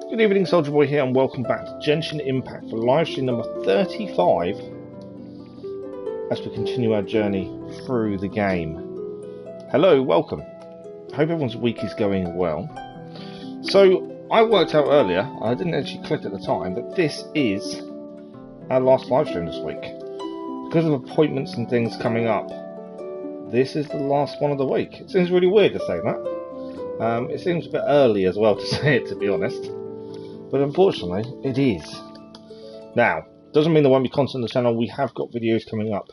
Good evening, Soldier Boy here, and welcome back to Genshin Impact for livestream number 35 as we continue our journey through the game. Hello, welcome. I hope everyone's week is going well. So, I worked out earlier, I didn't actually click at the time, that this is our last livestream this week. Because of appointments and things coming up, this is the last one of the week. It seems really weird to say that. It seems a bit early as well to say it, to be honest. But unfortunately, it is. Now, doesn't mean there won't be content on the channel. We have got videos coming up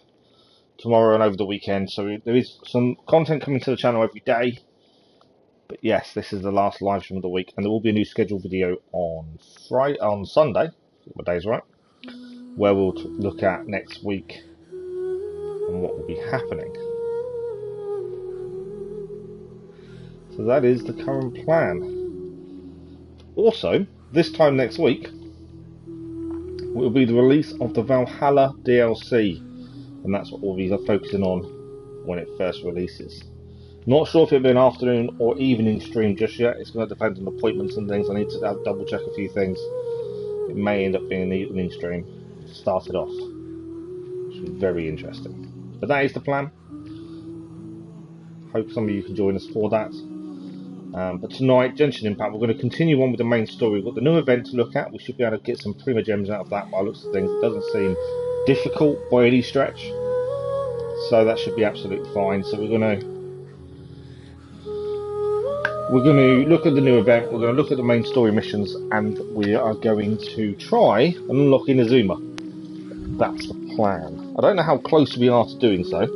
tomorrow and over the weekend, so there is some content coming to the channel every day. But yes, this is the last live stream of the week, and there will be a new scheduled video on Sunday, what day's right, where we'll look at next week and what will be happening. So that is the current plan. Also, this time next week will be the release of the Valhalla DLC, and that's what we'll be focusing on when it first releases. Not sure if it'll be an afternoon or evening stream just yet. It's going to depend on appointments and things. I need to double check a few things. It may end up being an evening stream to start it off, which is very interesting. But that is the plan. Hope some of you can join us for that. But tonight, Genshin Impact, we're going to continue on with the main story. We've got the new event to look at. We should be able to get some prima gems out of that by the looks of things. It doesn't seem difficult by any stretch, so that should be absolutely fine. So we're going to look at the new event. We're going to look at the main story missions, and we are going to try and unlock Inazuma. That's the plan. I don't know how close we are to doing so,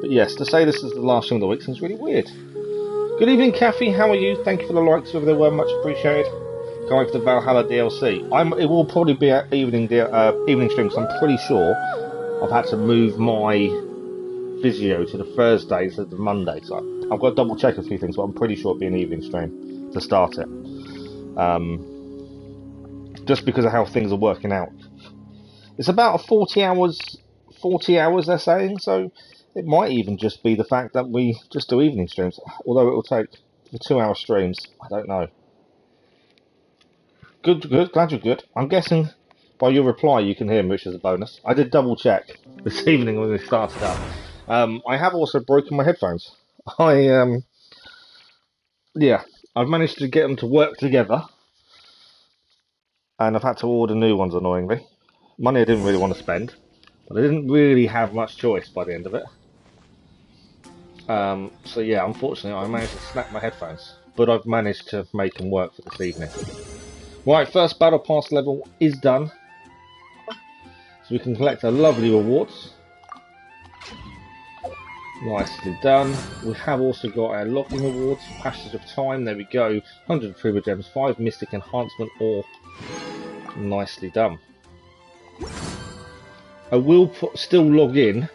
but yes, to say this is the last thing of the week seems really weird. Good evening, Kathy. How are you? Thank you for the likes, whoever they were. Much appreciated. Going for the Valhalla DLC. It will probably be an evening stream, because I'm pretty sure I've had to move my physio to the Thursday instead of the Monday. So I've got to double check a few things, but I'm pretty sure it'll be an evening stream to start it. Just because of how things are working out. It's about 40 hours they're saying, so it might even just be the fact that we just do evening streams, although it will take the 2-hour streams. I don't know. Good, glad you're good. I'm guessing by your reply you can hear me, which is a bonus. I did double check this evening when we started up. I have also broken my headphones. I've managed to get them to work together, and I've had to order new ones, annoyingly. Money I didn't really want to spend, but I didn't really have much choice by the end of it. So yeah, unfortunately I managed to snap my headphones, but I've managed to make them work for this evening. Right, first battle pass level is done, so we can collect our lovely rewards. Nicely done. We have also got our locking rewards, Passage of Time, there we go, 100 Prima Gems, 5 Mystic Enhancement Ore. Nicely done. I will still log in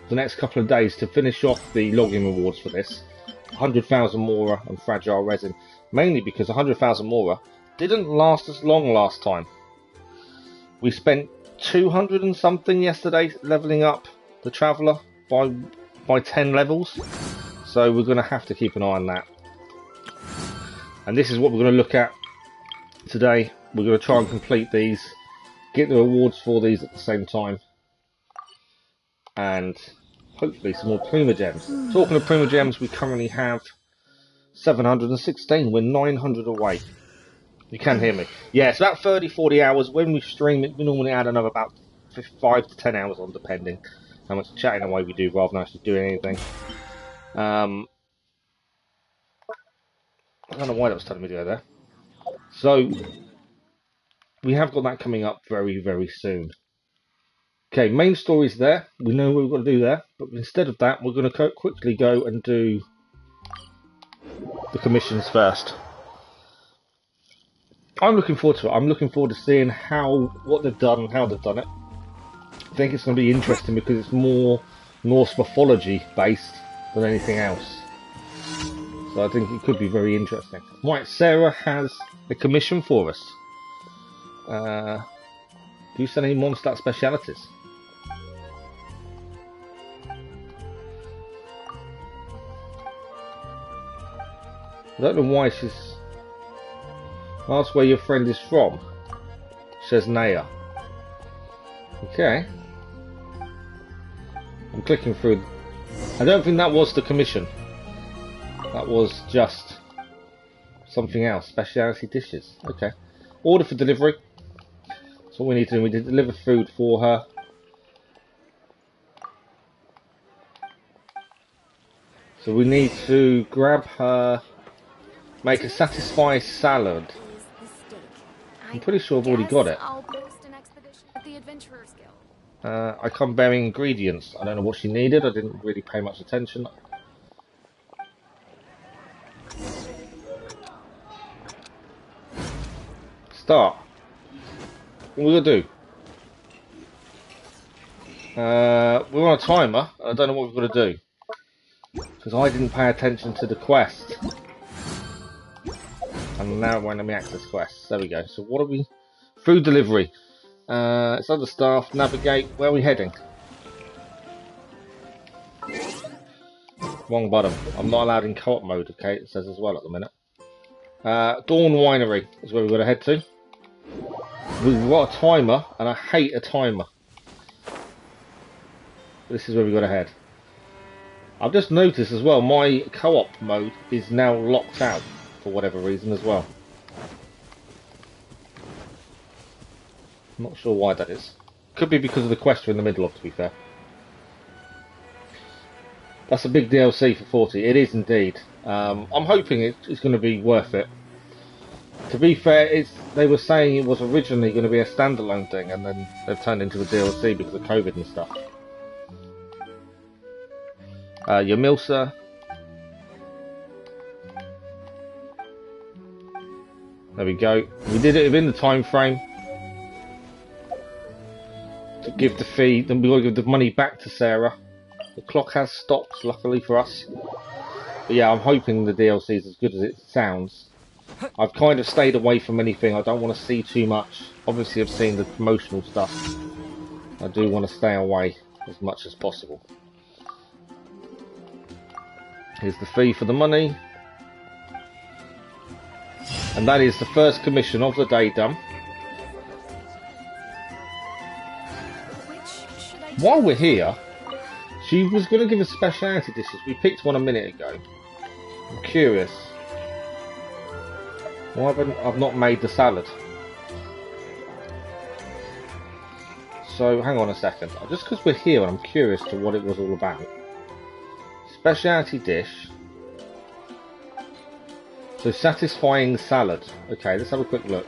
the next couple of days to finish off the login rewards for this. 100,000 Mora and Fragile Resin, mainly because 100,000 Mora didn't last as long last time. We spent 200 and something yesterday leveling up the Traveller by 10 levels, so we're going to have to keep an eye on that. And this is what we're going to look at today. We're going to try and complete these, get the rewards for these at the same time, and hopefully some more Prima Gems. Talking of Prima Gems, we currently have 716. We're 900 away. You can hear me. Yeah, it's about 30-40 hours. When we stream it, we normally add another about 5 to 10 hours on, depending. how much chatting away we do rather than actually doing anything. I don't know why that was telling me to go there. So, we have got that coming up very, very soon. Okay, main story's there. We know what we've got to do there. But instead of that, we're going to quickly go and do the commissions first. I'm looking forward to it. I'm looking forward to seeing what they've done and how they've done it. I think it's going to be interesting because it's more Norse mythology based than anything else. So I think it could be very interesting. Right, Sarah has a commission for us. Do you send any Mondstadt specialities? I don't know why she's... Ask where your friend is from, says Naya. Okay. I'm clicking through. I don't think that was the commission. That was just something else. Speciality dishes. Okay. Order for delivery. That's what we need to do. We need to deliver food for her. So we need to grab her, make a satisfying salad. I'm pretty sure I've already got it. I come bearing ingredients. I don't know what she needed. I didn't really pay much attention. Start. What are we gonna do? We're on a timer. I don't know what we've got to do because I didn't pay attention to the quest. And now it won't let me access quests. There we go. So what are we? Food delivery. It's understaffed. Navigate. Where are we heading? Wrong button. I'm not allowed in co-op mode. Okay, it says as well at the minute. Dawn Winery is where we're going to head to. We've got a timer, and I hate a timer. This is where we've got to head. I've just noticed as well, my co-op mode is now locked out for whatever reason as well. I'm not sure why that is. Could be because of the quest we're in the middle of, to be fair. That's a big DLC for 40. It is indeed. I'm hoping it's going to be worth it. To be fair, they were saying it was originally going to be a standalone thing, and then they've turned into a DLC because of COVID and stuff. Your Milsa. There we go. We did it within the time frame. To give the fee, then we've got to give the money back to Sarah. The clock has stopped, luckily for us. But yeah, I'm hoping the DLC is as good as it sounds. I've kind of stayed away from anything. I don't want to see too much. Obviously, I've seen the promotional stuff. I do want to stay away as much as possible. Here's the fee for the money. And that is the first commission of the day done. While we're here, she was going to give us speciality dishes. We picked one a minute ago. I'm curious. Why haven't I've not made the salad? So hang on a second. Just because we're here, I'm curious to what it was all about. Speciality dish. So satisfying salad. Okay, let's have a quick look.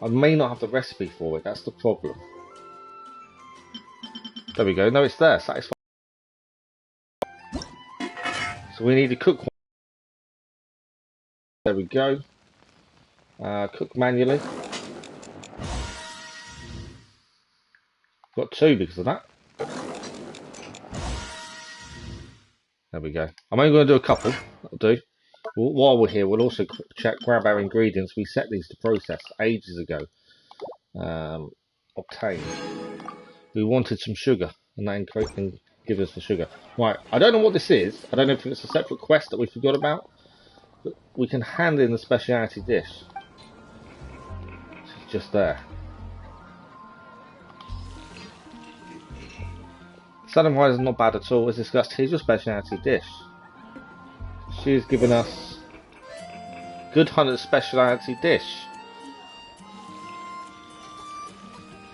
I may not have the recipe for it. That's the problem. There we go. No, it's there. Satisfying. So we need to cook one. There we go. Cook manually. Got 2 because of that. There we go. I'm only going to do a couple. That'll do. While we're here, we'll also grab our ingredients. We set these to process ages ago. Obtain. We wanted some sugar, and that can give us the sugar. Right, I don't know what this is. I don't know if it's a separate quest that we forgot about. But we can hand in the speciality dish. It's just there. Salad fries is not bad at all. As discussed, here's your speciality dish. She's given us Good Hunter's speciality dish.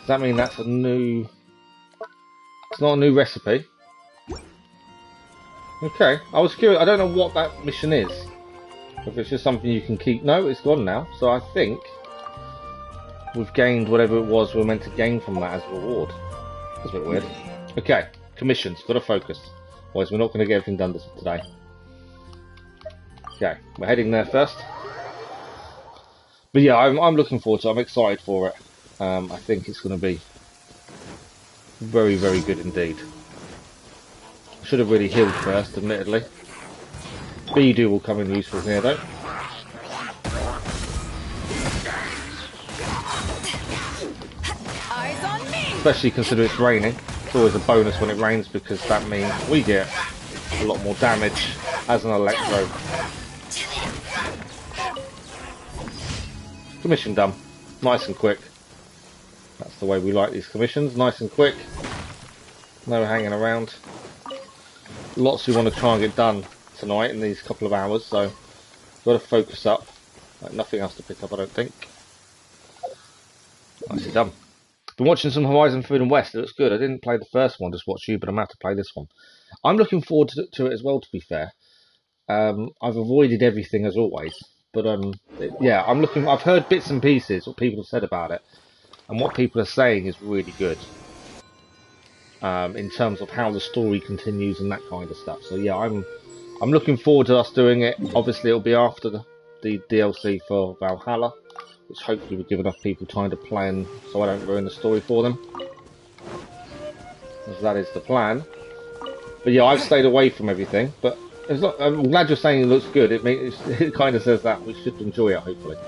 Does that mean that's a new... It's not a new recipe. Okay, I was curious. I don't know what that mission is. If it's just something you can keep. No, it's gone now. So I think we've gained whatever it was we were meant to gain from that as a reward. That's a bit weird. Okay, commissions. Got to focus. Otherwise, we're not going to get everything done today. Okay, we're heading there first. But yeah, I'm looking forward to it. I'm excited for it. I think it's going to be very, very good indeed. Should have really healed first, admittedly. Beedoo will come in useful here, though. Eyes on me. Especially considering it's raining. It's always a bonus when it rains because that means we get a lot more damage as an electro. Commission done. Nice and quick. That's the way we like these commissions. Nice and quick. No hanging around. Lots we want to try and get done tonight in these couple of hours, so got to focus up. Like nothing else to pick up, I don't think. Nicely done. Been watching some Horizon Forbidden West. It looks good. I didn't play the first one, just watch you, but I'm about to play this one. I'm looking forward to it as well, to be fair. I've avoided everything as always, but yeah, I'm looking. I've heard bits and pieces what people have said about it, and what people are saying is really good. In terms of how the story continues and that kind of stuff. So yeah, I'm looking forward to us doing it. Obviously, it'll be after the DLC for Valhalla, which hopefully will give enough people time to play, and so I don't ruin the story for them. As that is the plan. But yeah, I've stayed away from everything. But it's not, I'm glad you're saying it looks good. It kind of says that we should enjoy it, hopefully.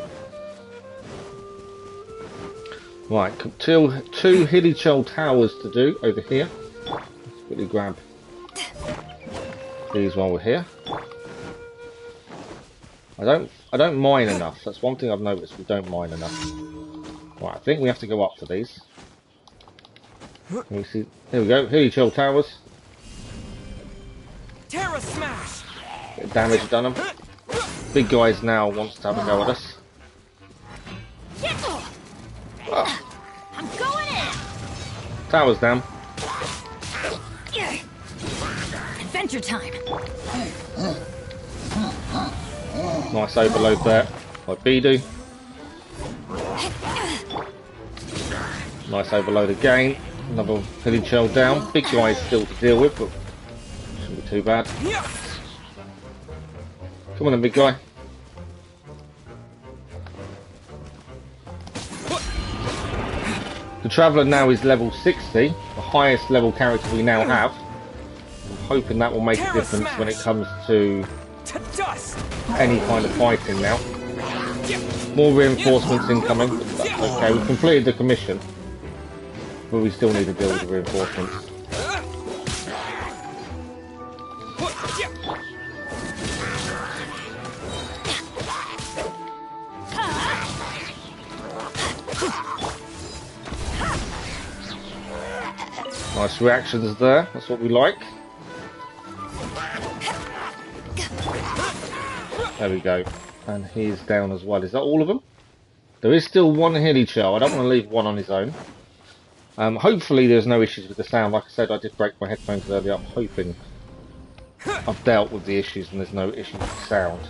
Right, two hilly shell towers to do over here. Let's quickly grab these while we're here. I don't mine enough. That's one thing I've noticed. We don't mine enough. Right, I think we have to go up to these. Can we see? Here we go. Hilly shell towers. Terra smash. Bit of damage done them. Big guys now wants to have a go at us. I'm going in. Towers down. Adventure time. Nice overload there by Beedoo. Nice overload again. Another hilly shell down. Big guys still to deal with, but shouldn't be too bad. Come on then, big guy. The Traveller now is level 60, the highest level character we now have. I'm hoping that will make a difference when it comes to any kind of fighting now. More reinforcements incoming, but that's okay. We've completed the commission, but we still need to deal with the reinforcements. Nice reactions there, that's what we like. There we go. And he's down as well. Is that all of them? There is still one hilly shell. I don't want to leave one on his own. Hopefully there's no issues with the sound. Like I said, I did break my headphones earlier. I'm hoping I've dealt with the issues and there's no issues with the sound.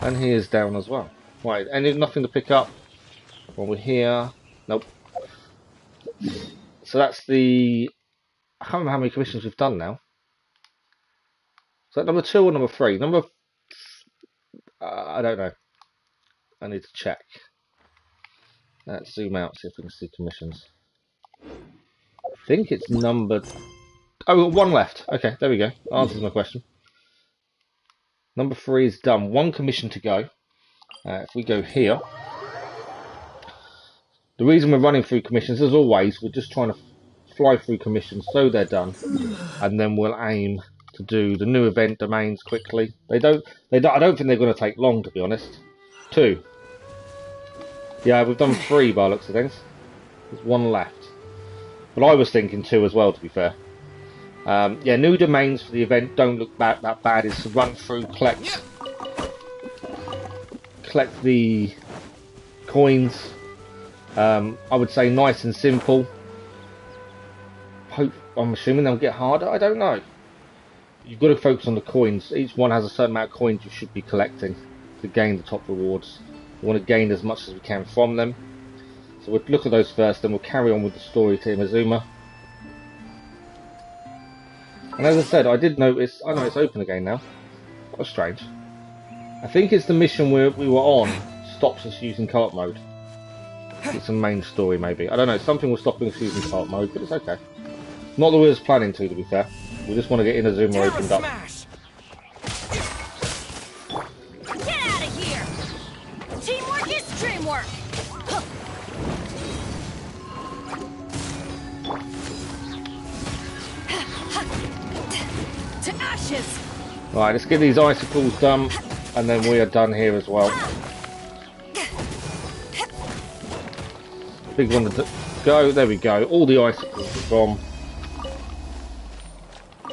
And he is down as well. Right, and nothing to pick up while we're here. Nope. So that's the... I can't remember how many commissions we've done now. Is that number 2 or number 3? Number... I don't know. I need to check. Let's zoom out, see if we can see commissions. I think it's numbered... Oh, one left. Okay, there we go. Answers my question. Number 3 is done. 1 commission to go. If we go here... The reason we're running through commissions, as always, we're just trying to fly through commissions so they're done, and then we'll aim to do the new event domains quickly. I don't think they're going to take long, to be honest. 2. Yeah, we've done 3 by the looks of things. There's 1 left. But I was thinking 2 as well, to be fair. Yeah, new domains for the event don't look that bad. It's to run through, collect the coins. I would say nice and simple. I'm assuming they'll get harder. I don't know. You've got to focus on the coins. Each one has a certain amount of coins you should be collecting to gain the top rewards. We want to gain as much as we can from them. So we'll look at those first, then we'll carry on with the story to Inazuma. And as I said, I did notice... I know it's open again now. That was strange. I think it's the mission we were on stops us using co-op mode. It's a main story, maybe. I don't know. Something was stopping us using co-op mode, but it's okay. Not that we was planning to be fair. We just want to get Inazuma opened up. Get out of here! Teamwork is dreamwork! To ashes! Right, let's get these icicles done, and then we are done here as well. Big one to go. There we go. All the icicles are gone.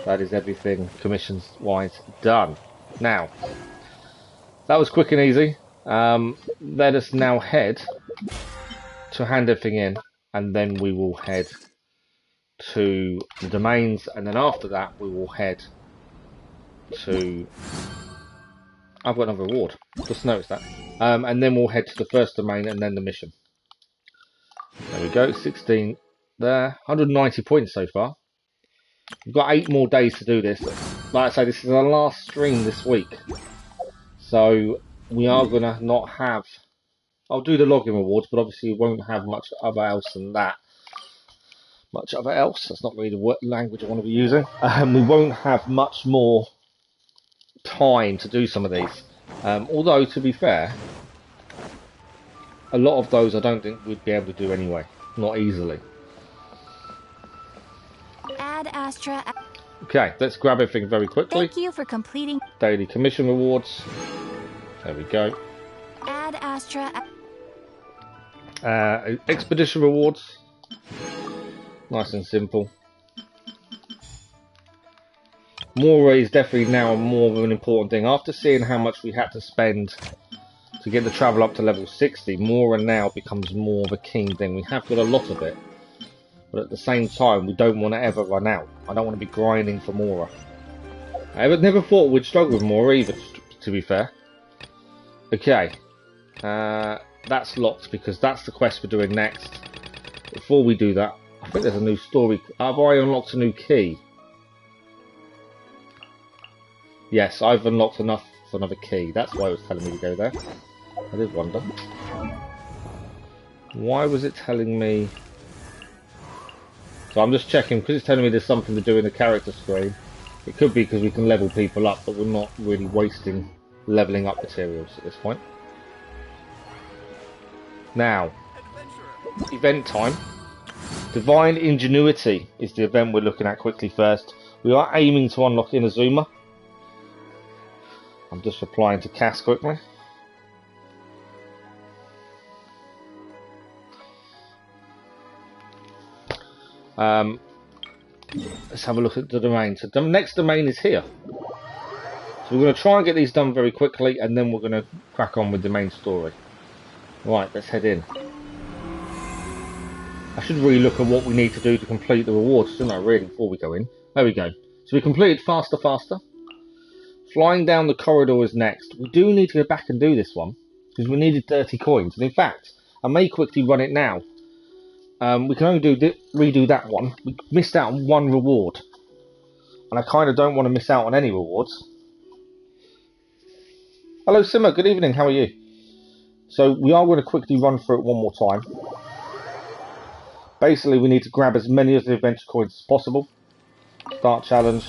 That is everything commissions-wise done. Now, that was quick and easy. Let us now head to hand everything in, and then we will head to the domains, and then after that we will head to... I've got another reward. Just noticed that. And then we'll head to the first domain and then the mission. There we go. 16 there. 190 points so far. We've got 8 more days to do this. Like I say, this is our last stream this week. So we are going to not have... I'll do the login rewards, but obviously we won't have much other else than that. Much other else? That's not really the language I want to be using. We won't have much more time to do some of these. Although, to be fair, a lot of those I don't think we'd be able to do anyway. Not easily. Add Astra. Okay, let's grab everything very quickly. Thank you for completing Daily commission rewards. There we go. Add Astra. Expedition rewards. Nice and simple. Mora is definitely now more of an important thing. After seeing how much we had to spend to get the travel up to level 60, Mora now becomes more of a keen thing. We have got a lot of it, but at the same time, we don't want to ever run out. I don't want to be grinding for Mora. I never thought we'd struggle with Mora either, to be fair. Okay, that's locked because that's the quest we're doing next. Before we do that, I think there's a new story. Have I unlocked a new key? Yes, I've unlocked enough for another key. That's why it was telling me to go there. I did wonder. Why was it telling me... So I'm just checking, because it's telling me there's something to do in the character screen. It could be because we can level people up, but we're not really wasting leveling up materials at this point. Now, event time. Divine Ingenuity is the event we're looking at quickly first. We are aiming to unlock Inazuma. I'm just replying to Cass quickly. Let's have a look at the domain. So the next domain is here. So we're going to try and get these done very quickly, and then we're going to crack on with the main story. Right, let's head in. I should really look at what we need to do to complete the rewards, shouldn't I, really, before we go in. There we go. So we completed Faster Faster. Flying down the corridor is next. We do need to go back and do this one, because we needed 30 coins. And in fact, I may quickly run it now. We can only redo that one. We missed out on one reward. And I kind of don't want to miss out on any rewards. Hello Simmer, good evening, how are you? So we are going to quickly run through it one more time. Basically we need to grab as many of the adventure coins as possible. Start challenge.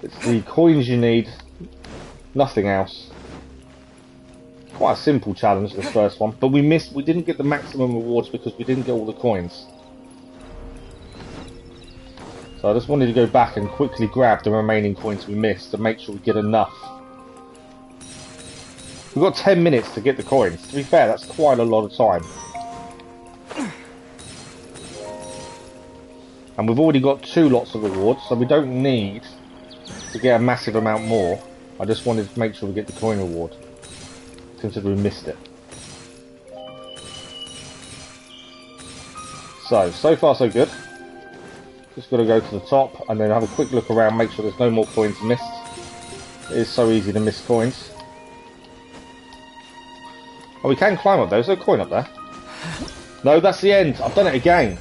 It's the coins you need, nothing else. Quite a simple challenge, this first one, but we didn't get the maximum rewards because we didn't get all the coins. So I just wanted to go back and quickly grab the remaining coins we missed to make sure we get enough. We've got 10 minutes to get the coins. To be fair, that's quite a lot of time. And we've already got 2 lots of rewards, so we don't need to get a massive amount more. I just wanted to make sure we get the coin reward, considering we missed it. So far so good. Just got to go to the top and then have a quick look around, make sure there's no more coins missed. It is so easy to miss coins. Oh, we can climb up there. There's no coin up there. No, that's the end. I've done it again.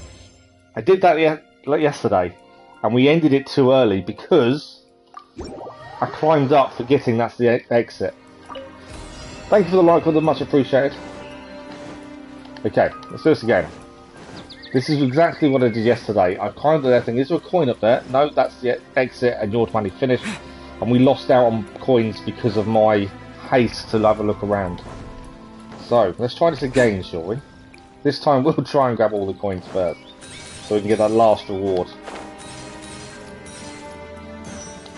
I did that yesterday, and we ended it too early because I climbed up forgetting that's the exit. Thank you for the like, with much appreciated. Okay, let's do this again. This is exactly what I did yesterday. I climbed there thinking, is there a coin up there? No, that's the exit, and you automatically finish. And we lost out on coins because of my haste to have a look around. So, let's try this again, shall we? This time we'll try and grab all the coins first, so we can get that last reward.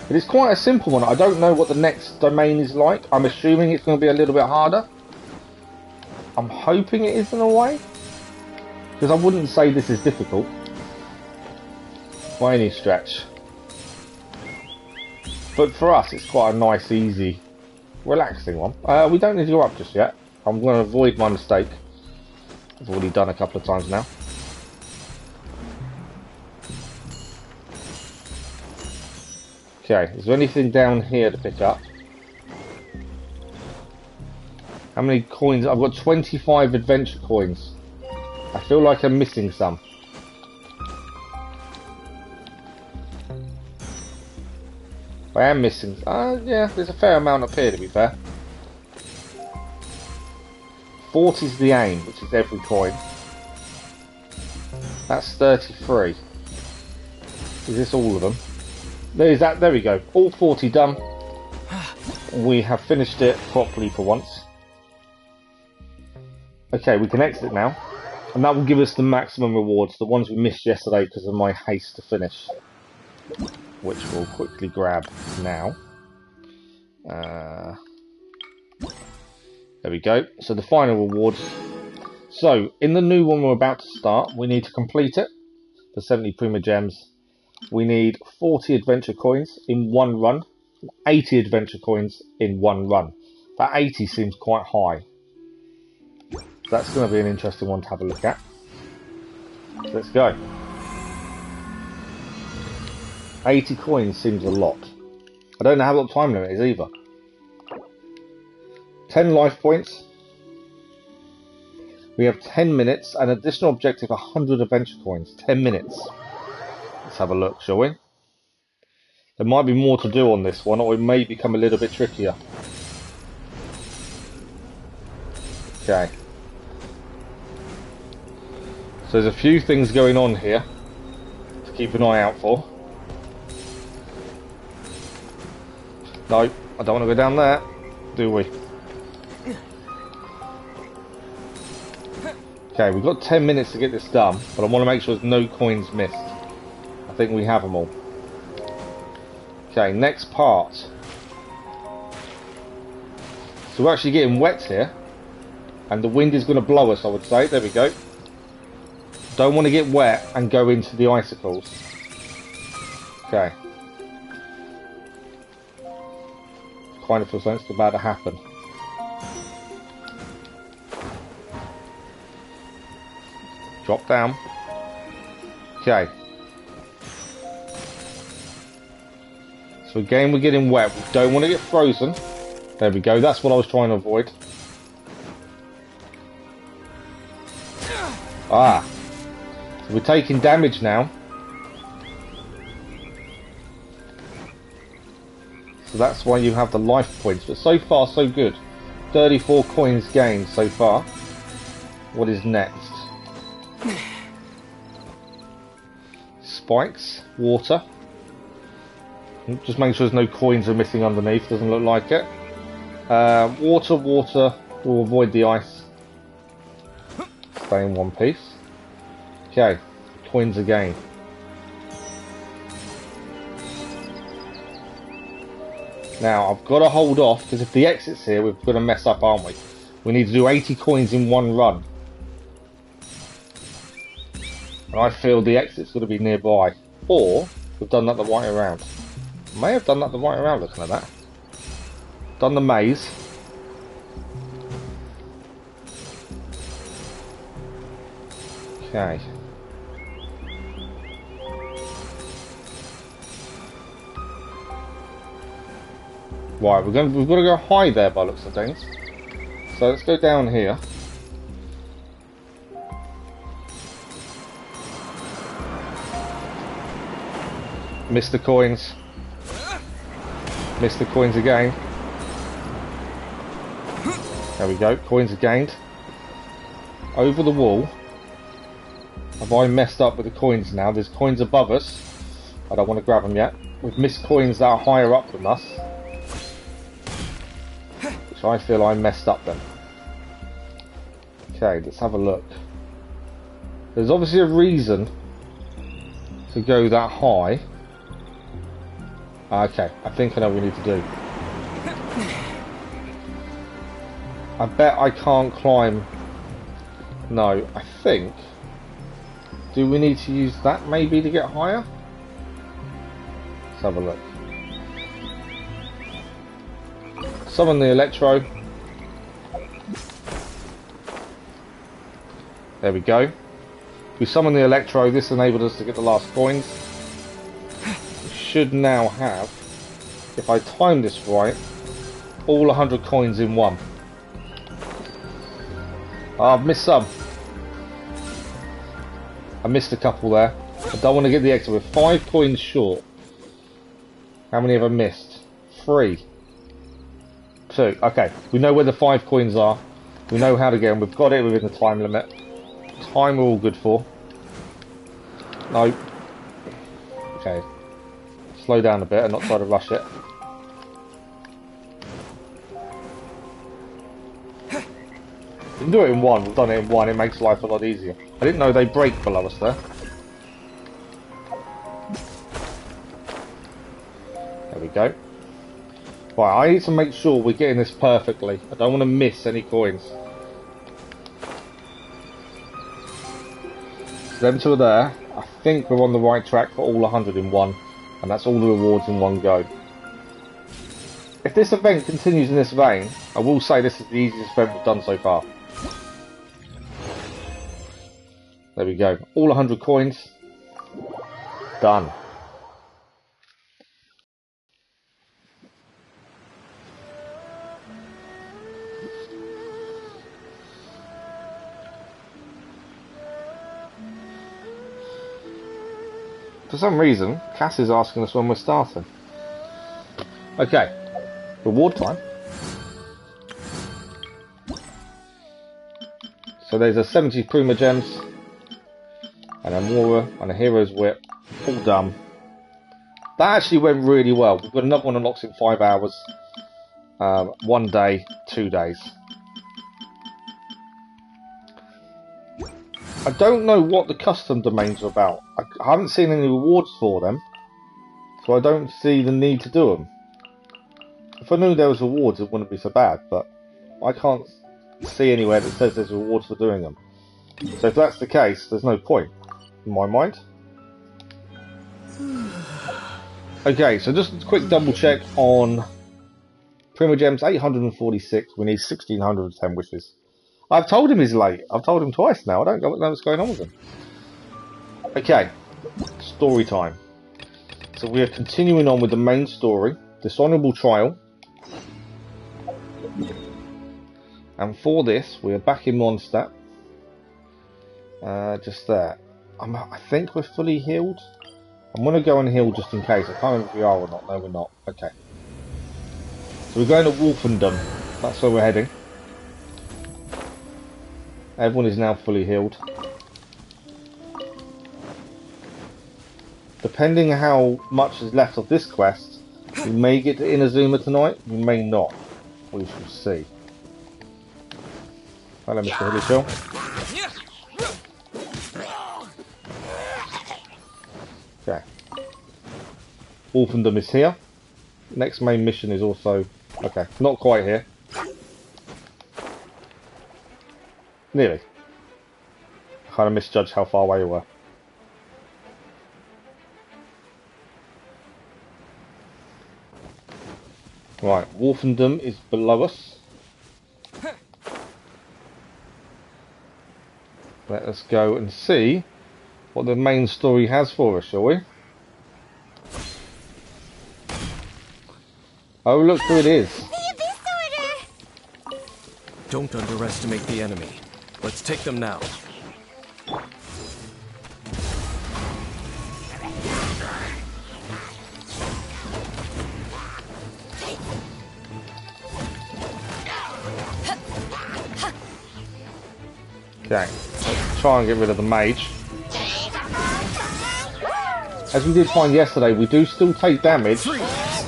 It is quite a simple one. I don't know what the next domain is like. I'm assuming it's going to be a little bit harder. I'm hoping it is in a way, because I wouldn't say this is difficult by any stretch. But for us, it's quite a nice, easy, relaxing one. We don't need to go up just yet. I'm going to avoid my mistake. I've already done a couple of times now. Okay, is there anything down here to pick up? How many coins? I've got 25 adventure coins. I feel like I'm missing some. I am missing. Yeah, there's a fair amount up here to be fair. 40 is the aim, which is every coin. That's 33. Is this all of them? There's that. There we go. All 40 done. We have finished it properly for once. Okay, we can exit now, and that will give us the maximum rewards, the ones we missed yesterday because of my haste to finish, which we'll quickly grab now. There we go. So the final rewards. So in the new one we're about to start, we need to complete it for 70 Prima Gems. We need 40 adventure coins in one run, 80 adventure coins in one run. That 80 seems quite high. That's going to be an interesting one to have a look at. So let's go. 80 coins seems a lot. I don't know how long time limit is either. 10 life points. We have 10 minutes, and additional objective 100 adventure coins. 10 minutes. Let's have a look, shall we? There might be more to do on this one, or it may become a little bit trickier. Okay. So there's a few things going on here to keep an eye out for. No, I don't want to go down there, do we? Okay, we've got 10 minutes to get this done, but I want to make sure there's no coins missed. I think we have them all. Okay, next part. So we're actually getting wet here, and the wind is going to blow us, I would say. There we go. Don't want to get wet and go into the icicles. Okay. Kind of feels like it's about to happen. Drop down. Okay. So again, we're getting wet. We don't want to get frozen. There we go. That's what I was trying to avoid. Ah. So we're taking damage now. So that's why you have the life points. But so far, so good. 34 coins gained so far. What is next? Spikes, water. Just make sure there's no coins are missing underneath. Doesn't look like it. Water. We'll avoid the ice. Stay in one piece. Okay, coins again. Now I've got to hold off because if the exit's here, we're going to mess up, aren't we? We need to do 80 coins in one run. And I feel the exit's going to be nearby. Or we've done that the right way around. May have done that the right way around looking at that. Done the maze. Okay. Right, we've got to go high there by looks of things. So let's go down here. Missed the coins. Missed the coins again. There we go, coins are gained. Over the wall. Have I messed up with the coins now? There's coins above us. I don't want to grab them yet. We've missed coins that are higher up than us. Which I feel I messed up then. Okay, let's have a look. There's obviously a reason to go that high. Okay, I think I know what we need to do. I bet I can't climb. No, I think. Do we need to use that maybe to get higher? Let's have a look. Summon the Electro. There we go. We summon the Electro. This enabled us to get the last coins. We should now have, if I time this right, all 100 coins in one. Oh, I've missed some. I missed a couple there. I don't want to get the extra. We're 5 coins short. How many have I missed? 3. 2. Okay, we know where the 5 coins are. We know how to get them. We've got it within the time limit. Time we're all good for. No. Okay. Slow down a bit and not try to rush it. We can do it in one. We've done it in one. It makes life a lot easier. I didn't know they break below us there. There we go. Right, I need to make sure we're getting this perfectly. I don't want to miss any coins. So them two are there. I think we're on the right track for all 100 in one. And that's all the rewards in one go. If this event continues in this vein, I will say this is the easiest event we've done so far. There we go. All 100 coins. Done. For some reason, Cass is asking us when we're starting. Okay. Reward time. So there's a 70 Prima Gems. And a Mora and a Hero's Whip, all done. That actually went really well. We've got another one unlocks in 5 hours. 1 day, 2 days. I don't know what the custom domains are about. I haven't seen any rewards for them. So I don't see the need to do them. If I knew there was rewards, it wouldn't be so bad. But I can't see anywhere that says there's rewards for doing them. So if that's the case, there's no point. In my mind. Okay, so just a quick double check on Prima Gems 846. We need 1610 wishes. I've told him he's late. I've told him twice now. I don't know what's going on with him. Okay, story time. So we are continuing on with the main story, Dishonorable Trial. And for this, we are back in Mondstadt. Just there. I think we're fully healed. I'm going to go and heal just in case. I can't remember if we are or not. No, we're not. Okay. So we're going to Wolfendom. That's where we're heading. Everyone is now fully healed. Depending how much is left of this quest, we may get to Inazuma tonight. We may not. We shall see. Hello, Mr. Hillichill. Okay. Wolfendom is here. Next main mission is also... Okay, not quite here. Nearly. I kind of misjudged how far away you were. Right, Wolfendom is below us. Let us go and see what the main story has for us, shall we? Oh, look who it is. The Abyss Order! Don't underestimate the enemy. Let's take them now. Okay, let's try and get rid of the mage. As we did find yesterday, we do still take damage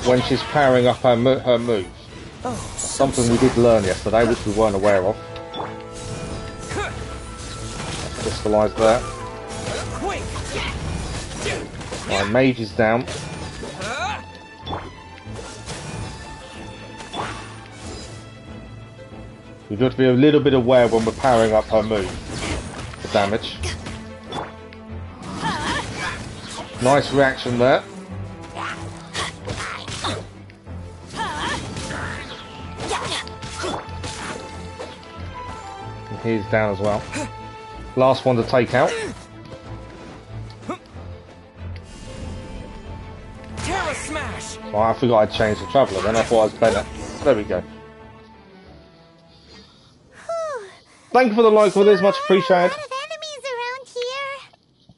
when she's powering up her move. Something we did learn yesterday, which we weren't aware of. Crystallise that. Right, mage is down. We've got to be a little bit aware when we're powering up her move for damage. Nice reaction there. And he's down as well. Last one to take out. Terra smash! Oh, I forgot I'd changed the traveller then. I thought I was better. There we go. Thank you for the like for this, much appreciated. A lot of enemies around here.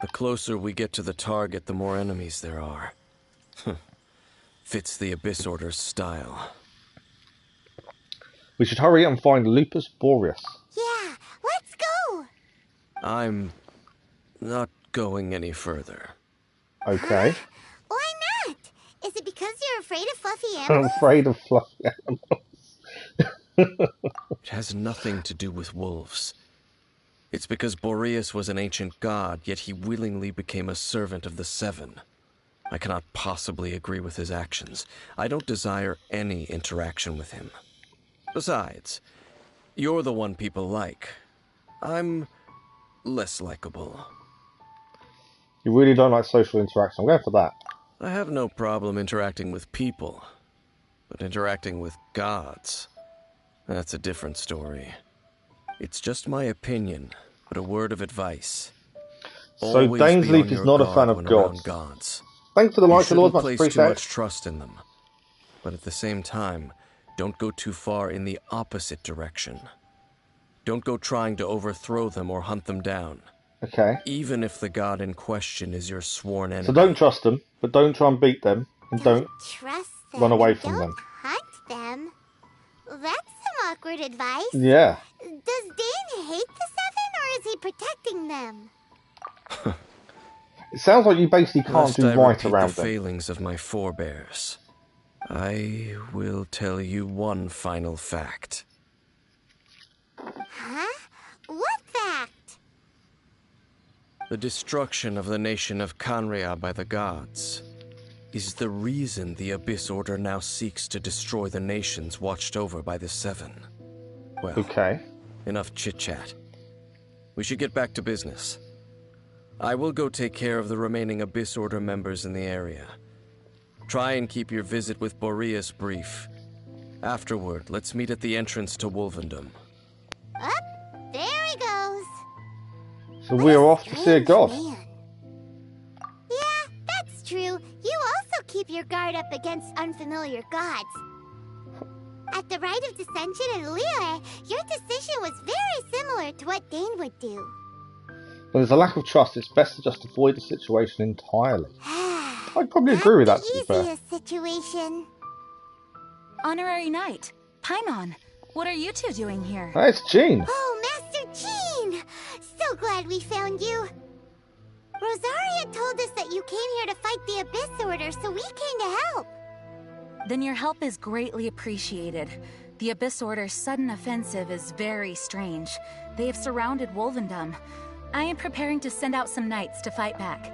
The closer we get to the target, the more enemies there are. Fits the Abyss Order's style. We should hurry and find Lupus Boreas. Yeah, let's go. I'm not going any further. Okay. Why not? Is it because you're afraid of fluffy I'm animals? afraid of fluffy animals. It has nothing to do with wolves. It's because Boreas was an ancient god, yet he willingly became a servant of the Seven. I cannot possibly agree with his actions. I don't desire any interaction with him. Besides, you're the one people like. I'm less likable. You really don't like social interaction. I'm going for that. I have no problem interacting with people, but interacting with gods, that's a different story. It's just my opinion, but a word of advice. So Always be Dainsleaf on is your not a guard fan of when around gods. gods. Thanks for the You like, Lord. shouldn't Much place too appreciated. much trust in them, but at the same time, don't go too far in the opposite direction. Don't go trying to overthrow them or hunt them down, Okay. even if the god in question is your sworn enemy. So don't trust them, but don't try and beat them, and don't trust them. run away and from don't them. hunt them. That's some awkward advice. Yeah. Does Dane hate the Seven, or is he protecting them? It sounds like you basically can't Lest do I right repeat around the them. failings of my forebears, I will tell you one final fact. Huh? What fact? The destruction of the nation of Canria by the gods is the reason the Abyss Order now seeks to destroy the nations watched over by the Seven. Well, Okay. enough chit-chat. We should get back to business. I will go take care of the remaining Abyss Order members in the area. Try and keep your visit with Boreas brief. Afterward, let's meet at the entrance to Wolvendom. Up, there he goes. So we're off to see a Strange god. man. Yeah, that's true. You also keep your guard up against unfamiliar gods. At the Rite of Dissension in Lille, your decision was very similar to what Dane would do. When there's a lack of trust, it's best to just avoid the situation entirely. I'd probably agree with that, to be fair. Easiest situation. Honorary Knight, Paimon, what are you two doing here? Hey, it's Jean. Oh, Master Jean! So glad we found you. Rosaria told us that you came here to fight the Abyss Order, so we came to help. Then your help is greatly appreciated. The Abyss Order's sudden offensive is very strange. They have surrounded Wolvendom. I am preparing to send out some knights to fight back.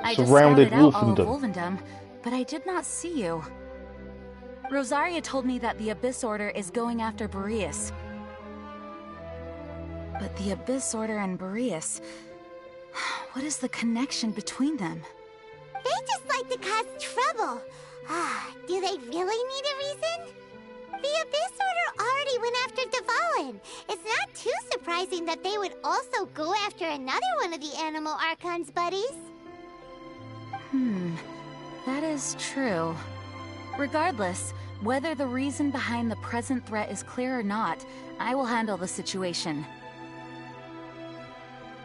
I just Surrounded scouted out all of Wolfendom. Wolvendom, but I did not see you. Rosaria told me that the Abyss Order is going after Boreas. But the Abyss Order and Boreas... What is the connection between them? They just like to cause trouble. Do they really need a reason? The Abyss Order already went after Dvalin. It's not too surprising that they would also go after another one of the Animal Archon's buddies. That is true. Regardless, whether the reason behind the present threat is clear or not, I will handle the situation.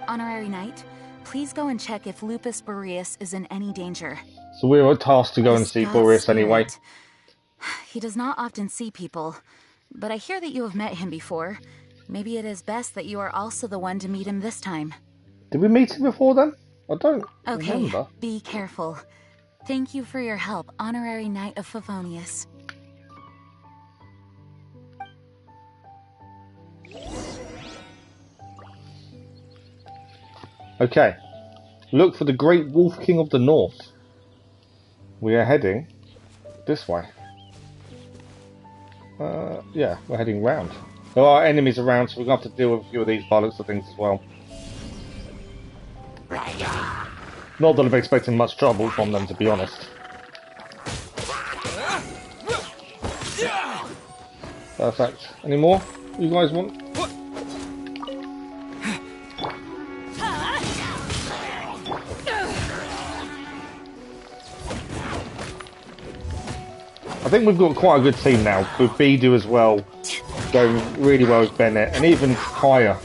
Honorary Knight, please go and check if Lupus Boreas is in any danger. So we were tasked to go and see Boreas anyway. He does not often see people, but I hear that you have met him before. Maybe it is best that you are also the one to meet him this time. Did we meet him before then? I don't remember. Okay, be careful. Thank you for your help, Honorary Knight of Favonius. Okay. Look for the Great Wolf King of the North. We are heading this way. Yeah, we're heading round. There are enemies around, so we're going to have to deal with a few of these bollocks of things as well. Not that I'm expecting much trouble from them, to be honest. Perfect. Any more you guys want? I think we've got quite a good team now, with Bidu as well, going really well with Bennett, and even Kaya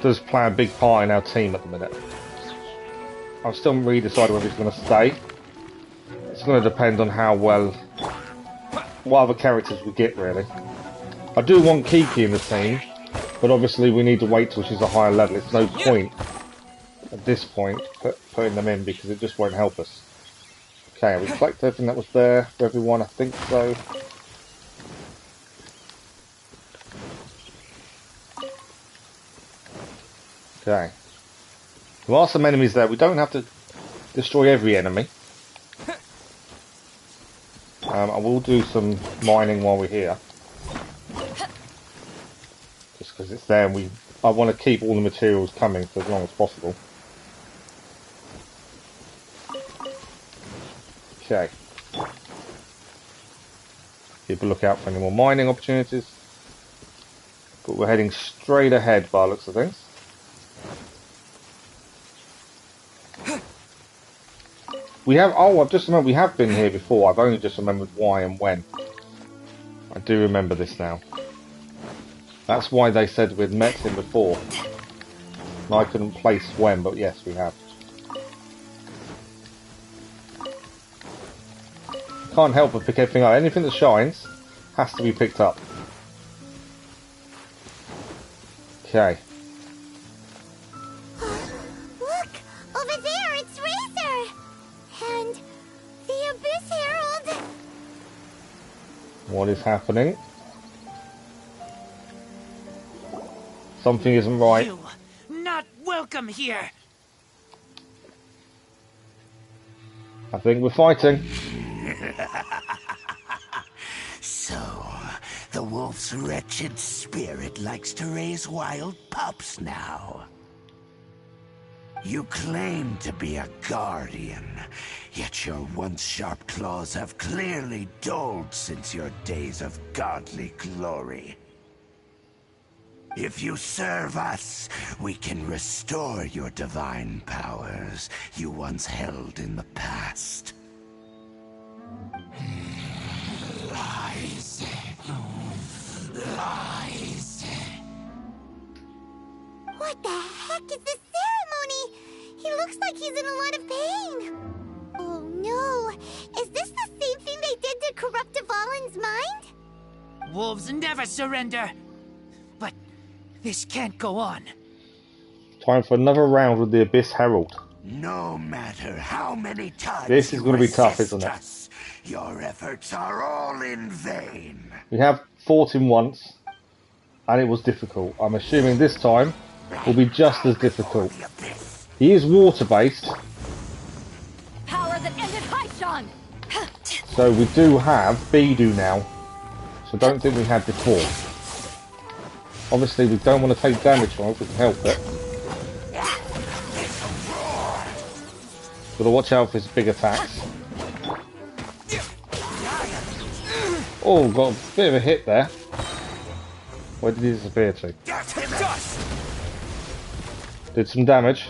does play a big part in our team at the minute. I've still not really decided whether he's going to stay. It's going to depend on how well, what other characters we get really. I do want Kiki in the team, but obviously we need to wait till she's a higher level. It's no point, at this point, putting them in because it just won't help us. Okay, we collected everything that was there for everyone, I think so. Okay. There are some enemies there. We don't have to destroy every enemy. I will do some mining while we're here. Just because it's there and I want to keep all the materials coming for as long as possible. Okay. Keep a lookout for any more mining opportunities. But we're heading straight ahead by the looks of things. We have, oh, I've just remembered we have been here before. I've only just remembered why and when. I do remember this now. That's why they said we'd met him before. And I couldn't place when, but yes, we have. Can't help but pick everything up. Anything that shines has to be picked up. Okay. Look! Over there, it's Razor! And the Abyss Herald! What is happening? Something isn't right. You not welcome here. I think we're fighting. So, the wolf's wretched spirit likes to raise wild pups now. You claim to be a guardian, yet your once sharp claws have clearly dulled since your days of godly glory. If you serve us, we can restore your divine powers you once held in the past. Lies. Lies. What the heck is this ceremony? He looks like he's in a lot of pain. Oh no! Is this the same thing they did to corrupt Dvalin's mind? Wolves never surrender. But this can't go on. Time for another round with the Abyss Herald. No matter how many times This is going to be tough, isn't it? Your efforts are all in vain. We have fought him once, and it was difficult. I'm assuming this time will be just as difficult. He is water-based, Power that ended Archon! so we do have Bidu now, so don't think we had before. Obviously, we don't want to take damage from it if we can help it. Got to watch out for his big attacks. Oh, got a bit of a hit there. Where did he disappear to? Did some damage.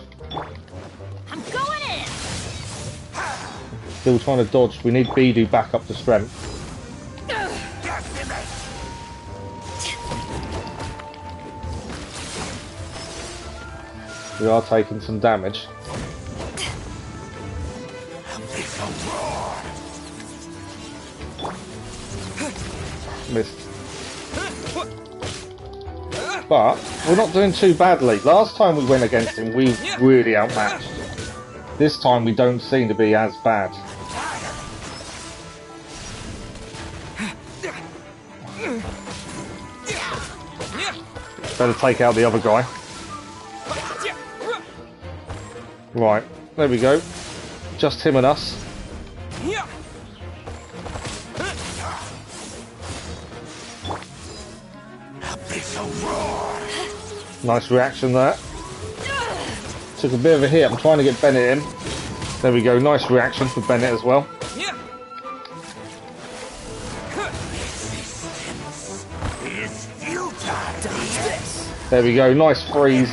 I'm going in! Still trying to dodge. We need Bidu back up to strength. We are taking some damage. Missed. But we're not doing too badly. Last time we went against him, we really outmatched. This time we don't seem to be as bad. Better take out the other guy. Right, there we go. Just him and us. Nice reaction there. Took a bit of a hit. I'm trying to get Bennett in. There we go. Nice reaction for Bennett as well. There we go. Nice freeze.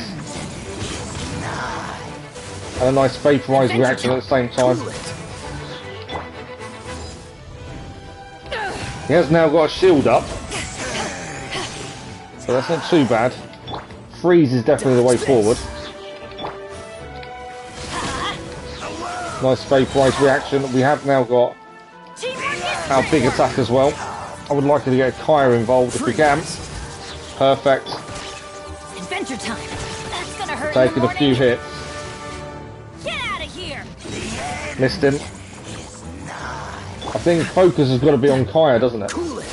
And a nice vaporized reaction at the same time. He has now got a shield up. So that's not too bad. Freeze is definitely the way forward. Nice vaporized reaction. We have now got our big attack as well. I would like to get Kaya involved if we can. Perfect. Adventure time. That's gonna hurt. Taking a few hits. Get out of here. Missed him. I think focus has got to be on Kaya, doesn't it? Cool it.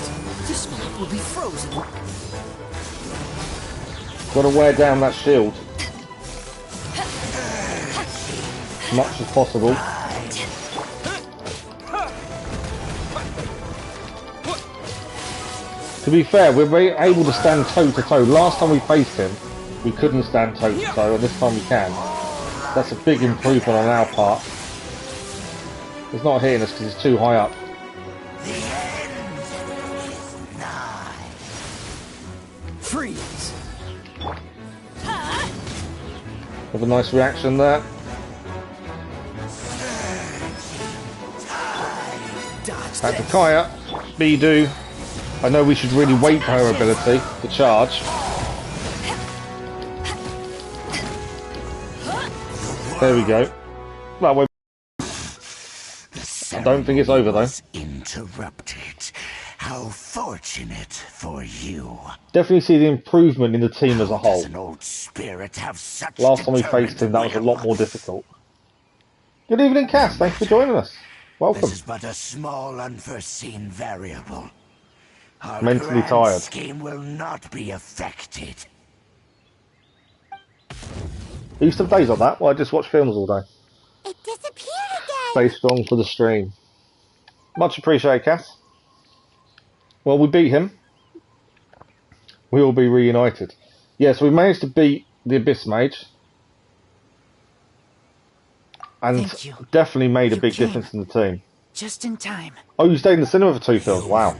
This spot will be frozen. Got to wear down that shield as much as possible. To be fair, we're able to stand toe to toe. Last time we faced him, we couldn't stand toe to toe, and this time we can. That's a big improvement on our part. He's not hitting us because he's too high up. Freeze. Have a nice reaction there. Back to Kaya. Bidu. I know we should really wait for her ability to charge. There we go. Well, I don't think it's over though. Interrupted. How fortunate for you. Definitely see the improvement in the team as a whole. Does an old spirit have such Last time we faced him, that was a lot more difficult. Good evening, Cass. Thanks for joining us. Welcome. This is but a small unforeseen variable. Our Mentally grand tired. scheme will not be affected. You used to have days like that? Well, I just watch films all day. It disappeared again. Stay strong for the stream. Much appreciated, Cass. Well, we beat him. We will be reunited. Yes, we managed to beat the Abyss Mage. And Thank you. definitely made a You big came. difference in the team. Just in time. Oh, you stayed in the cinema for 2 films. Wow.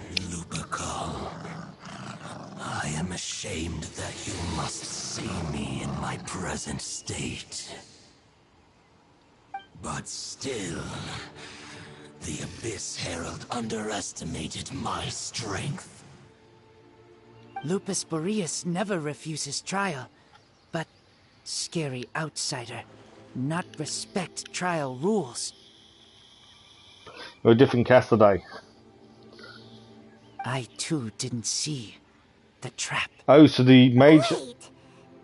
I am ashamed that you must see me in my present state. But still, the Abyss Herald underestimated my strength. Lupus Boreas never refuses trial, but scary outsider, not respect trial rules. We're a different cast today. I too didn't see the trap. Oh, so the mage... Wait,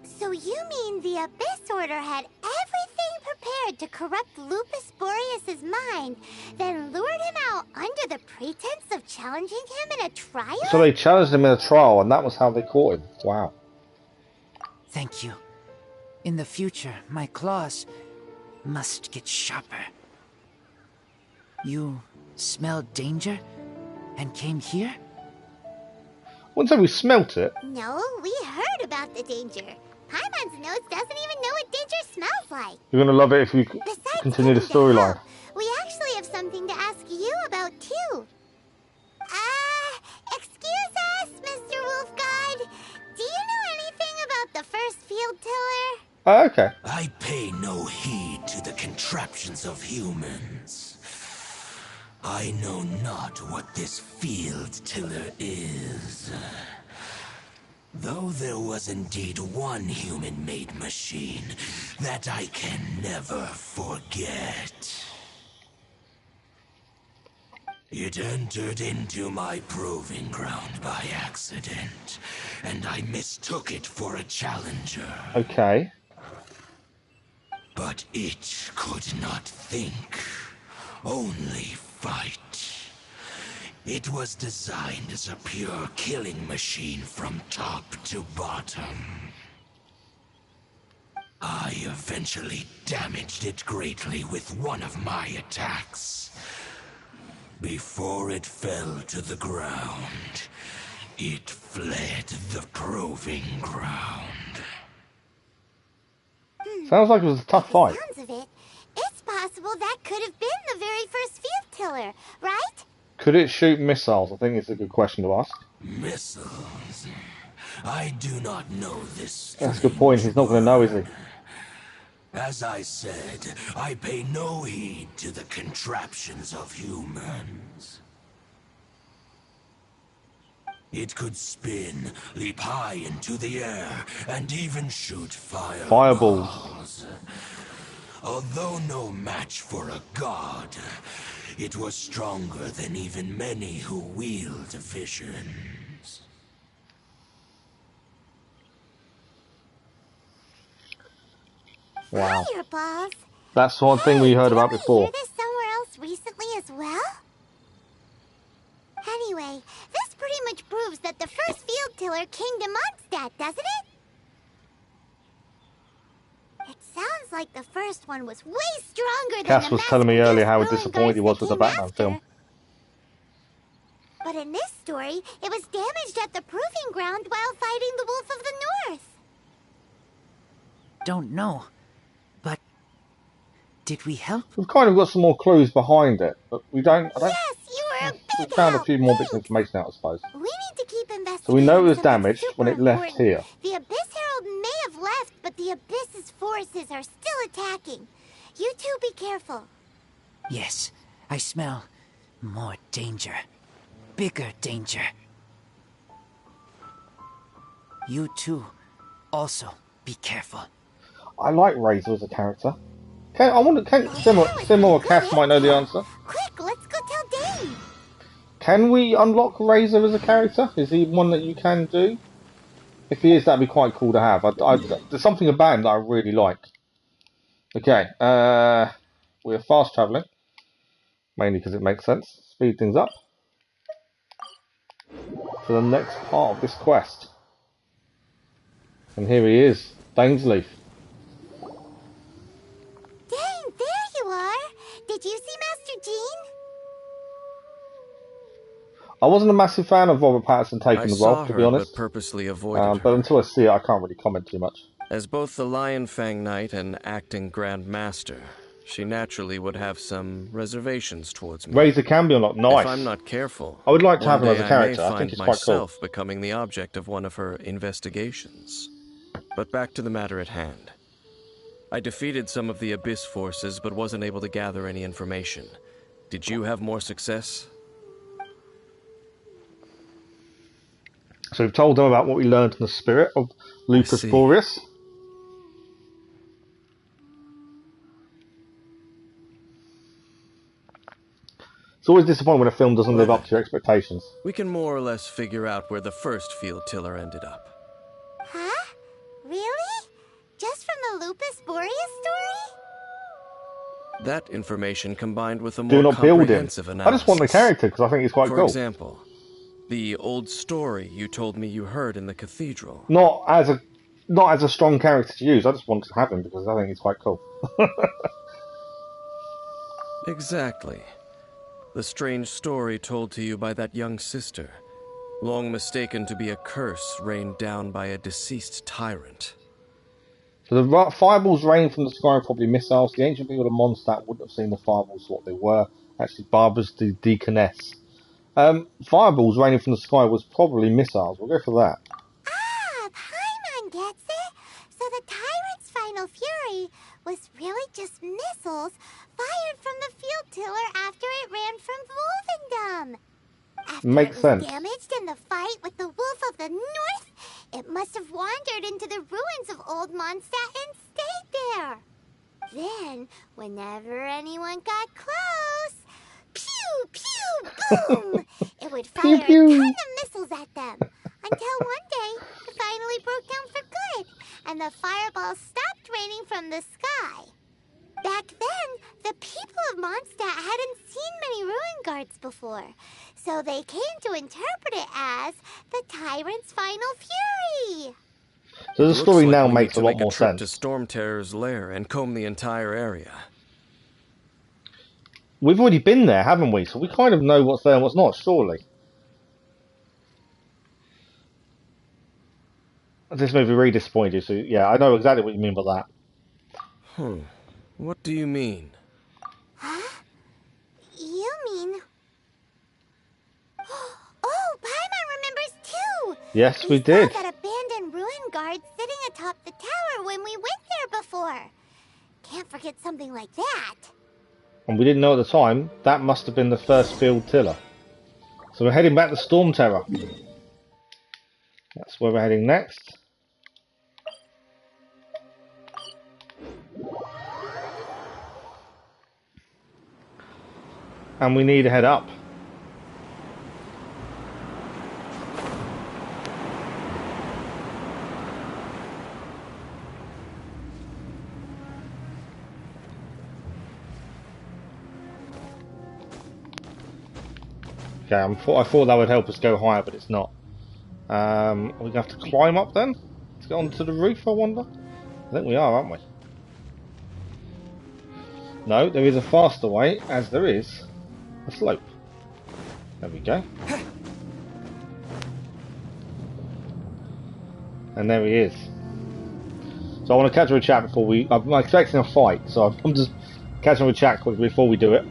so you mean the Abyss Order had everything prepared to corrupt Lupus Boreas' mind, then lured him out under the pretense of challenging him in a trial? So they challenged him in a trial, and that was how they caught him. Wow. Thank you. In the future, my claws must get sharper. You smelled danger and came here? Wouldn't say we smelt it. No, we heard about the danger. Paimon's nose doesn't even know what danger smells like. You're going to love it if you Besides continue the getting storyline. help, we actually have something to ask you about too. Excuse us, Mr. Wolf God. Do you know anything about the first field tiller? Oh, okay. I pay no heed to the contraptions of humans. I know not what this field tiller is. Though there was indeed one human-made machine that I can never forget. It entered into my proving ground by accident, and I mistook it for a challenger. Okay. But it could not think, only fight. It was designed as a pure killing machine from top to bottom. I eventually damaged it greatly with one of my attacks. Before it fell to the ground, it fled the proving ground. Sounds like it was a tough fight. Sounds of it, it's possible that could have been the very first field tiller, right? Could it shoot missiles? I think it's a good question to ask. Missiles? I do not know this. That's a good point. He's not going to know, is he? As I said, I pay no heed to the contraptions of humans. It could spin, leap high into the air, and even shoot fireballs. Although no match for a god, it was stronger than even many who wield visions. Wow. Fireballs? That's one thing we heard about before. Did we hear this somewhere else recently as well? Anyway, this pretty much proves that the first field tiller came to Mondstadt, doesn't it? It sounds like the first one was way stronger than Cass the was telling me earlier how mass-produced disappointed he was with the guards that Batman came film. after. But in this story, it was damaged at the proving ground while fighting the Wolf of the North. Don't know. But did we help? We've kind of got some more clues behind it, but we don't. Yes, you were a We big found a help. few more bits of Thanks. information out, I suppose. We need to keep investigating. So we know it was something damaged when it super left important. here. The Abyss Herald may have left, but the Abyss's forces are still attacking. You two be careful. Yes, I smell more danger. Bigger danger. You too, also be careful. I like Razor as a character. Can Sim or Cass might know the answer. Quick, let's go tell Dane. Can we unlock Razor as a character? Is he one that you can do? If he is, that'd be quite cool to have. There's something about him that I really like. Okay, we're fast travelling. Mainly because it makes sense. Speed things up. For the next part of this quest. And here he is, Danesley. Dane, there you are. Did you see Master Jean? I wasn't a massive fan of Robert Pattinson taking the role, to be honest. But purposely avoided But her. until I see it, I can't really comment too much. As both the Lion Fang Knight and acting Grand Master, she naturally would have some reservations towards me. Razor can be unlocked. Nice. If I'm not careful, I would like to have him one as a day character. I I may think find he's quite cool. myself becoming the object of one of her investigations. But back to the matter at hand. I defeated some of the Abyss forces, but wasn't able to gather any information. Did you have more success? So we've told them about what we learned in the spirit of Lupus Boreas. It's always disappointing when a film doesn't live up to your expectations. We can more or less figure out where the first field tiller ended up. Huh? Really? Just from the Lupus Boreas story? That information combined with a Do more not build him. comprehensive I analysis. just want the character because I think he's quite For cool. example, the old story you told me you heard in the cathedral. Not as a strong character to use. I just want to have him because I think he's quite cool. Exactly. The strange story told to you by that young sister, long mistaken to be a curse rained down by a deceased tyrant. So the fireballs rain from the sky are probably missiles. The ancient people of Mondstadt wouldn't have seen the fireballs for what they were. Actually, Barbara's the deaconess. Fireballs raining from the sky was probably missiles. We'll go for that. Ah, Paimon gets it. So the tyrant's final fury was really just missiles fired from the field tiller after it ran from Wolvendom. After Makes it was sense. damaged in the fight with the Wolf of the North, it must have wandered into the ruins of Old Mondstadt and stayed there. Then, whenever anyone got close, pew, pew, boom! It would fire a Pew, pew. ton of missiles at them. Until one day, it finally broke down for good, and the fireballs stopped raining from the sky. Back then, the people of Mondstadt hadn't seen many ruin guards before, so they came to interpret it as the tyrant's final fury. So the Looks story like now we need makes to a lot make more trip sense. to Storm Terror's lair and comb the entire area. We've already been there, haven't we? So we kind of know what's there and what's not, surely. This movie really disappointed you, so yeah, I know exactly what you mean by that. What do you mean? Huh? You mean... Oh, Paimon remembers too! Yes, we did. saw that abandoned ruin guard sitting atop the tower when we went there before. Can't forget something like that. And we didn't know at the time, that must have been the first field tiller. So we're heading back to Storm Terror. That's where we're heading next. And we need to head up. Okay, I thought that would help us go higher, but it's not. Are we going to have to climb up then? To get onto the roof, I wonder? I think we are, aren't we? No, there is a faster way, as there is a slope. There we go. And there he is. So I want to catch him a chat before we... I'm expecting a fight, so I'm just catching him a chat quickly before we do it.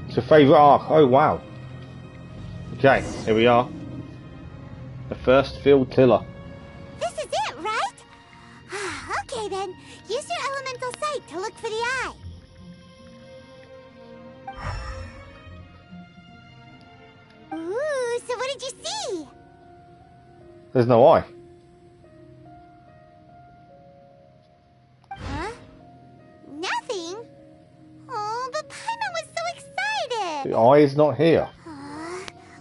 It's your favourite arc. Oh, wow. Okay, here we are. The first field tiller. This is it, right? Okay then, use your elemental sight to look for the eye. Ooh, so what did you see? There's no eye. Huh? Nothing? Oh, but Paimon was so excited! The eye is not here.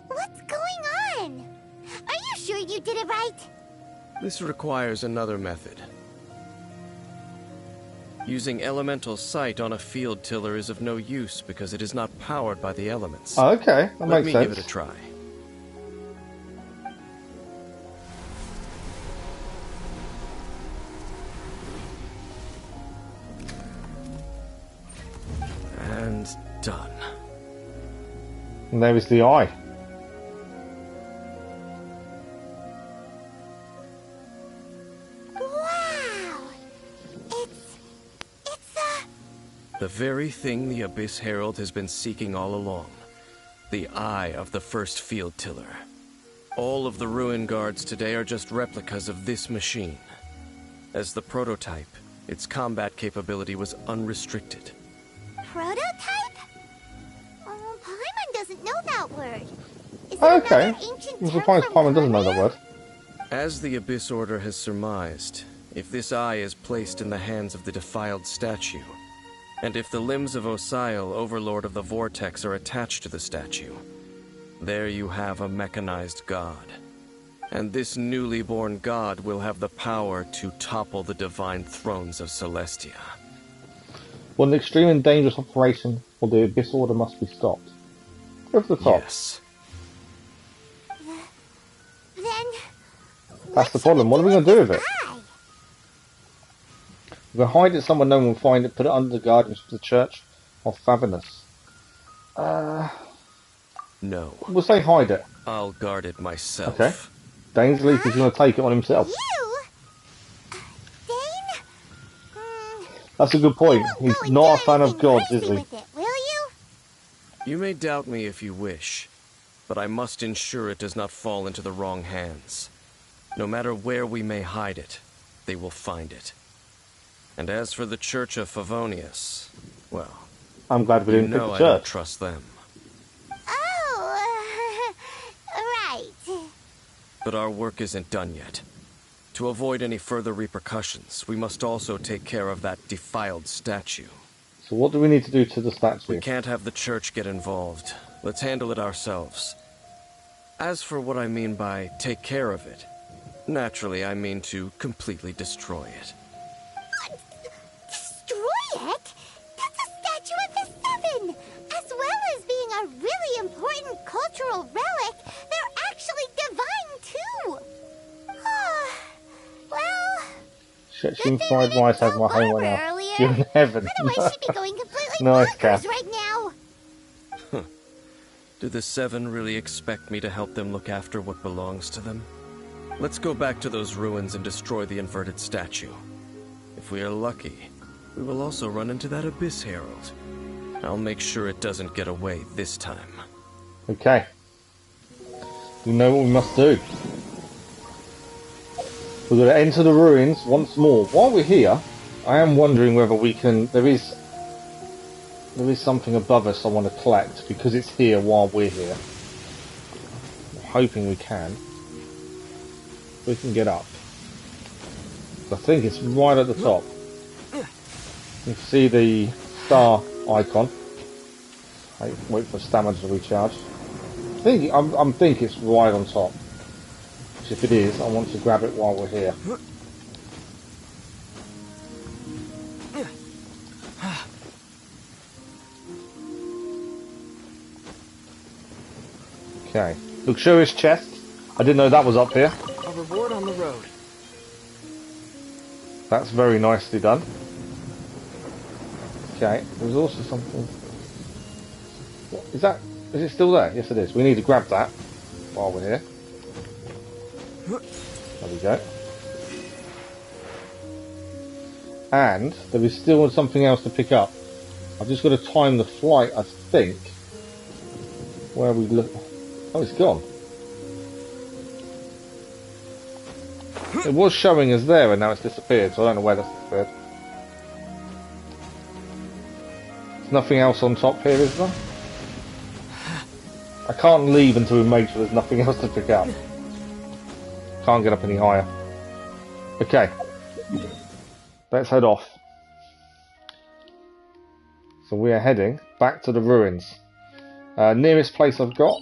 What's going on? Are you sure you did it right? This requires another method. Using elemental sight on a field tiller is of no use because it is not powered by the elements. Oh, okay, that Let makes me sense. give it a try. And done. And there is the eye. Wow! It's The very thing the Abyss Herald has been seeking all along. The eye of the first field tiller. All of the ruin guards today are just replicas of this machine. As the prototype, its combat capability was unrestricted. prototype? Oh, Paimon doesn't know that word. Is it Okay. another ancient I'm term surprised from Paimon doesn't know that Narnia? word. As the Abyss Order has surmised, if this eye is placed in the hands of the defiled statue, and if the limbs of Osial, Overlord of the Vortex, are attached to the statue, there you have a mechanized god. And this newly born god will have the power to topple the divine thrones of Celestia. Well, an extreme and dangerous operation for the Abyss Order must be stopped. Go for the top. Yes. Then... That's the problem. What are we going to do with it? Eye? We're going to hide it somewhere no one will find it, put it under the guardians of the Church of Favinus. No. We'll say hide it. I'll guard it myself. Okay. Dane's Leaf is going to take it on himself. You? Dane? That's a good point. You won't He's go not a and do fan of anything gods, crazy is he? with it, will you? You may doubt me if you wish, but I must ensure it does not fall into the wrong hands. No matter where we may hide it, they will find it. And as for the Church of Favonius, Well, I'm glad we you didn't pick know the I don't church. trust them. Oh, right. But our work isn't done yet. To avoid any further repercussions, we must also take care of that defiled statue. So what do we need to do to the statue? We can't have the church get involved. Let's handle it ourselves. As for what I mean by take care of it, naturally I mean to completely destroy it. Destroy it? That's a statue of the Seven! As well as being a really important cultural relic, they're actually divine too! Well... Stretching fried rice has my home right now. You're in heaven. Otherwise she'd be going completely Nice, bonkers Kath. right now! Do the Seven really expect me to help them look after what belongs to them? Let's go back to those ruins and destroy the inverted statue. If we are lucky, we will also run into that Abyss Herald. I'll make sure it doesn't get away this time. Okay. We know what we must do. We're going to enter the ruins once more. While we're here, I am wondering whether we can... There is something above us I want to collect because it's here while we're here. I'm hoping we can. We can get up. I think it's right at the top. You can see the star icon. Wait for stamina to recharge. I'm thinking it's right on top. Which if it is, I want to grab it while we're here. Okay. Luxurious chest. I didn't know that was up here. A reward on the road. That's very nicely done. Okay, there's also something... What, is it still there? Yes it is. We need to grab that while we're here. There we go. And there is still something else to pick up. I've just got to time the flight, I think. Where we look... Oh, it's gone. It was showing us there and now it's disappeared, so I don't know where that's disappeared. There's nothing else on top here, is there? I can't leave until we make sure there's nothing else to pick up. Can't get up any higher. Okay. Let's head off. So we are heading back to the ruins. Nearest place I've got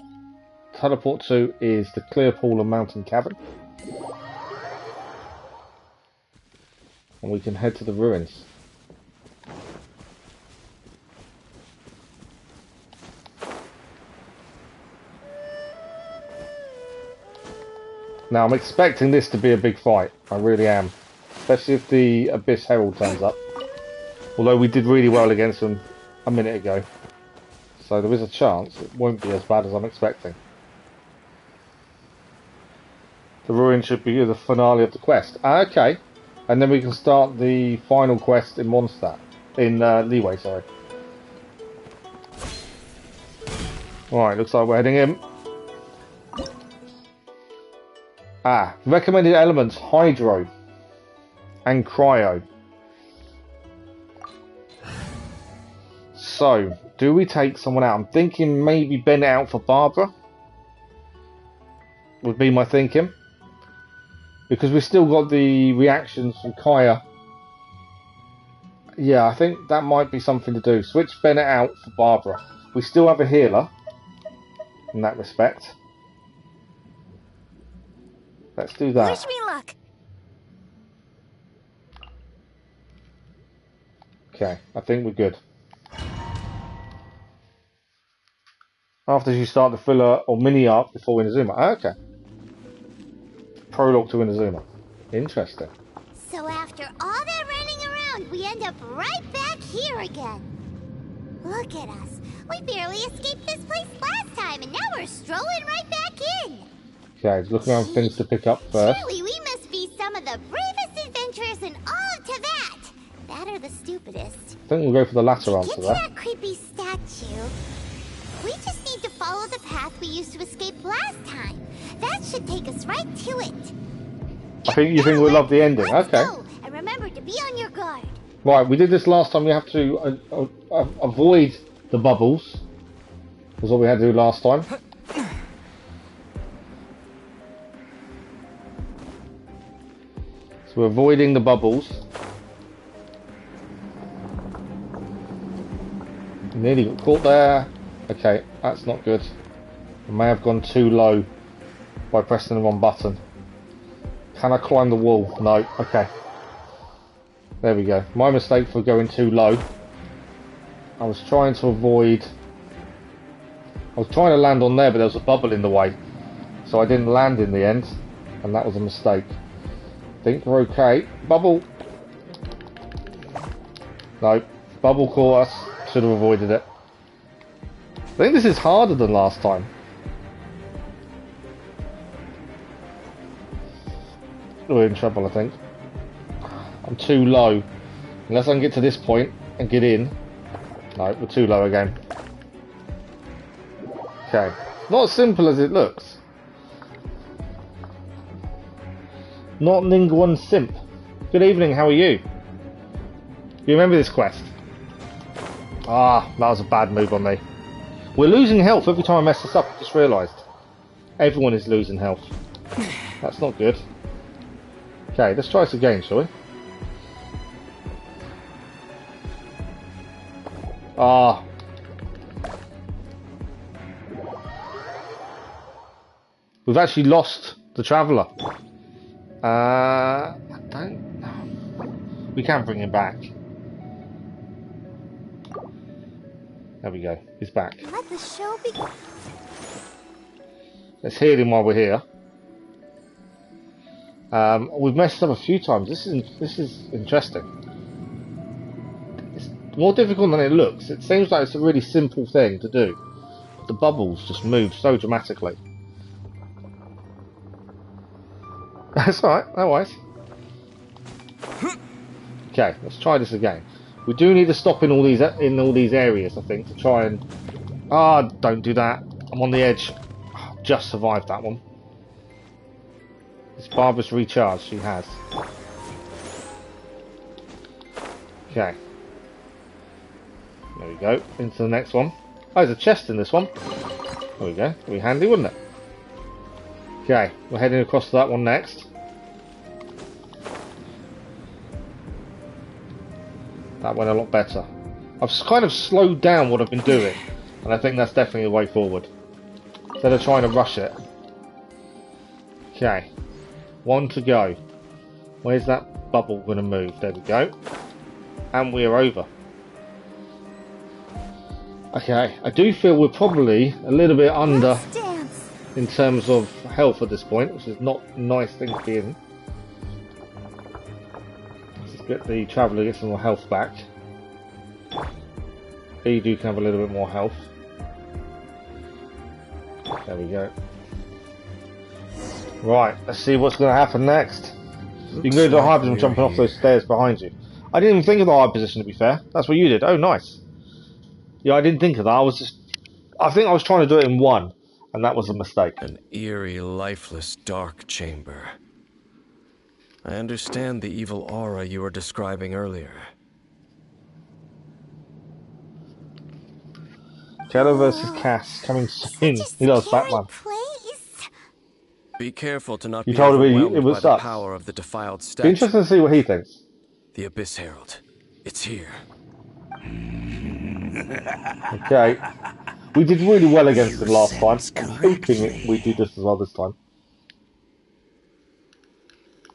teleport to is the Clear Pool and Mountain Cabin. And we can head to the ruins. Now I'm expecting this to be a big fight. I really am. Especially if the Abyss Herald turns up. Although we did really well against them a minute ago. So there is a chance it won't be as bad as I'm expecting. The ruin should be the finale of the quest. Okay. And then we can start the final quest in Mondstadt. In Leeway, sorry. Alright, looks like we're heading in. Recommended elements, Hydro. And Cryo. So, do we take someone out? I'm thinking maybe bend it out for Barbara. Would be my thinking. Because we've still got the reactions from Kaya. Yeah, I think that might be something to do. Switch Bennett out for Barbara. We still have a healer. In that respect. Let's do that. Wish me luck. Okay, I think we're good. After you start the filler or mini arc before Inazuma. Okay. Prologue to Inazuma. Interesting. So after all that running around, we end up right back here again. Look at us. We barely escaped this place last time, and now we're strolling right back in. Okay, just looking around for things to pick up first. Surely we must be some of the bravest adventurers in all of Teyvat. That or the stupidest. I think we'll go for the latter answer Get to there. that creepy statue. We just need to follow the path we used to escape last time. That should take us right to it. I think you think we'll love the ending. Let's Okay. go, and remember to be on your guard. Right, we did this last time. We have to avoid the bubbles. Was what we had to do last time. So we're avoiding the bubbles. Nearly got caught there. Okay, that's not good. I may have gone too low by pressing the wrong button. Can I climb the wall? No. Okay. There we go. My mistake for going too low. I was trying to avoid... I was trying to land on there, but there was a bubble in the way. So I didn't land in the end. And that was a mistake. I think we're okay. Bubble! No. Bubble caught us. Should have avoided it. I think this is harder than last time. We're in trouble, I think. I'm too low. Unless I can get to this point and get in. No, we're too low again. Okay. Not as simple as it looks. Not Ningguan Simp. Good evening, how are you? You remember this quest? Ah, that was a bad move on me. We're losing health every time I mess this up, I just realised. Everyone is losing health. That's not good. Okay, let's try this again, shall we? Ah. We've actually lost the Traveller. I don't know. We can bring him back. There we go. He's back. Let the show begin. Let's heal him while we're here. We've messed up a few times. This is interesting. It's more difficult than it looks. It seems like it's a really simple thing to do. But the bubbles just move so dramatically. That's alright, no worries. Okay, let's try this again. We do need to stop in all these areas, I think, to try and... Ah, don't do that. I'm on the edge. Just survived that one. This Barbara's recharge, she has. Okay. There we go. Into the next one. Oh, there's a chest in this one. There we go. That'd be handy, wouldn't it? Okay, we're heading across to that one next. That went a lot better. I've kind of slowed down what I've been doing, and I think that's definitely the way forward. Instead of trying to rush it. Okay. One to go. Where's that bubble going to move? There we go. And we're over. Okay, I do feel we're probably a little bit under in terms of health at this point, which is not a nice thing to be in. Let's just get the Traveller, get some more health back. Here you can have a little bit more health. There we go. Right, let's see what's going to happen next. You can go to the high position jumping off those stairs behind you. I didn't even think of the high position, to be fair. That's what you did. Oh, nice. Yeah, I didn't think of that. I think I was trying to do it in one, and that was a mistake. An eerie, lifeless, dark chamber. I understand the evil aura you were describing earlier. Jello versus Cass coming soon. He loves Batman. Be careful to not You be told him overwhelmed it was by the us. power of the defiled Be statue. interesting to see what he thinks. The Abyss Herald. It's here. Okay. We did really well against him last time. I'm hoping we do just as well this time.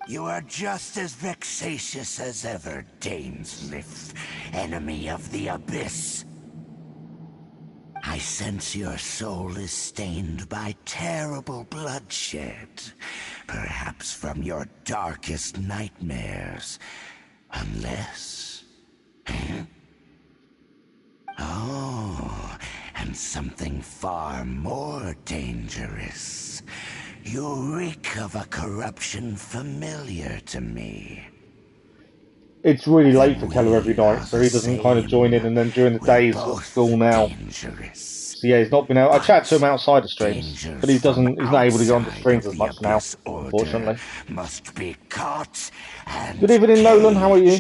You are just as vexatious as ever, Daneslith, enemy of the Abyss. I sense your soul is stained by terrible bloodshed, perhaps from your darkest nightmares, unless... Oh, and something far more dangerous. You reek of a corruption familiar to me. It's really late for Keller every night, so he doesn't kind of join in, and then during the day he's at school now. So yeah, he's not been out. I chat to him outside the streams, but he's not able to go on the streams as much now, unfortunately. Must be caught and Good evening, Nolan, how are you?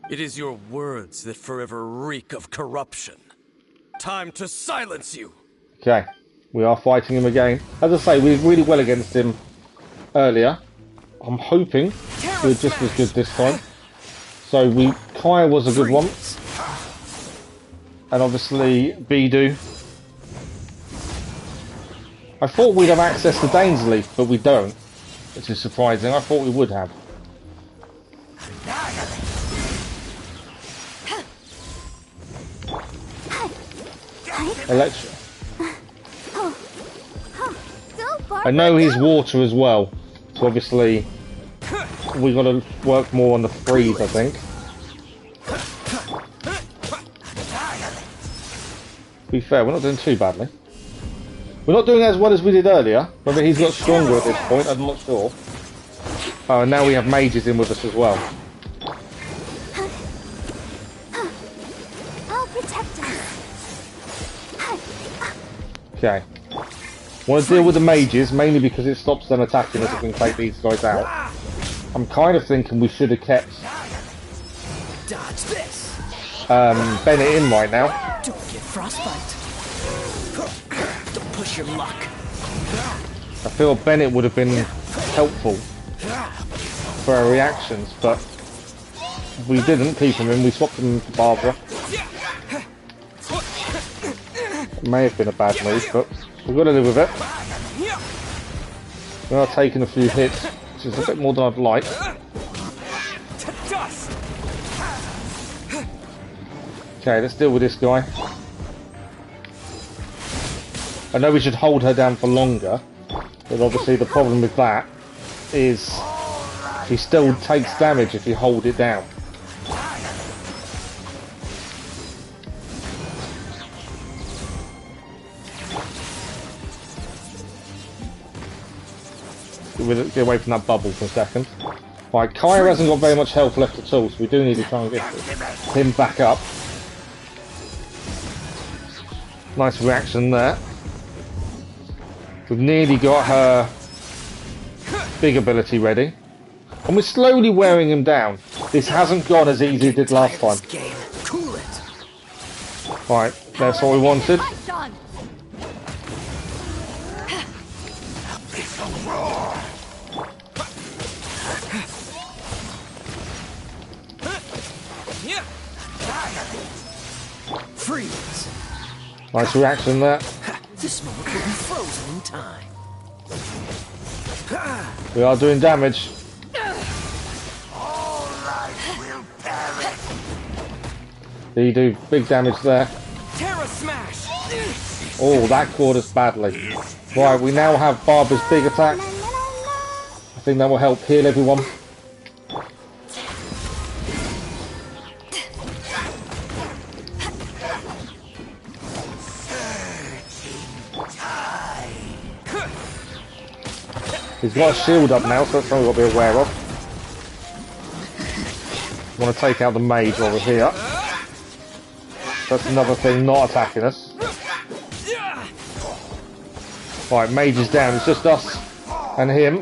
It is your words that forever reek of corruption. Time to silence you! Okay, we are fighting him again. As I say, we did really well against him earlier. I'm hoping we're just as good this time. So Kaya was a good one. And obviously Bidu. I thought we'd have access to Danesley, but we don't. Which is surprising. I thought we would have. Electra. I know he's water as well, so obviously we got to work more on the freeze, I think. To be fair, we're not doing too badly. We're not doing as well as we did earlier. Whether he's got stronger at this point, I'm not sure. Oh, and now we have mages in with us as well. Okay. Want to deal with the mages, mainly because it stops them attacking us if we can take these guys out. I'm kind of thinking we should have kept Bennett in right now. Don't get frostbite. Don't push your luck. I feel Bennett would have been helpful for our reactions, but we didn't keep him in. We swapped him in for Barbara. It may have been a bad move, but we've got to live with it. We are taking a few hits, which is a bit more than I'd like. Okay, let's deal with this guy. I know we should hold her down for longer, but obviously the problem with that is she still takes damage if you hold it down. Get away from that bubble for a second. Right, Kaya hasn't got very much health left at all, so we do need to try and get him back up. Nice reaction there. We've nearly got her big ability ready. And we're slowly wearing him down. This hasn't gone as easy as it did last time. Right, that's what we wanted. Freeze. Nice reaction there. This moment will be frozen in time. We are doing damage. You do big damage there. Terra smash. Oh, that caught us badly. Right, we now have Barbara's big attack. I think that will help heal everyone. He's got a shield up now, so that's something we've got to be aware of. Want to take out the mage while we're here. That's another thing not attacking us. Right, mage is down. It's just us and him.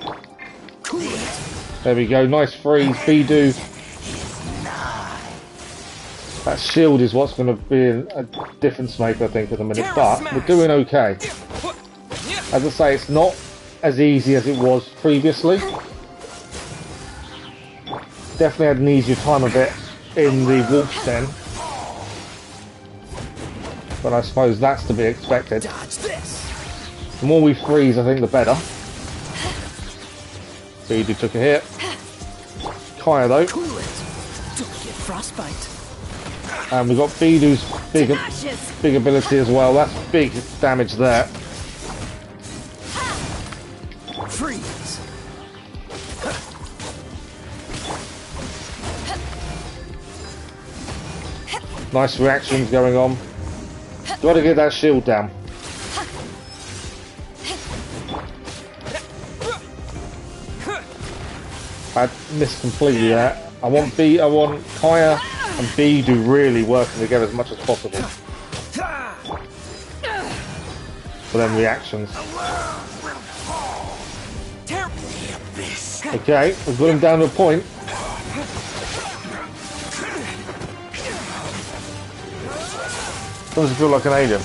There we go. Nice freeze. Bidu. That shield is what's going to be a difference maker, I think, at the minute. But we're doing okay. As I say, it's not as easy as it was previously. Definitely had an easier time of it in the Wolf's Den. But I suppose that's to be expected. The more we freeze, I think the better. Bidu took a hit. Kaya though. And we've got Bidu's big ability as well. That's big damage there. Freeze. Nice reactions going on. Got to get that shield down. I missed completely there. I want Kaya and Bidu really working together as much as possible. For them reactions. Okay, we've got him down to a point. Doesn't feel like an alien.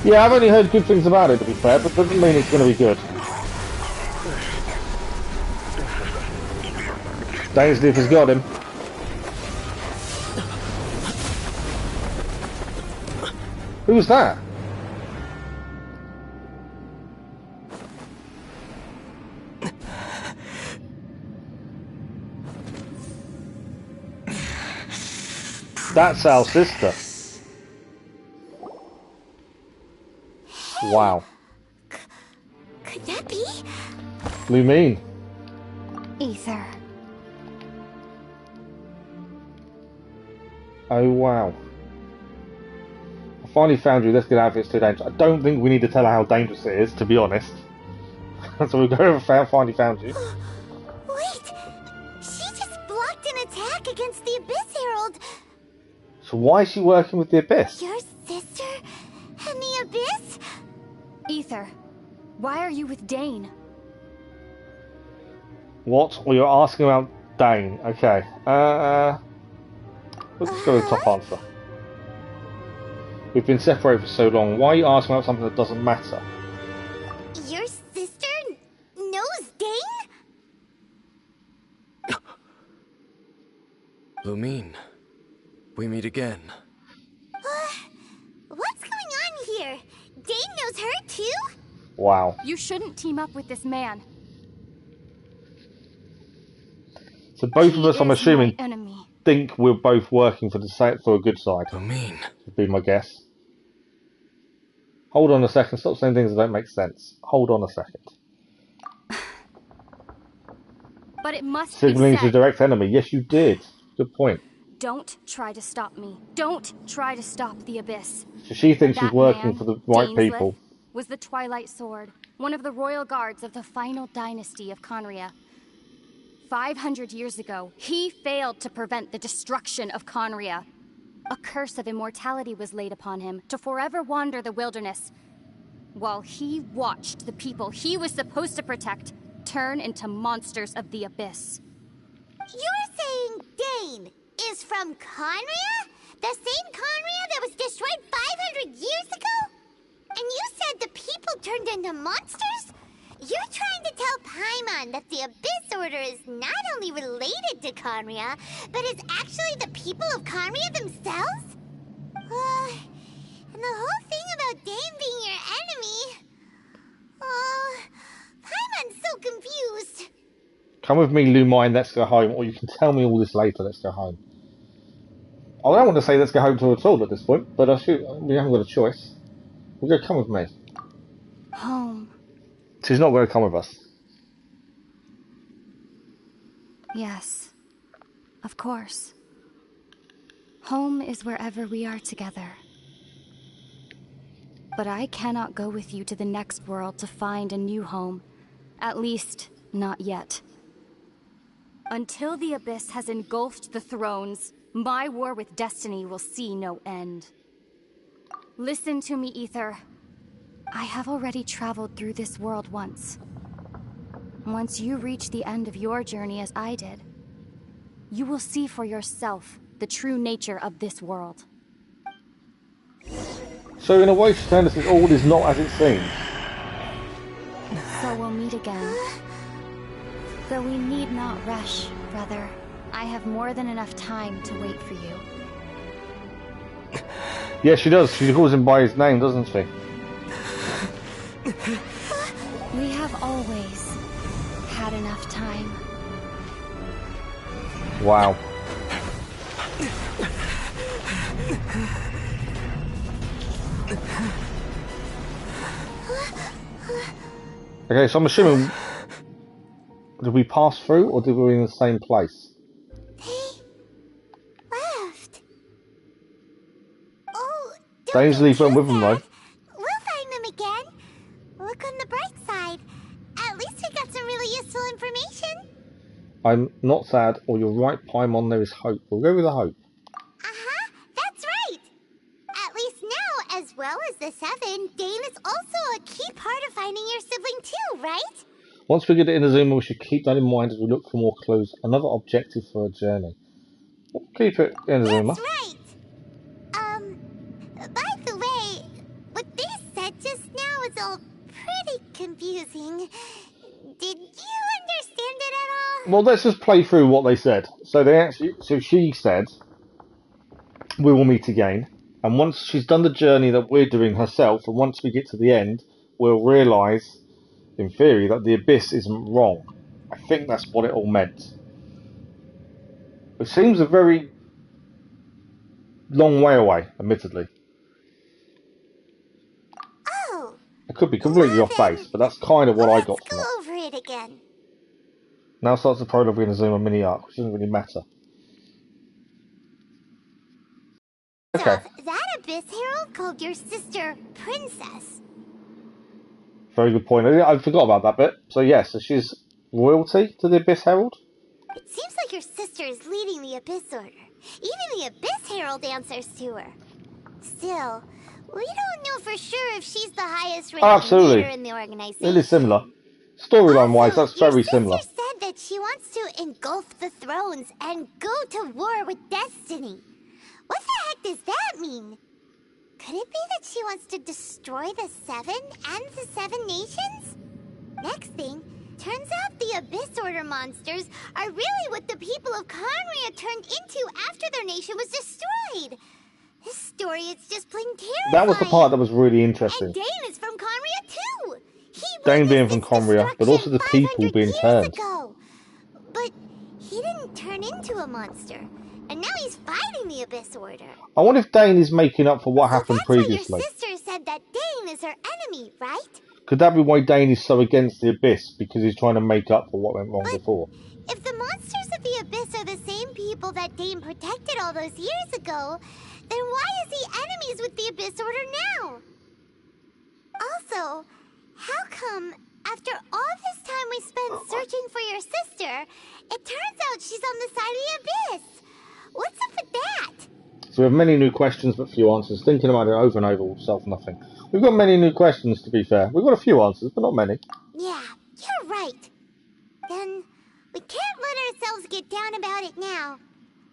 Yeah, I've only heard good things about it, to be fair, but doesn't mean it's going to be good. Dainsleif has got him. Who was that? That's our sister. Wow. Could that be? What do you mean? Ether. Oh wow. I finally found you. Let's get out of here. It's too dangerous. I don't think we need to tell her how dangerous it is, to be honest. So we'll go over finally found you. Wait! She just blocked an attack against the Abyss Herald! So why is she working with the Abyss? Your sister and the Abyss? Ether, why are you with Dane? What? Well, you're asking about Dane. Okay. Let's go with the top answer. We've been separated for so long. Why are you asking about something that doesn't matter? Your sister knows Dane? Lumine, we meet again. What's going on here? Dane knows her too? Wow. You shouldn't team up with this man. So both of us, I'm assuming, Enemy. think we're both working for a good side. Lumine. Would be my guess. Hold on a second. Stop saying things that don't make sense. Hold on a second. But it must Signaling be to said. direct enemy. Yes, you did. Good point. Don't try to stop me. Don't try to stop the Abyss. So she thinks she's That working man, for the right Dainsleif, people. was the Twilight Sword, one of the royal guards of the final dynasty of Conria. 500 years ago, he failed to prevent the destruction of Conria. A curse of immortality was laid upon him to forever wander the wilderness, while he watched the people he was supposed to protect turn into monsters of the Abyss. You're saying Dane is from Conria? The same Conria that was destroyed 500 years ago? And you said the people turned into monsters? You're trying to tell Paimon that the Abyss Order is not only related to Conria, but is actually the people of Conria themselves? And the whole thing about Dane being your enemy... Paimon's so confused. Come with me, Lumine, let's go home. Or you can tell me all this later, let's go home. I don't want to say let's go home to her at all at this point, but we haven't got a choice. We'll go come with me. Home. She's not going to come with us. Yes. Of course. Home is wherever we are together. But I cannot go with you to the next world to find a new home. At least, not yet. Until the Abyss has engulfed the thrones, my war with destiny will see no end. Listen to me, Ether. I have already traveled through this world once. Once you reach the end of your journey as I did, you will see for yourself the true nature of this world. So in a way, she's saying that all is not as it seems. So we'll meet again. Though we need not rush, brother. I have more than enough time to wait for you. Yeah, she does. She calls him by his name, doesn't she? We have always had enough time. Wow. Okay, so I'm assuming, did we pass through or did we in the same place? They left. Oh, Dainsleif went with them though. We'll find them again. Look on the bright side. At least we got some really useful information. I'm not sad, or you're right, Paimon, there is hope. We'll go with the hope. That's right. At least now, as well as the Seven, Dane is also a key part of finding your sibling too, right? Once we get to Inazuma, we should keep that in mind as we look for more clues. Another objective for our journey. We'll keep it Inazuma. That's right. talking. Did you understand it at all? Well, let's just play through what they said. So she said, we will meet again. And once she's done the journey that we're doing herself, and once we get to the end, we'll realise, in theory, that the Abyss isn't wrong. I think that's what it all meant. It seems a very long way away, admittedly. Oh. I could be completely off base, but that's kind of what I got from it. Let's go over it again. Now starts the prologue in a Zuma mini arc, which doesn't really matter. Okay. That Abyss Herald called your sister Princess. Very good point. I forgot about that bit. So yes, so she's royalty to the Abyss Herald? It seems like your sister is leading the Abyss Order. Even the Abyss Herald answers to her. Still, we don't know for sure if she's the highest ranking leader in the organization. It is similar. Storyline-wise, that's very similar. Your sister said that she wants to engulf the thrones and go to war with Destiny. What the heck does that mean? Could it be that she wants to destroy the Seven and the Seven Nations? Next thing, turns out the Abyss Order monsters are really what the people of Conria turned into after their nation was destroyed. This story is just plain terrifying. That was the part that was really interesting. And Dane is from Conria too. Dane being from Conria, but also the people being turned. But he didn't turn into a monster. And now he's fighting the Abyss Order. I wonder if Dane is making up for what happened previously. Your sister said that Dane is her enemy, right? Could that be why Dane is so against the Abyss? Because he's trying to make up for what went wrong before? If the monsters of the Abyss are the same people that Dane protected all those years ago, then why is he enemies with the Abyss Order now? Also, how come, after all this time we spent searching for your sister, it turns out she's on the side of the Abyss? What's up with that? So we have many new questions but few answers. Thinking about it over and over will solve nothing. We've got many new questions, to be fair. We've got a few answers, but not many. Yeah, you're right. Then we can't let ourselves get down about it now.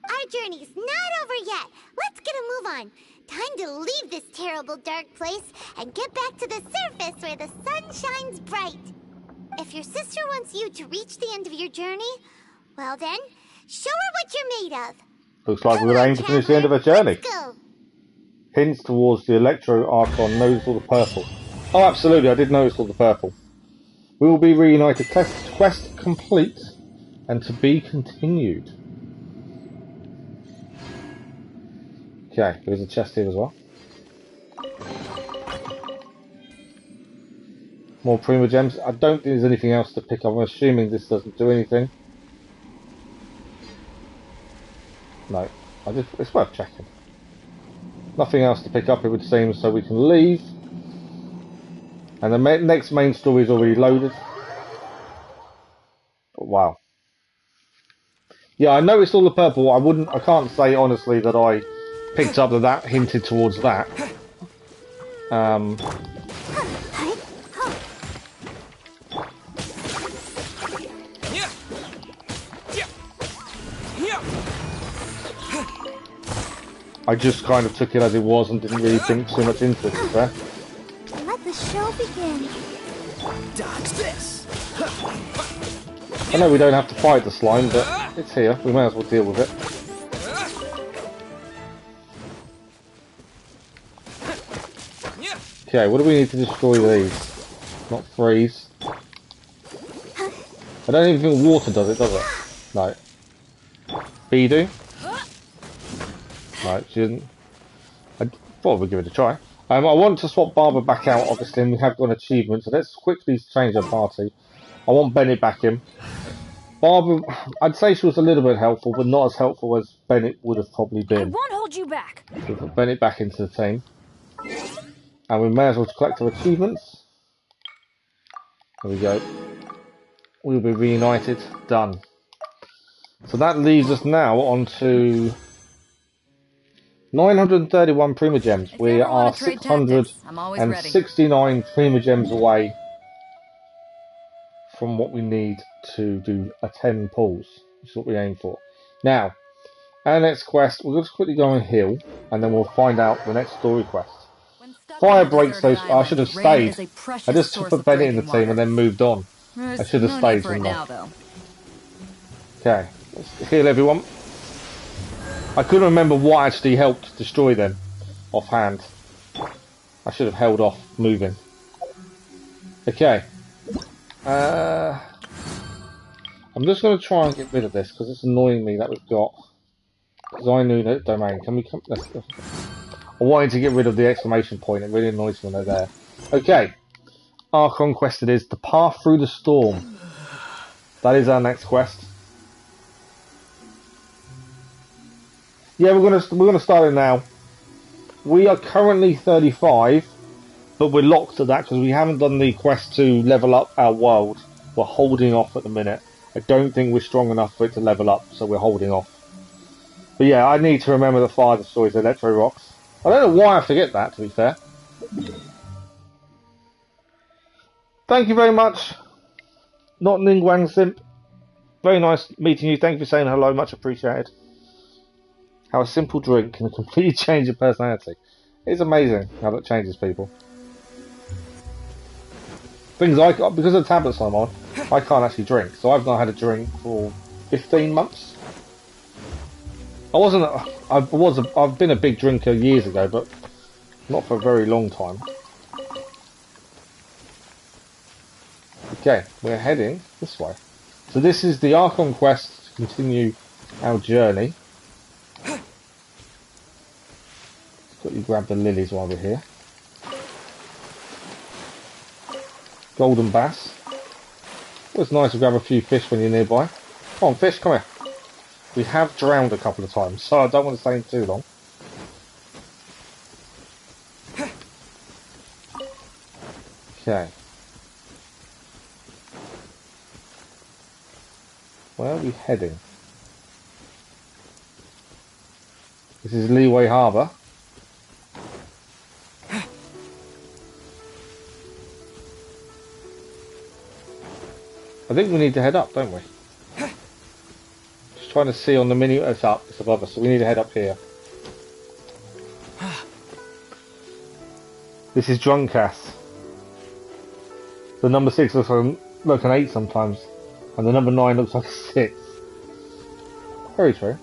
Our journey's not over yet. Let's get a move on. Time to leave this terrible dark place and get back to the surface where the sun shines bright. If your sister wants you to reach the end of your journey, well then, show her what you're made of. Looks like we're aiming to finish the end of her journey. Let's go. Hints towards the Electro Archon. Notice all the purple. Oh, absolutely, I did notice all the purple. We will be reunited. Quest complete and to be continued. Okay, there's a chest here as well. More Prima Gems. I don't think there's anything else to pick up. I'm assuming this doesn't do anything. No, it's worth checking. Nothing else to pick up, it would seem, so we can leave. And the next main story is already loaded. But wow. Yeah, I noticed all the purple. I can't say honestly that I picked up that hinted towards that. I just kind of took it as it was and didn't really think too much into it, is there? Let the show begin. Dodge this. I know we don't have to fight the slime, but it's here. We may as well deal with it. Okay, what do we need to destroy these? Not freeze. I don't even think water does it, does it? No. B do? No, she didn't. I thought we'd give it a try. I want to swap Barbara back out, obviously, and we have got an achievement, so let's quickly change our party. I want Bennett back in. Barbara, I'd say she was a little bit helpful, but not as helpful as Bennett would have probably been. I won't hold you back. So we'll put Bennett back into the team. And we may as well collect our achievements. There we go. We'll be reunited. Done. So that leaves us now on to 931 Prima Gems. We are 669 Prima Gems away from what we need to do a 10 pulls, which is what we aim for. Now, our next quest, we'll just quickly go and heal, and then we'll find out the next story quest. fire breaks those. I should have Rain stayed. is a precious I just source put of Benny in the drinking team water. and then moved on. There's I should have no stayed need for it from there. now, though. Okay, let's heal everyone. I couldn't remember what actually helped destroy them offhand. I should have held off moving. Okay. I'm just going to try and get rid of this because it's annoying me that we've got. Because I knew that domain. Can we come? I wanted to get rid of the exclamation point. It really annoys me when they're there. Okay. Archon Quest it is. The Path Through the Storm. That is our next quest. Yeah, we're gonna start it now. We are currently 35, but we're locked at that because we haven't done the quest to level up our world. We're holding off at the minute. I don't think we're strong enough for it to level up, so we're holding off. But yeah, I need to remember the fire destroys Electro Rocks. I don't know why I forget that, to be fair. Thank you very much, Not Ningguang Simp. Very nice meeting you. Thank you for saying hello, much appreciated. How a simple drink can completely change your personality. It's amazing how that changes people. Things because of the tablets I'm on, I can't actually drink. So I've not had a drink for 15 months. I've been a big drinker years ago, but not for a very long time. Okay, we're heading this way. So this is the Arkham Quest to continue our journey. Got you grab the lilies while we're here. Golden bass. Always nice to grab a few fish when you're nearby. Come on, fish, come here. We have drowned a couple of times, so I don't want to stay in too long. Okay. Where are we heading? This is Leeway Harbour. I think we need to head up, don't we? Just trying to see on the menu. It's up, it's above us, so we need to head up here. This is Drunkass. The number 6 looks like an 8 sometimes, and the number 9 looks like a 6. Very true.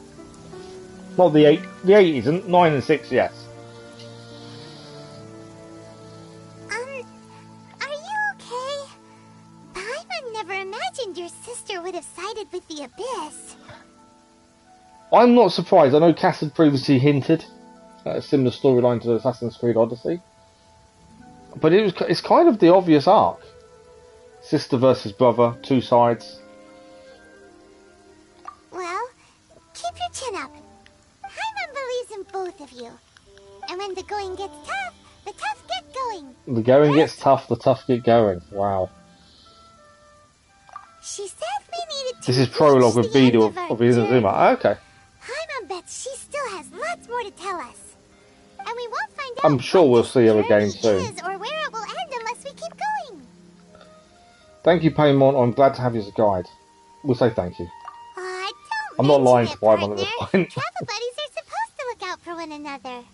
Not the 8. The 8 isn't. 9 and 6, yes. Are you okay? Paimon never imagined your sister would have sided with the Abyss. I'm not surprised. I know Cass had previously hinted at a similar storyline to Assassin's Creed Odyssey. But it's kind of the obvious arc. Sister versus brother, two sides. Well, keep your chin up. Paimon believes in both of you. And when the going gets tough, the tough get going. The going gets tough, the tough get going. Wow. She said we needed to This is prologue with video of Inazuma. Okay. Paimon bets she still has lots more to tell us. And we won't find out. I'm sure we'll see her again soon. Or where it will end unless we keep going. Thank you, Paimon. I'm glad to have you as a guide. We'll say thank you. Don't I'm not lying mention to Paimon at this point. Travel buddies are supposed to look out for one another.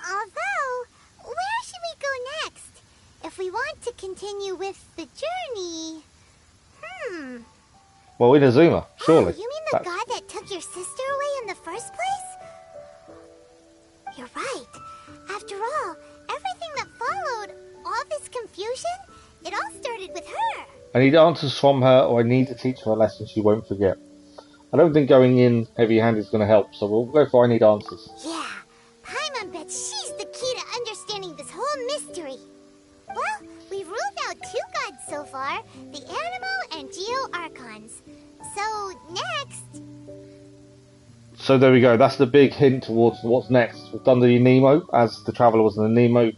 Although, where should we go next? If we want to continue with the journey... Well, Inazuma, surely. Oh, you mean the god that took your sister away in the first place? You're right. After all, everything that followed, all this confusion, it all started with her. I need answers from her, or I need to teach her a lesson she won't forget. I don't think going in heavy-handed is going to help, so we'll go for I need answers. Yeah, Paimon bets she's the key to understanding this whole mystery. Well, we've ruled out 2 gods so far, the Animal and Geo-Archons. So, next... So there we go, that's the big hint towards what's next. We've done the Nemo, as the Traveller was an Nemo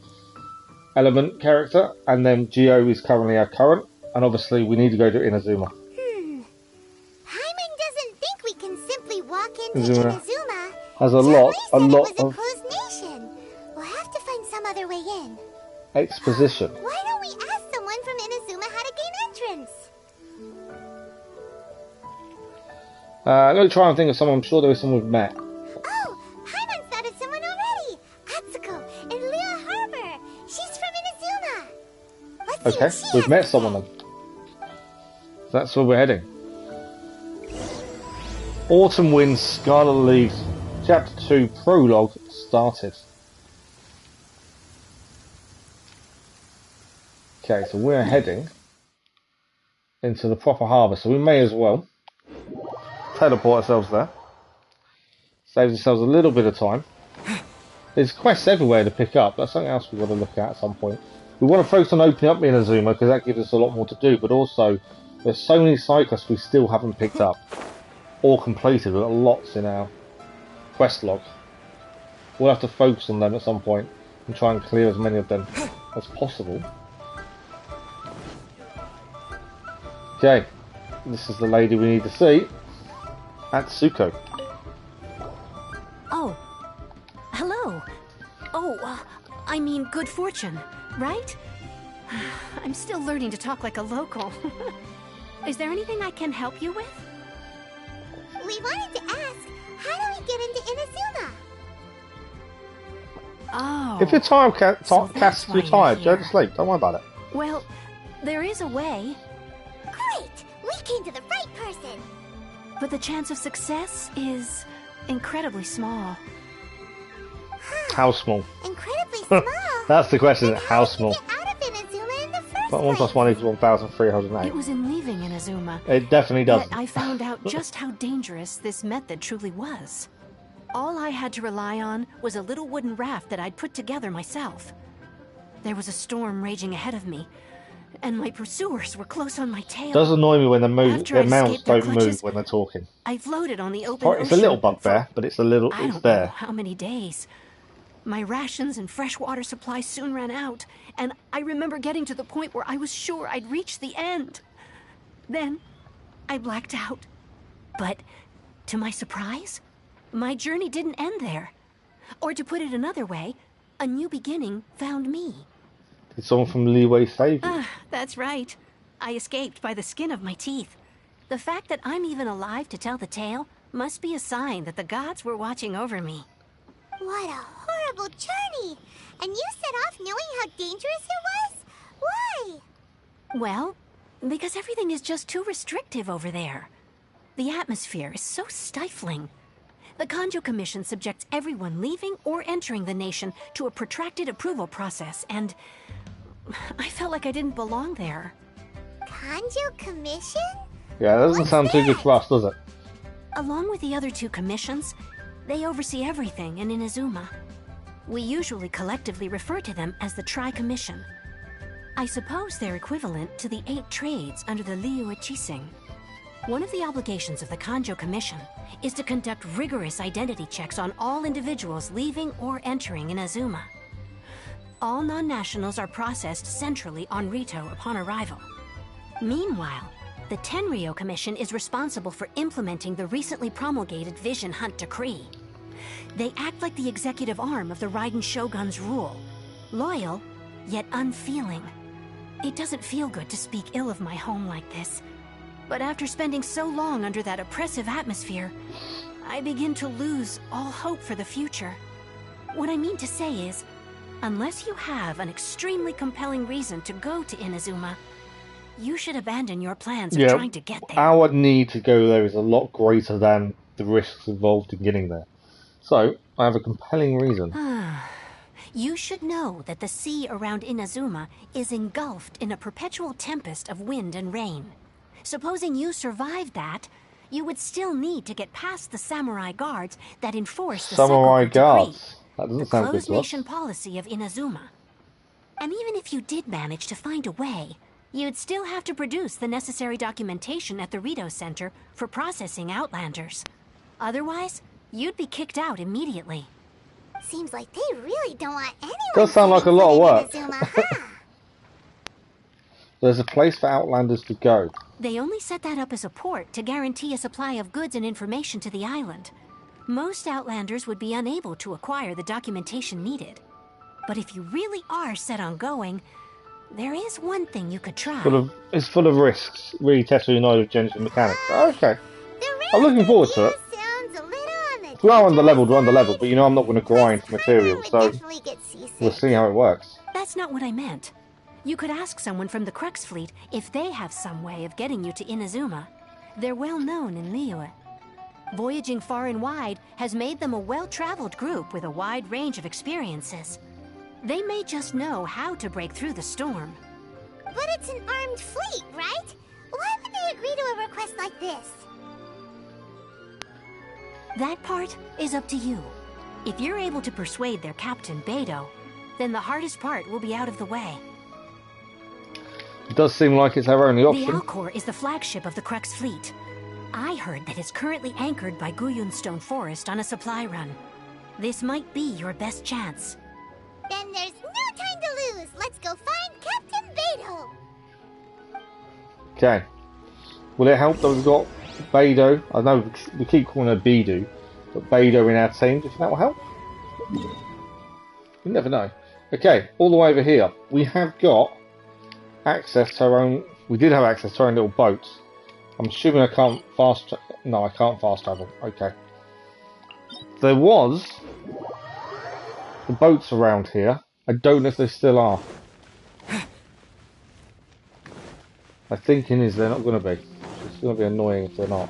element character, and then Geo is currently our current, and obviously we need to go to Inazuma. Paimon doesn't think we can simply walk into Inazuma. Has a At lot least that it was a of closed nation. We'll have to find some other way in. exposition. Why don't we ask someone from Inazuma how to gain entrance? I'm going to try and think of someone. I'm sure there is someone we've met. Oh, Paimon thought of someone already. Atsuko in Leo Harbor. Okay, we've met someone then. So that's where we're heading. Autumn Winds, Scarlet Leaves, Chapter 2 Prologue started. Okay, so we're heading into the proper harbour, so we may as well teleport ourselves there. Saves ourselves a little bit of time. There's quests everywhere to pick up. That's something else we've got to look at some point. We want to focus on opening up Inazuma because that gives us a lot more to do, but also there's so many side quests we still haven't picked up or completed. We've got lots in our quest log. We'll have to focus on them at some point and try and clear as many of them as possible. Okay, this is the lady we need to see. Atsuko. Oh, hello. Oh, I mean good fortune, right? I'm still learning to talk like a local. Is there anything I can help you with? We wanted to ask, how do we get into Inazuma? Oh. If you're tired, So Cass, that's if you're why tired, you're go to here. sleep. Don't worry about it. Well, there is a way, Great! We came to the right person! but the chance of success is incredibly small. How small? Incredibly small! That's the question. Then How did small? you get out of Inazuma in the first But 1 plus place? 1 equals 1,308. It was in leaving Inazuma It definitely does. that I found out just how dangerous this method truly was. All I had to rely on was a little wooden raft that I'd put together myself. There was a storm raging ahead of me, and my pursuers were close on my tail. It does annoy me when the After I mouths escaped their don't move clutches, when they're talking. I floated on the open It's a little bugbear, but it's a little. I It's don't know there. how many days. My rations and fresh water supply soon ran out, and I remember getting to the point where I was sure I'd reached the end. Then, I blacked out. But, to my surprise, my journey didn't end there. Or to put it another way, a new beginning found me. Did someone from Leeway save you? Ah, that's right. I escaped by the skin of my teeth. The fact that I'm even alive to tell the tale must be a sign that the gods were watching over me. What a horrible journey! And you set off knowing how dangerous it was? Why? Well, because everything is just too restrictive over there. The atmosphere is so stifling. The Kanjo Commission subjects everyone leaving or entering the nation to a protracted approval process, and I felt like I didn't belong there. Kanjo Commission? Yeah, that doesn't What's sound too good that? for us, does it? Along with the other two commissions, they oversee everything in Inazuma. We usually collectively refer to them as the Tri-Commission. I suppose they're equivalent to the 8 trades under the Liu Ichising. One of the obligations of the Kanjo Commission is to conduct rigorous identity checks on all individuals leaving or entering Inazuma. All non-nationals are processed centrally on Rito upon arrival. Meanwhile, the Tenryo Commission is responsible for implementing the recently promulgated Vision Hunt Decree. They act like the executive arm of the Raiden Shogun's rule, loyal, yet unfeeling. It doesn't feel good to speak ill of my home like this, but after spending so long under that oppressive atmosphere, I begin to lose all hope for the future. What I mean to say is, unless you have an extremely compelling reason to go to Inazuma, you should abandon your plans of trying to get there. Our need to go there is a lot greater than the risks involved in getting there. So, I have a compelling reason. You should know that the sea around Inazuma is engulfed in a perpetual tempest of wind and rain. Supposing you survived that, you would still need to get past the samurai guards that enforce the Samurai Sengoku Decree, guards. That doesn't the sound good closed to us. nation policy of Inazuma. And even if you did manage to find a way, you'd still have to produce the necessary documentation at the Rito Center for processing Outlanders. Otherwise, you'd be kicked out immediately. Seems like they really don't want anyone Does sound like a setting lot of foot work. in Inazuma, huh? There's a place for Outlanders to go. They only set that up as a port to guarantee a supply of goods and information to the island. Most Outlanders would be unable to acquire the documentation needed. But if you really are set on going, there is one thing you could try. It's full of risks. Really test your knowledge of Genshin mechanics. Okay. The I'm looking forward to it. sounds a little on the We are under-leveled, we're dangerous under-leveled, side. but you know I'm not going to grind for This crew material, would so definitely get seasick. we'll see how it works. That's not what I meant. You could ask someone from the Crux fleet if they have some way of getting you to Inazuma. They're well known in Liyue. Voyaging far and wide has made them a well-traveled group with a wide range of experiences. They may just know how to break through the storm. But it's an armed fleet, right? Why would they agree to a request like this? That part is up to you. If you're able to persuade their captain, Beidou, then the hardest part will be out of the way. It does seem like it's our only option. The Alcor is the flagship of the Crux fleet. I heard that it's currently anchored by Guyunstone Forest on a supply run. This might be your best chance. Then there's no time to lose. Let's go find Captain Beidou. Okay. Will it help that we've got Beidou? I know we keep calling her Beidou, but Beidou in our team. Do you think that will help? You never know. Okay, all the way over here, we have got access to our own. We did have access to our own little boats. I'm assuming I can't fast. No, I can't fast travel. Okay. There was the boats around here. I don't know if they still are. My thinking is they're not going to be. It's going to be annoying if they're not.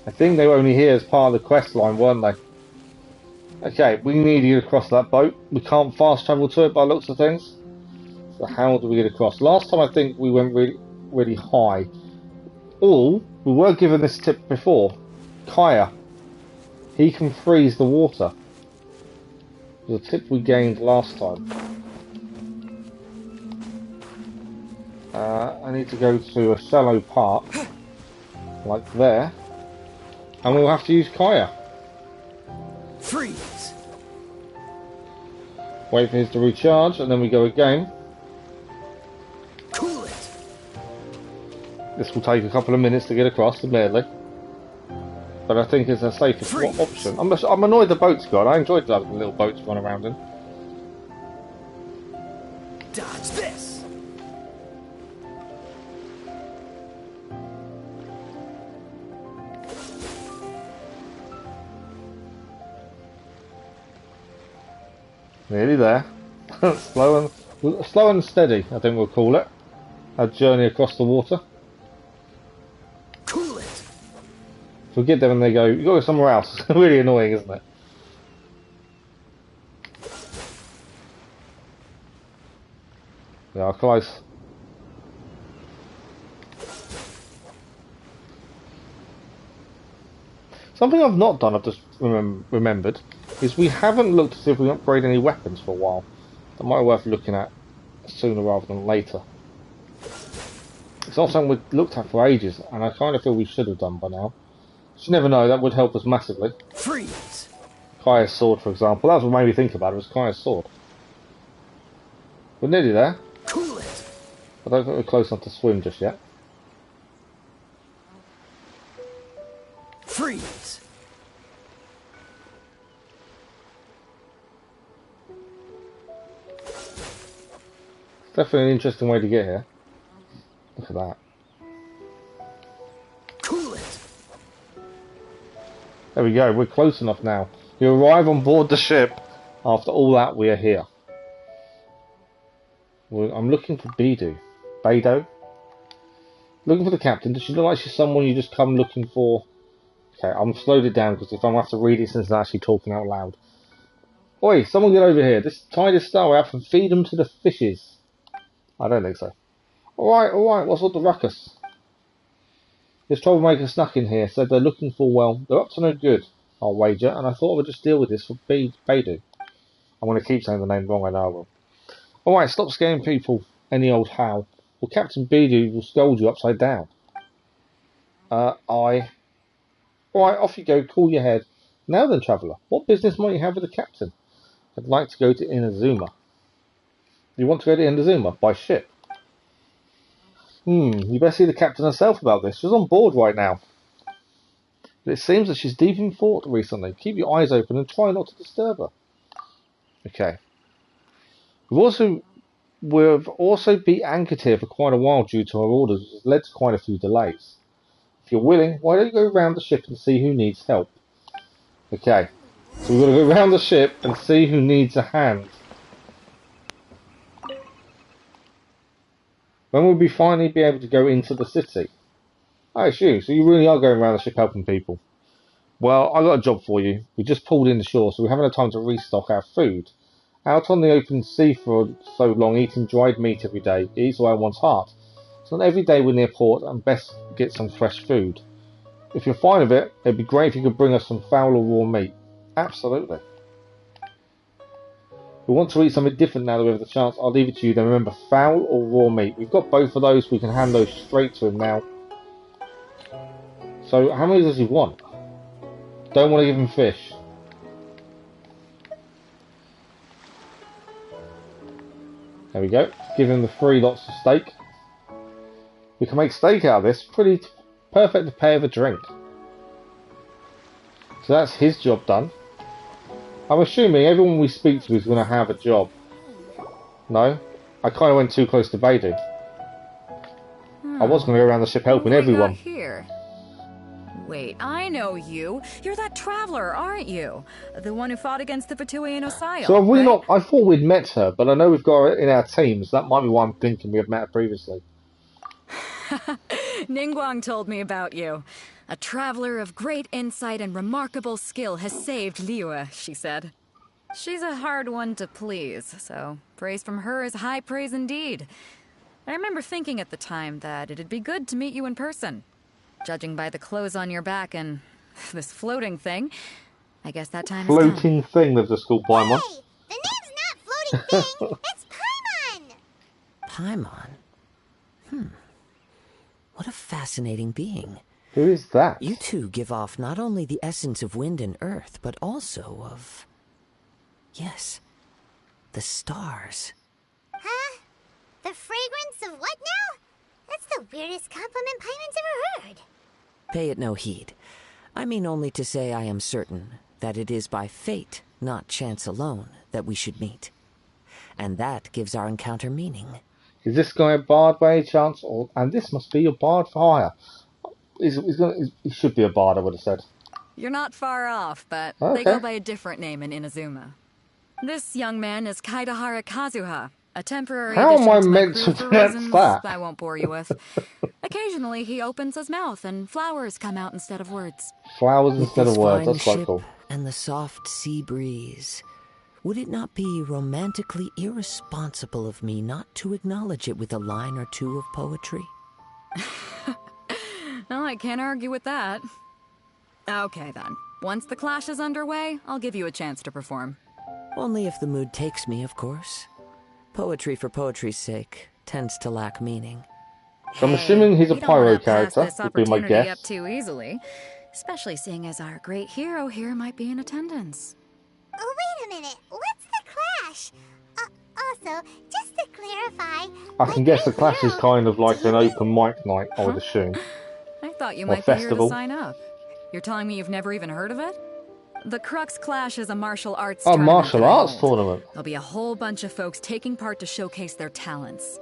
I think they were only here as part of the quest line, weren't they? Okay, we need to get across that boat. We can't fast travel to it by the looks of things. So how do we get across? Last time I think we went really high. Or, we were given this tip before. Kaya. He can freeze the water. It was a tip we gained last time. I need to go to a shallow part. Like there. And we'll have to use Kaya. Freeze! Wait for his to recharge, and then we go again. Cool it! This will take a couple of minutes to get across, admittedly. But I think it's a safer option. I'm annoyed the boat's gone. I enjoyed having the little boats run around in. Dodge this! Nearly there. slow and steady, I think we'll call it. Our journey across the water. Cool it! If we get there and they go, you got to go somewhere else. It's really annoying, isn't it? We are close. Something I've not done, I've just remembered, is we haven't looked to see if we can upgrade any weapons for a while. That might be worth looking at sooner rather than later. It's not something we've looked at for ages, and I kind of feel we should have done by now. You never know, that would help us massively. Freeze! Kaya's sword, for example. That's what made me think about it, was Kaya's sword. We're nearly there. Cool it! I don't think we're close enough to swim just yet. Freeze! Definitely an interesting way to get here. Look at that. Cool it! There we go, we're close enough now. You arrive on board the ship. After all that, we are here. I'm looking for Beidou. Looking for the captain. Does she look like she's someone you just come looking for? Okay, I'm slowed it down because if I'm going to have to read it since I'm actually talking out loud. Oi, someone get over here. Tie this star out and feed them to the fishes. I don't think so. Alright, what's all the ruckus? This troublemaker snuck in here, said they're looking for, well, they're up to no good, I'll wager, and I thought I would just deal with this for Beidou. I'm going to keep saying the name wrong, I know I will. Alright, stop scaring people any old how, or Captain Beidou will scold you upside down. Alright, off you go, cool your head. Now then, traveller, what business might you have with the captain? I'd like to go to Inazuma. You want to go to Inazuma? By ship? You better see the captain herself about this. She's on board right now. But it seems that she's deep in thought recently. Keep your eyes open and try not to disturb her. Okay. We've also been anchored here for quite a while due to our orders, which has led to quite a few delays. If you're willing, why don't you go around the ship and see who needs help? Okay. So we've got to go around the ship and see who needs a hand. When will we finally be able to go into the city? Oh, it's you. So you really are going around the ship helping people. Well, I got a job for you. We just pulled in the shore, so we haven't had time to restock our food. Out on the open sea for so long, eating dried meat every day, it eats away one's heart. So not every day we're near port, and best get some fresh food. If you're fine with it, it'd be great if you could bring us some fowl or raw meat. Absolutely. We want to eat something different now that we have the chance. I'll leave it to you. Then remember, fowl or raw meat. We've got both of those. We can hand those straight to him now. So how many does he want? Don't want to give him fish. There we go. Give him the 3 lots of steak. We can make steak out of this. Pretty perfect to pair with a drink. So that's his job done. I'm assuming everyone we speak to is going to have a job. No? I kind of went too close to Beidou. I was going to go around the ship helping everyone. Here. Wait, I know you. You're that traveler, aren't you? The one who fought against the Fatui and Osio. So have we right? not... I thought we'd met her, but I know we've got her in our teams. That might be why I'm thinking we have met her previously. Ningguang told me about you. A traveler of great insight and remarkable skill has saved Liyue, she said. She's a hard one to please, so praise from her is high praise indeed. I remember thinking at the time that it'd be good to meet you in person. Judging by the clothes on your back and this floating thing, I guess that time is done. Floating thing, they've just called Paimon. Hey, the name's not floating thing. It's Paimon. Paimon? What a fascinating being. Who is that? You two give off not only the essence of wind and earth, but also of... yes, the stars. Huh? The fragrance of what now? That's the weirdest compliment Paimon's ever heard. Pay it no heed. I mean only to say I am certain that it is by fate, not chance alone, that we should meet. And that gives our encounter meaning. Is this guy a bard by any chance? Or, and this must be your bard for hire. He should be a bard, I would have said. You're not far off, but Okay. they go by a different name in Inazuma. This young man is Kaidahara Kazuha, a temporary How am addition I to my meant crew to for pronounce reasons that? I won't bore you with. Occasionally he opens his mouth and flowers come out instead of words. Flowers With instead this of words, fine that's quite ship cool. and the soft sea breeze, would it not be romantically irresponsible of me not to acknowledge it with a line or two of poetry? Well, I can't argue with that. Okay then. Once the clash is underway, I'll give you a chance to perform. Only if the mood takes me, of course. Poetry for poetry's sake tends to lack meaning. So I'm assuming he's a we don't pyro wanna pass character, this would be my opportunity guess. up too easily, especially seeing as our great hero here might be in attendance. Oh, wait a minute. What's the clash? Also, just to clarify... I can guess the clash is kind of like an open mic night, I would assume. I thought you Or might be here festival. to sign up. You're telling me you've never even heard of it? The Crux Clash is a martial arts Oh, tournament martial that I arts hold. tournament. There'll be a whole bunch of folks taking part to showcase their talents.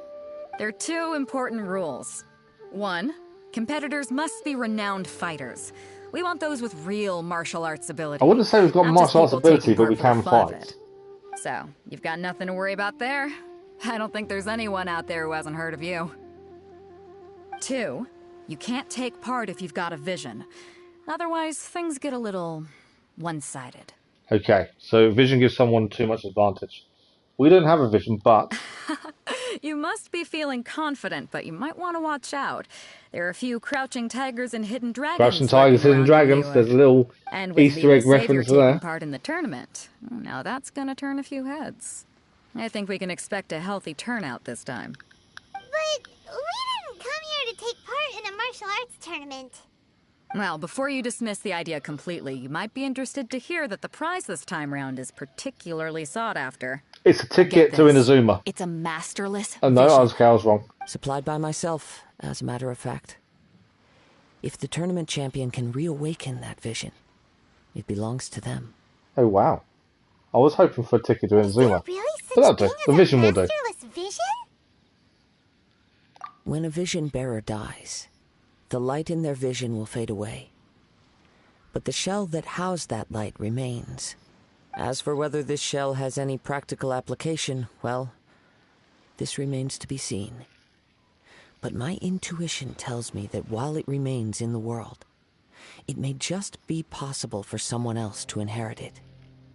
There are 2 important rules. 1, competitors must be renowned fighters. We want those with real martial arts ability. I wouldn't say we've got not martial just arts people ability, taking but we part can for the fun of fight. it. So, you've got nothing to worry about there. I don't think there's anyone out there who hasn't heard of you. 2, you can't take part if you've got a vision. Otherwise, things get a little one-sided. Okay, so vision gives someone too much advantage. We don't have a vision, but... You must be feeling confident, but you might want to watch out. There are a few crouching tigers and hidden dragons. Crouching Tigers, lurking Hidden around Dragons, Liyue. there's a little And with Easter egg Liyue's savior reference taking there. part in the tournament. Now that's gonna turn a few heads. I think we can expect a healthy turnout this time. But we didn't come here to take part in a martial arts tournament. Well, before you dismiss the idea completely, you might be interested to hear that the prize this time round is particularly sought after. It's a ticket Get to this. Inazuma. It's a masterless Oh no, vision. I was wrong. Supplied by myself, as a matter of fact. If the tournament champion can reawaken that vision, it belongs to them. Oh wow. I was hoping for a ticket to Is there Inazuma. really But that'll such do. thing The as vision a will do. masterless vision? When a vision bearer dies, the light in their vision will fade away. but the shell that housed that light remains. As for whether this shell has any practical application, well, this remains to be seen. But my intuition tells me that while it remains in the world, it may just be possible for someone else to inherit it.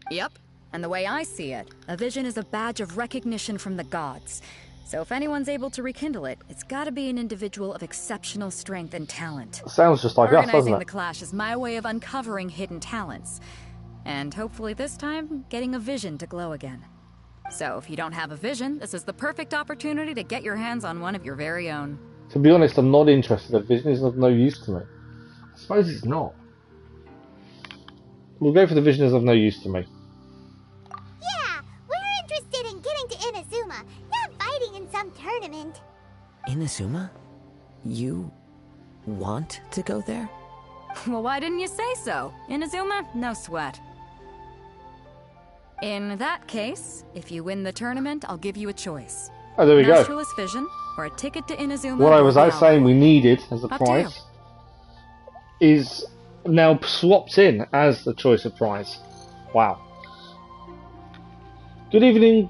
Yep, and the way I see it, a vision is a badge of recognition from the gods. So if anyone's able to rekindle it, it's gotta be an individual of exceptional strength and talent. Sounds just like us, doesn't Organizing it? the clash is my way of uncovering hidden talents. And hopefully this time, getting a vision to glow again. So if you don't have a vision, this is the perfect opportunity to get your hands on one of your very own. To be honest, I'm not interested. A vision is of no use to me. I suppose it's not. We'll go for the vision is of no use to me. Yeah, we're interested in getting to Inazuma, not fighting in some tournament. Inazuma? You want to go there? Well, why didn't you say so? Inazuma, no sweat. In that case, if you win the tournament, I'll give you a choice. Oh, there we go. Naturalist vision, or a ticket to Inazuma. What I was Valhalla. saying we needed as a Up to prize is now swapped in as the choice of prize. Wow. Good evening,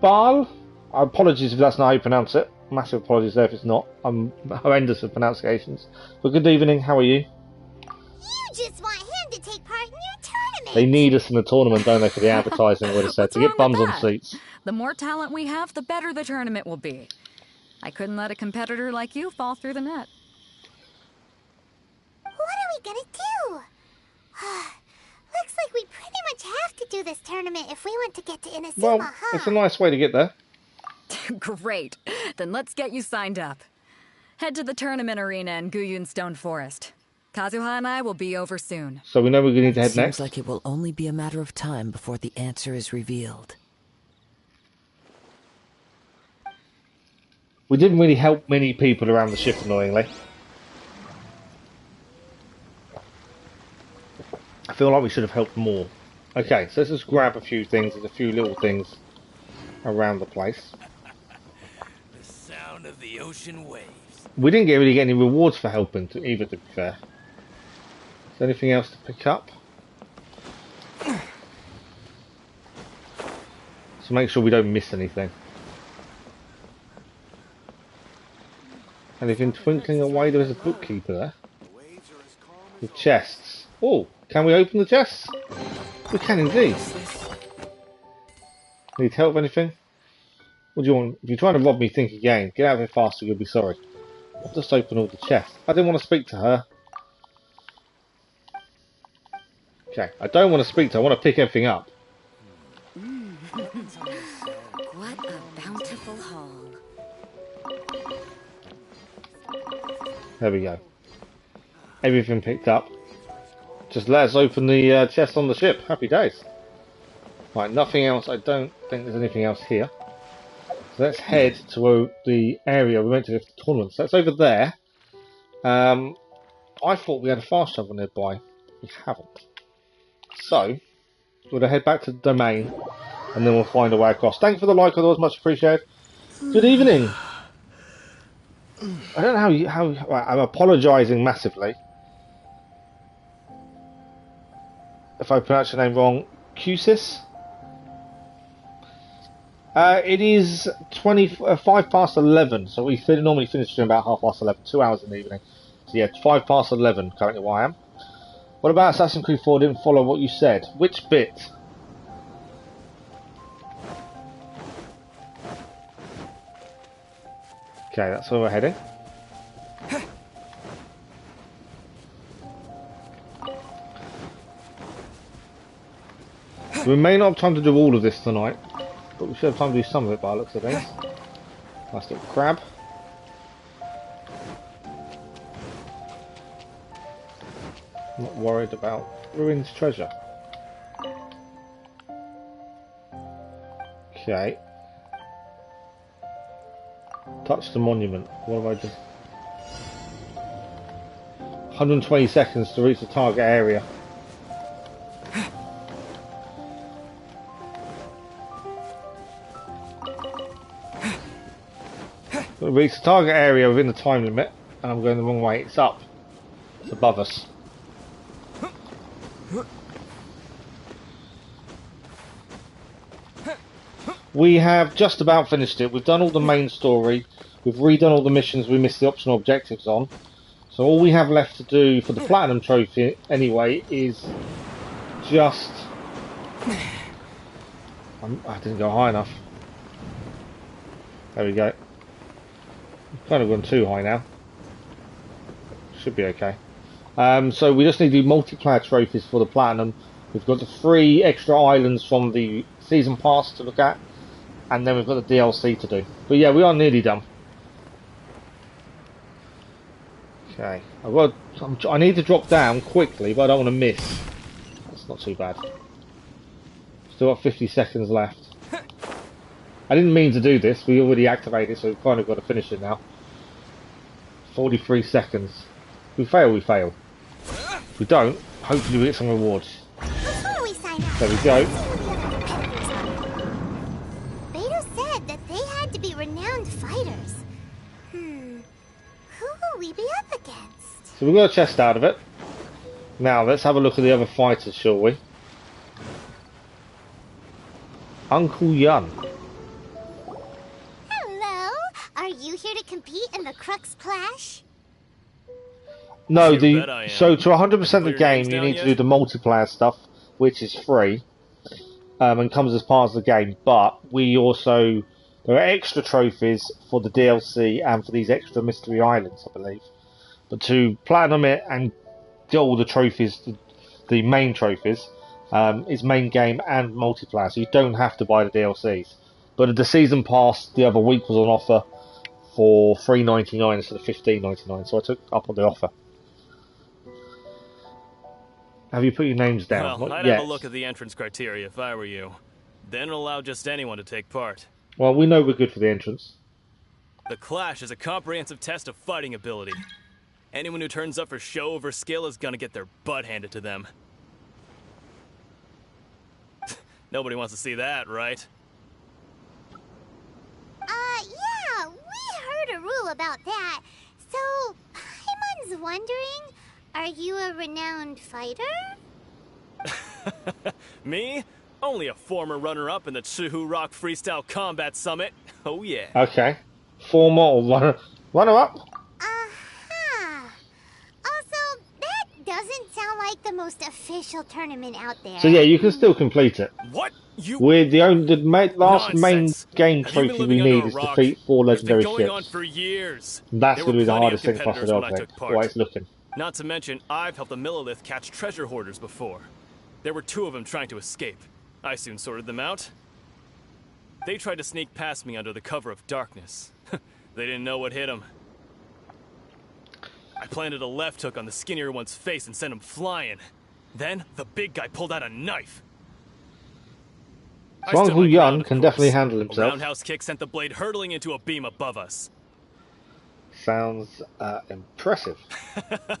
Baal. Apologies if that's not how you pronounce it. Massive apologies there if it's not. I'm horrendous at pronunciations. But good evening, how are you? You just want him to take part in your tournament. They need us in the tournament, don't they, for the advertising, I would have said, What's to get wrong bums with on that? seats. The more talent we have, the better the tournament will be. I couldn't let a competitor like you fall through the net. What are we gonna do? Looks like we pretty much have to do this tournament if we want to get to Inazuma, Well, huh? it's a nice way to get there. Great. Then let's get you signed up. Head to the tournament arena in Guyun Stone Forest. Kazuha and I will be over soon. So we know we're going to need to head Seems next. like it will only be a matter of time before the answer is revealed. We didn't really help many people around the ship, annoyingly. I feel like we should have helped more. Okay, so let's just grab a few things. There's a few little things around the place. The sound of the ocean waves. We didn't really get any rewards for helping, either, to be fair. Is there anything else to pick up? So make sure we don't miss anything. Anything twinkling away? There is a bookkeeper there. With chests. Oh, can we open the chests? We can indeed. Need help with anything? What do you want? If you're trying to rob me, think again. Get out of here faster, you'll be sorry. I'll just open all the chests. I didn't want to speak to her. Okay, I don't want to speak to her. I want to pick everything up. What a bountiful haul. There we go. Everything picked up. Just let us open the chest on the ship. Happy days. Right, nothing else. I don't think there's anything else here. So let's head to the area we went to the tournament. So it's over there. I thought we had a fast travel nearby. We haven't. So we're going to head back to the domain and then we'll find a way across. Thanks for the like, otherwise much appreciated. Good evening. I don't know how right, I'm apologising massively if I pronounce your name wrong. Cusis? It is 5 past 11, so we normally finish during about 11:30, 2 hours in the evening. So yeah, 5 past 11 currently where I am. What about Assassin's Creed 4? Didn't follow what you said. Which bit? Okay, that's where we're heading. We may not have time to do all of this tonight, but we should have time to do some of it by the looks of things. Nice little crab. I'm not worried about ruined treasure. Okay. Touch the monument. What have I done? 120 seconds to reach the target area. Got to reach the target area within the time limit, and I'm going the wrong way. It's up. It's above us. We have just about finished it. We've done all the main story. We've redone all the missions we missed the optional objectives on. So all we have left to do for the Platinum Trophy, anyway, is just... I didn't go high enough. There we go. Kind of gone too high now. Should be okay. So we just need to do multiplayer trophies for the Platinum. We've got the 3 extra islands from the Season Pass to look at. And then we've got the DLC to do. But yeah, we are nearly done. Okay. I need to drop down quickly, but I don't want to miss. That's not too bad. Still got 50 seconds left. I didn't mean to do this. We already activated, so we've kind of got to finish it now. 43 seconds. If we fail, we fail. If we don't, hopefully we get some rewards. Before we sign up, There we go. Beto said that they had to be renowned fighters. Who will we be up against? So we got a chest out of it. Now let's have a look at the other fighters, shall we? Uncle Yun. Hello, are you here to compete in the Crux Clash? No, You bet I am. so to 100% the your game, names you down need yet? to do the multiplayer stuff, which is free, and comes as part of the game. But there are extra trophies for the DLC and for these extra mystery islands, I believe. But to platinum it and do all the trophies, the main trophies, is main game and multiplayer, so you don't have to buy the DLCs. But the season pass the other week was on offer for $3.99 instead of $15.99, so I took up on the offer. Have you put your names down? Well, Not I'd yet. have a look at the entrance criteria if I were you. Then allow just anyone to take part. Well, we know we're good for the entrance. The Clash is a comprehensive test of fighting ability. Anyone who turns up for show over skill is gonna get their butt handed to them. Nobody wants to see that, right? Yeah, we heard a rule about that. So, Paimon's wondering, are you a renowned fighter? Me? Only a former runner-up in the Chihu Rock Freestyle Combat Summit. Oh yeah. Okay. Former or runner up? Uh-huh. Also, that doesn't sound like the most official tournament out there. So yeah, you can still complete it. What? You? We're the last main Nonsense. game Have you been trophy we living under need a is rock? defeat 4 It's been legendary going on ships. for years. That's There going to were be the plenty hardest of thing across the competitors when I object. took part. The way it's looking. Not to mention, I've helped the Millilith catch treasure hoarders before. There were 2 of them trying to escape. I soon sorted them out. They tried to sneak past me under the cover of darkness. They didn't know what hit them. I planted a left hook on the skinnier one's face and sent him flying. Then, the big guy pulled out a knife. I So stood Uncle my Yun ground, of can course. definitely handle A himself. roundhouse kick sent the blade hurtling into a beam above us. Sounds impressive.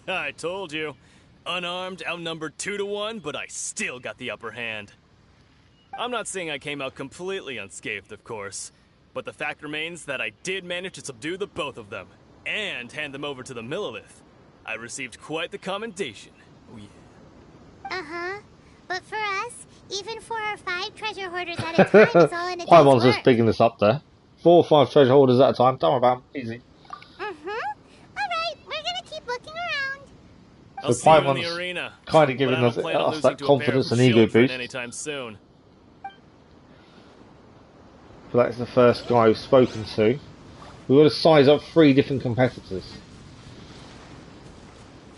I told you. Unarmed, outnumbered 2-1, but I still got the upper hand. I'm not saying I came out completely unscathed, of course, but the fact remains that I did manage to subdue the both of them, and hand them over to the Millilith. I received quite the commendation. Oh yeah. Uh-huh. But for us, even 4 or 5 treasure hoarders at a time is all in a day's Paimon's just work. bigging this up there. 4 or 5 treasure holders at a time. Don't worry about them. Easy. Alright, we're gonna keep looking around. I'll So see you in the Paimon's arena. kind of But giving I don't us plan on losing that to a confidence pair and of ego children boost. anytime soon. So that's the first guy we've spoken to. We've got to size up 3 different competitors.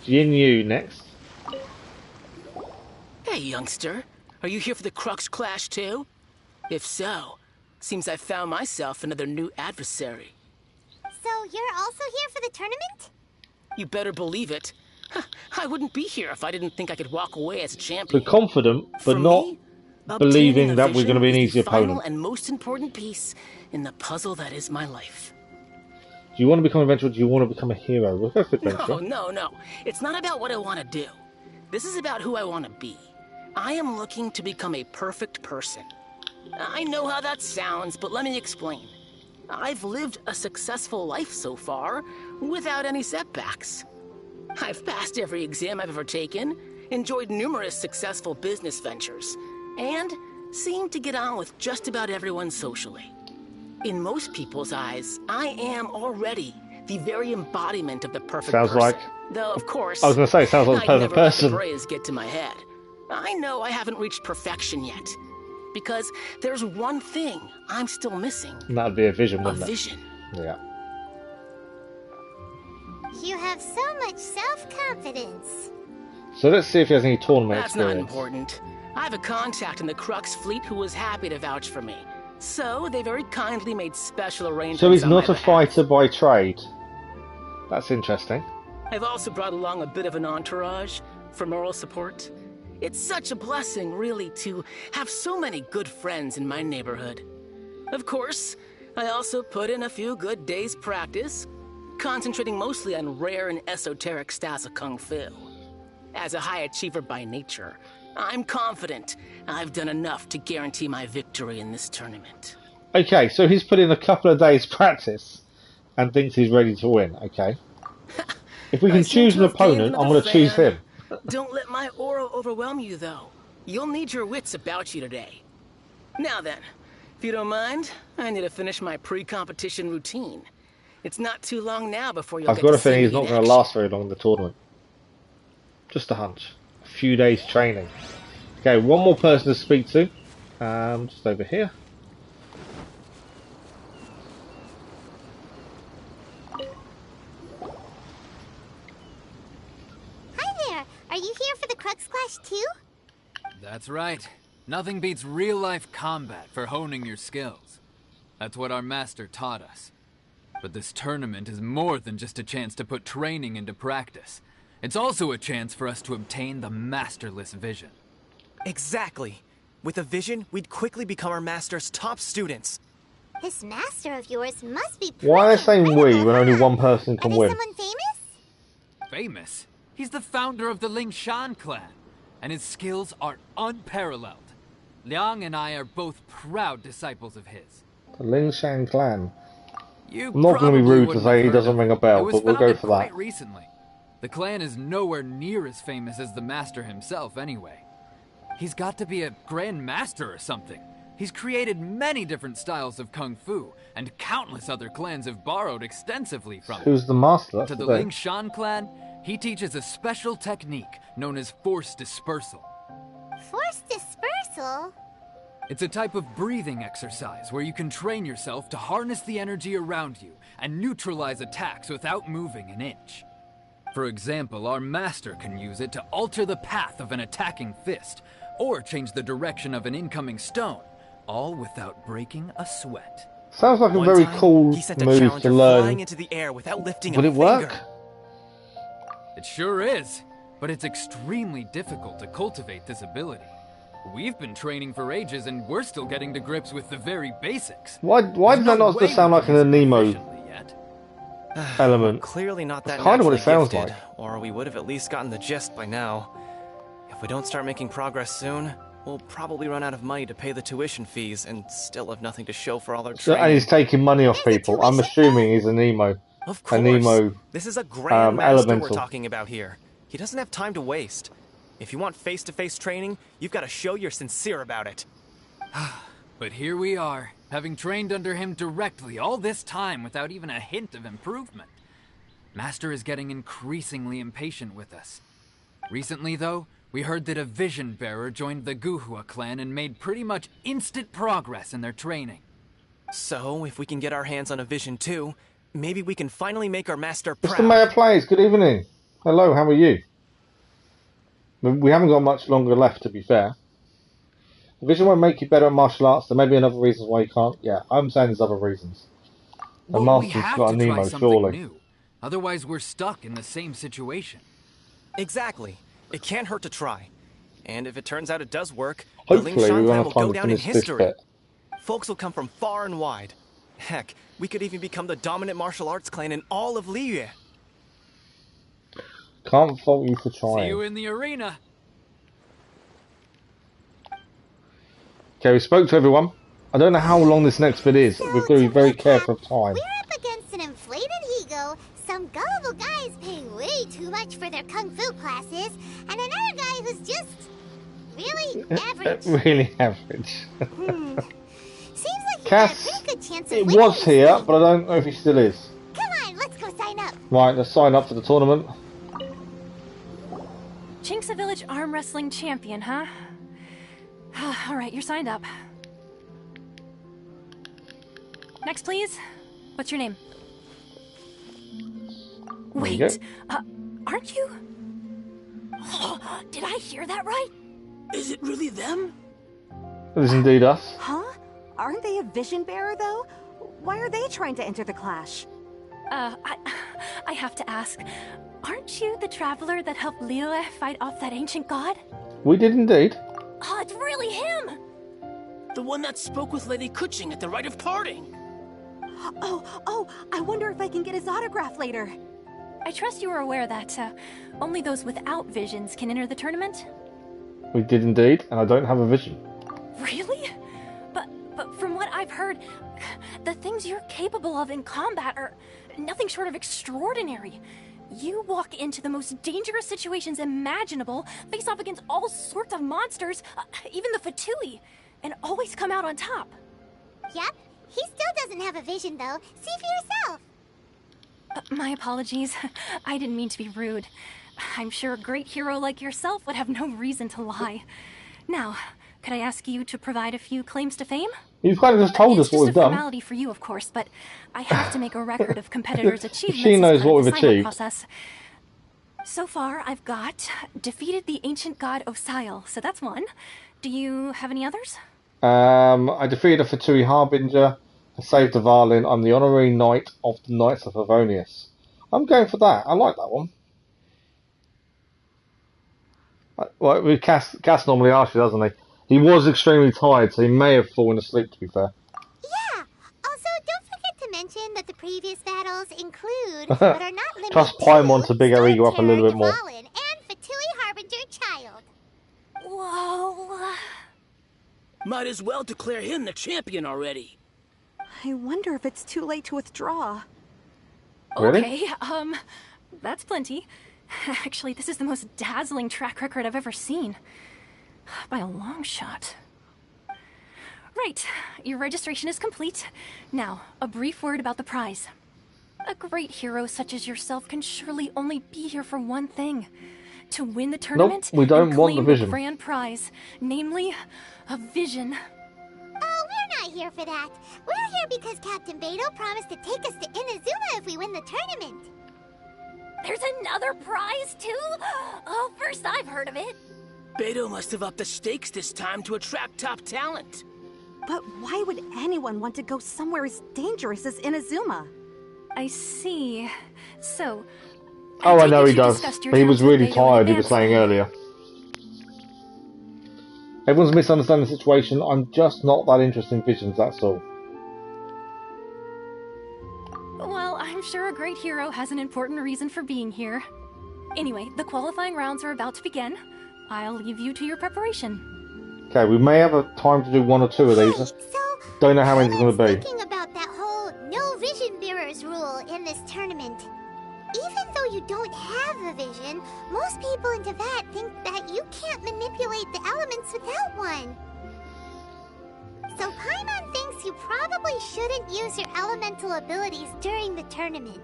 Jin Yu next. Hey, youngster. Are you here for the Crux Clash, too? If so, seems I've found myself another new adversary. So you're also here for the tournament? You better believe it. I wouldn't be here if I didn't think I could walk away as a We're champion. confident, but For not me, believing obtaining a that we're going to be an vision easy is the final opponent. and most important piece in the puzzle that is my life. Do you want to become an adventurer or do you want to become a hero? We'll go for adventure. No. It's not about what I want to do. This is about who I want to be. I am looking to become a perfect person. I know how that sounds, but let me explain. I've lived a successful life so far, without any setbacks. I've passed every exam I've ever taken, enjoyed numerous successful business ventures, and seem to get on with just about everyone socially. In most people's eyes, I am already the very embodiment of the perfect person. Though, of course, I was going to say, sounds like the perfect person. Let the praise get to my head. I know I haven't reached perfection yet, because there's one thing I'm still missing. And that'd be a vision, wouldn't it? A vision. Yeah. You have so much self-confidence. So let's see if he has any tournament That's experience. not important. I have a contact in the Crux fleet who was happy to vouch for me. So they very kindly made special arrangements. So he's on not my a fighter by trade. That's interesting. I've also brought along a bit of an entourage for moral support. It's such a blessing, really, to have so many good friends in my neighborhood. Of course, I also put in a few good days' practice, concentrating mostly on rare and esoteric styles of Kung Fu. As a high achiever by nature, I'm confident I've done enough to guarantee my victory in this tournament. Okay, so he's put in a couple of days' practice and thinks he's ready to win. Okay. If we can choose an opponent, I'm going to choose him. Don't let my aura overwhelm you, though. You'll need your wits about you today. Now then, if you don't mind, I need to finish my pre-competition routine. It's not too long now before you'll I've got a feeling he's not going to last very long in the tournament. Just a hunch. A few days training. Okay, one more person to speak to. Just over here. Hi there. Are you here for the Crux Clash too? That's right. Nothing beats real-life combat for honing your skills. That's what our master taught us. But this tournament is more than just a chance to put training into practice. It's also a chance for us to obtain the masterless vision. Exactly. With a vision, we'd quickly become our master's top students. This master of yours must be Why are they saying we when only one person can win? Is someone famous? Famous? He's the founder of the Lingshan clan, and his skills are unparalleled. Liang and I are both proud disciples of his. The Lingshan clan. You I'm not going to be rude to say he doesn't him. ring a bell, but we'll go for that. Quite recently. The clan is nowhere near as famous as the master himself anyway. He's got to be a grand master or something. He's created many different styles of Kung Fu, and countless other clans have borrowed extensively from him. Who's the master? To the Lingshan clan, he teaches a special technique known as Force Dispersal. Force Dispersal? It's a type of breathing exercise where you can train yourself to harness the energy around you and neutralize attacks without moving an inch. For example, our master can use it to alter the path of an attacking fist, or change the direction of an incoming stone, all without breaking a sweat. Sounds like a very cool move to learn. Flying into the air without lifting Would a it work? finger. It sure is, but it's extremely difficult to cultivate this ability. We've been training for ages and we're still getting to grips with the very basics. Why does that not just sound like an Nemo element? Clearly not that kind of what it sounds gifted, like. or we would have at least gotten the gist by now. If we don't start making progress soon, we'll probably run out of money to pay the tuition fees and still have nothing to show for all our So, training. and he's taking money off people. I'm assuming he's a Nemo. Of course. A Nemo this is a grand master elemental. we're talking about here. He doesn't have time to waste. If you want face-to-face training, you've got to show you're sincere about it. But here we are, having trained under him directly all this time without even a hint of improvement. Master is getting increasingly impatient with us. Recently, though, we heard that a vision bearer joined the Guhua clan and made pretty much instant progress in their training. So, if we can get our hands on a vision too, maybe we can finally make our master proud. Mr. Mayor Plays, good evening. Hello, how are you? We haven't got much longer left, to be fair. Vision won't make you better at martial arts. There may be another reason why you can't. Yeah, I'm saying there's other reasons. The master's got a Nemo, surely. New. Otherwise, we're stuck in the same situation. Exactly. It can't hurt to try. And if it turns out it does work, Hopefully, the Lingshan we won't clan have will time go to down in finish this history. bit. Folks will come from far and wide. Heck, we could even become the dominant martial arts clan in all of Liyue. Can't fault you for See trying. you in the arena. Okay, we spoke to everyone. I don't know how long this next bit is. We've got to be very careful of time. We're up against an inflated ego, some gullible guys paying way too much for their kung fu classes, and another guy who's just, Really average. Really average. Seems like you Cass, got a pretty good chance of it winning was this here, thing. but I don't know if he still is. Come on, let's go sign up. Right, let's sign up for the tournament. Chinksa Village arm wrestling champion, huh? Alright, you're signed up. Next, please. What's your name? There you Wait, aren't you? Did I hear that right? Is it really them? It is indeed us. Huh? Aren't they a vision bearer, though? Why are they trying to enter the clash? I have to ask. Aren't you the traveler that helped Liyue fight off that ancient god? We did indeed. Oh, it's really him! The one that spoke with Lady Kuching at the rite of parting. Oh, I wonder if I can get his autograph later. I trust you are aware that only those without visions can enter the tournament? We did indeed, and I don't have a vision. Really? But from what I've heard, the things you're capable of in combat are nothing short of extraordinary. You walk into the most dangerous situations imaginable, face off against all sorts of monsters, even the Fatui, and always come out on top. Yep, he still doesn't have a vision though. See for yourself. My apologies. I didn't mean to be rude. I'm sure a great hero like yourself would have no reason to lie. Now, could I ask you to provide a few claims to fame? You've kind of just told us what we've It's just a done. formality for you, of course, but I have to make a record of competitors' achievements. She knows as part what of the we've sign-up achieved. Process. So far, I've got defeated the ancient god Osile, so that's one. Do you have any others? I defeated a Fatui Harbinger. I saved a Valin. I'm the honorary knight of the Knights of Favonius. I'm going for that. I like that one. Well, Cass normally asks you, doesn't he? He was extremely tired, so he may have fallen asleep, to be fair. Yeah. Also, don't forget to mention that the previous battles include, but are not limited Plus, to, Paimon to big our ego up a little bit more. Dvalin and Fatui Harbinger Child. Whoa. Might as well declare him the champion already. I wonder if it's too late to withdraw. Really? Okay, that's plenty. Actually, this is the most dazzling track record I've ever seen. By a long shot. Right, your registration is complete. Now, a brief word about the prize. A great hero such as yourself can surely only be here for one thing. To win the tournament, we don't and want the claim vision. grand prize, namely, a vision. Oh, we're not here for that. We're here because Captain Beto promised to take us to Inazuma if we win the tournament. There's another prize, too? Oh, first I've heard of it. Beto must have upped the stakes this time to attract top talent. But why would anyone want to go somewhere as dangerous as Inazuma? I see. So... Oh, I know take he it you does. discussed your But he was terms with really Beto in tired, he was advance, saying then. earlier. Everyone's misunderstanding the situation. I'm just not that interested in visions, that's all. Well, I'm sure a great hero has an important reason for being here. Anyway, the qualifying rounds are about to begin. I'll leave you to your preparation. Okay, we may have a time to do one or two of these. Don't know how many there's going to be. Thinking about that whole no vision bearers rule in this tournament. Even though you don't have a vision, most people in Teyvat think that you can't manipulate the elements without one. So Paimon thinks you probably shouldn't use your elemental abilities during the tournament.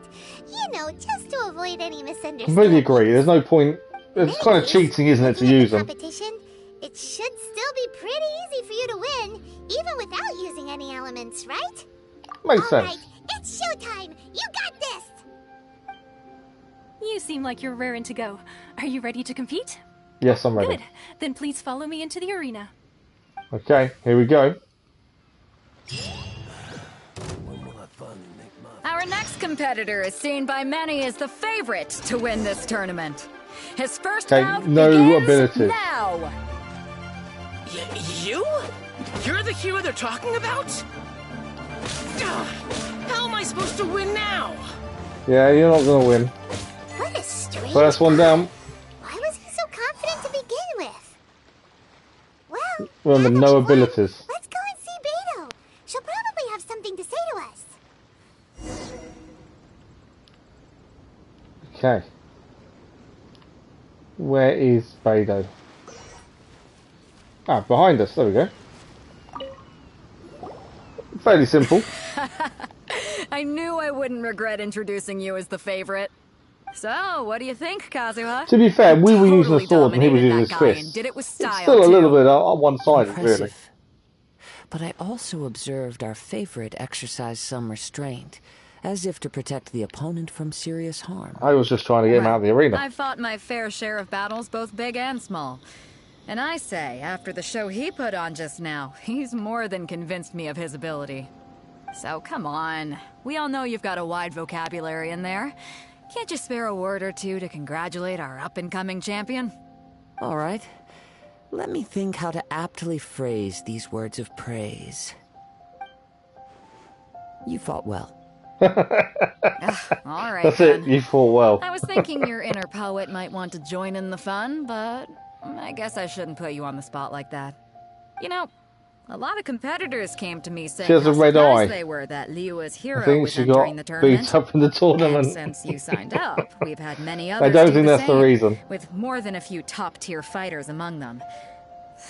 You know, just to avoid any misunderstandings. Completely agree. There's no point. It's kind of cheating, isn't it, to use them? Competition, it should still be pretty easy for you to win, even without using any elements, right? Makes sense. Alright, it's showtime! You got this! You seem like you're raring to go. Are you ready to compete? Yes, I'm ready. Good. Then please follow me into the arena. Okay, here we go. Our next competitor is seen by many as the favorite to win this tournament. His first Okay, bout no begins abilities. now. You? You're the hero they're talking about? How am I supposed to win now? Yeah, you're not going to win. What a strange First one down. Why was he so confident to begin with? Well, Remember, no abilities. let's go and see Beto. She'll probably have something to say to us. Okay. Where is Beto? Ah, behind us. There we go. Fairly simple. I knew I wouldn't regret introducing you as the favorite. So, what do you think, Kazuha? To be fair, we were using Totally a sword and he was using dominated his that guy fist. and did it with style, It's still a little too. bit on one-sided, really. Impressive. But I also observed our favorite exercise some restraint, as if to protect the opponent from serious harm. I was just trying to get him out of the arena. I've fought my fair share of battles, both big and small. And I say, after the show he put on just now, he's more than convinced me of his ability. So come on. We all know you've got a wide vocabulary in there. Can't you spare a word or two to congratulate our up-and-coming champion? All right. Let me think how to aptly phrase these words of praise. You fought well. All right, That's then. it, you fought well. I was thinking your inner poet might want to join in the fun, but I guess I shouldn't put you on the spot like that. You know, a lot of competitors came to me saying She has how a red eye. surprised they were that Liua's I hero think was she entering the got tournament. beat up in the tournament. And since you signed up, we've had many others I don't do think the that's the same, reason. with more than a few top-tier fighters among them.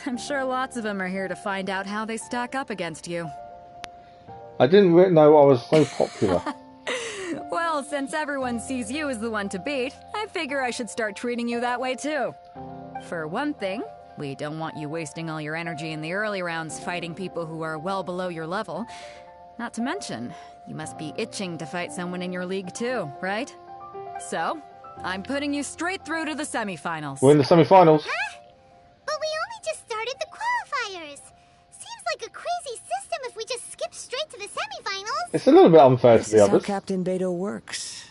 I'm sure lots of them are here to find out how they stack up against you. I didn't really know I was so popular. Well, since everyone sees you as the one to beat, I figure I should start treating you that way too. For one thing, we don't want you wasting all your energy in the early rounds fighting people who are well below your level. Not to mention, you must be itching to fight someone in your league too, right? So, I'm putting you straight through to the semifinals. We're in the semifinals. Huh? But we only just started the qualifiers. Seems like a crazy system if we just skip straight to the semifinals. It's a little bit unfair This to the is how others. Captain Beto works.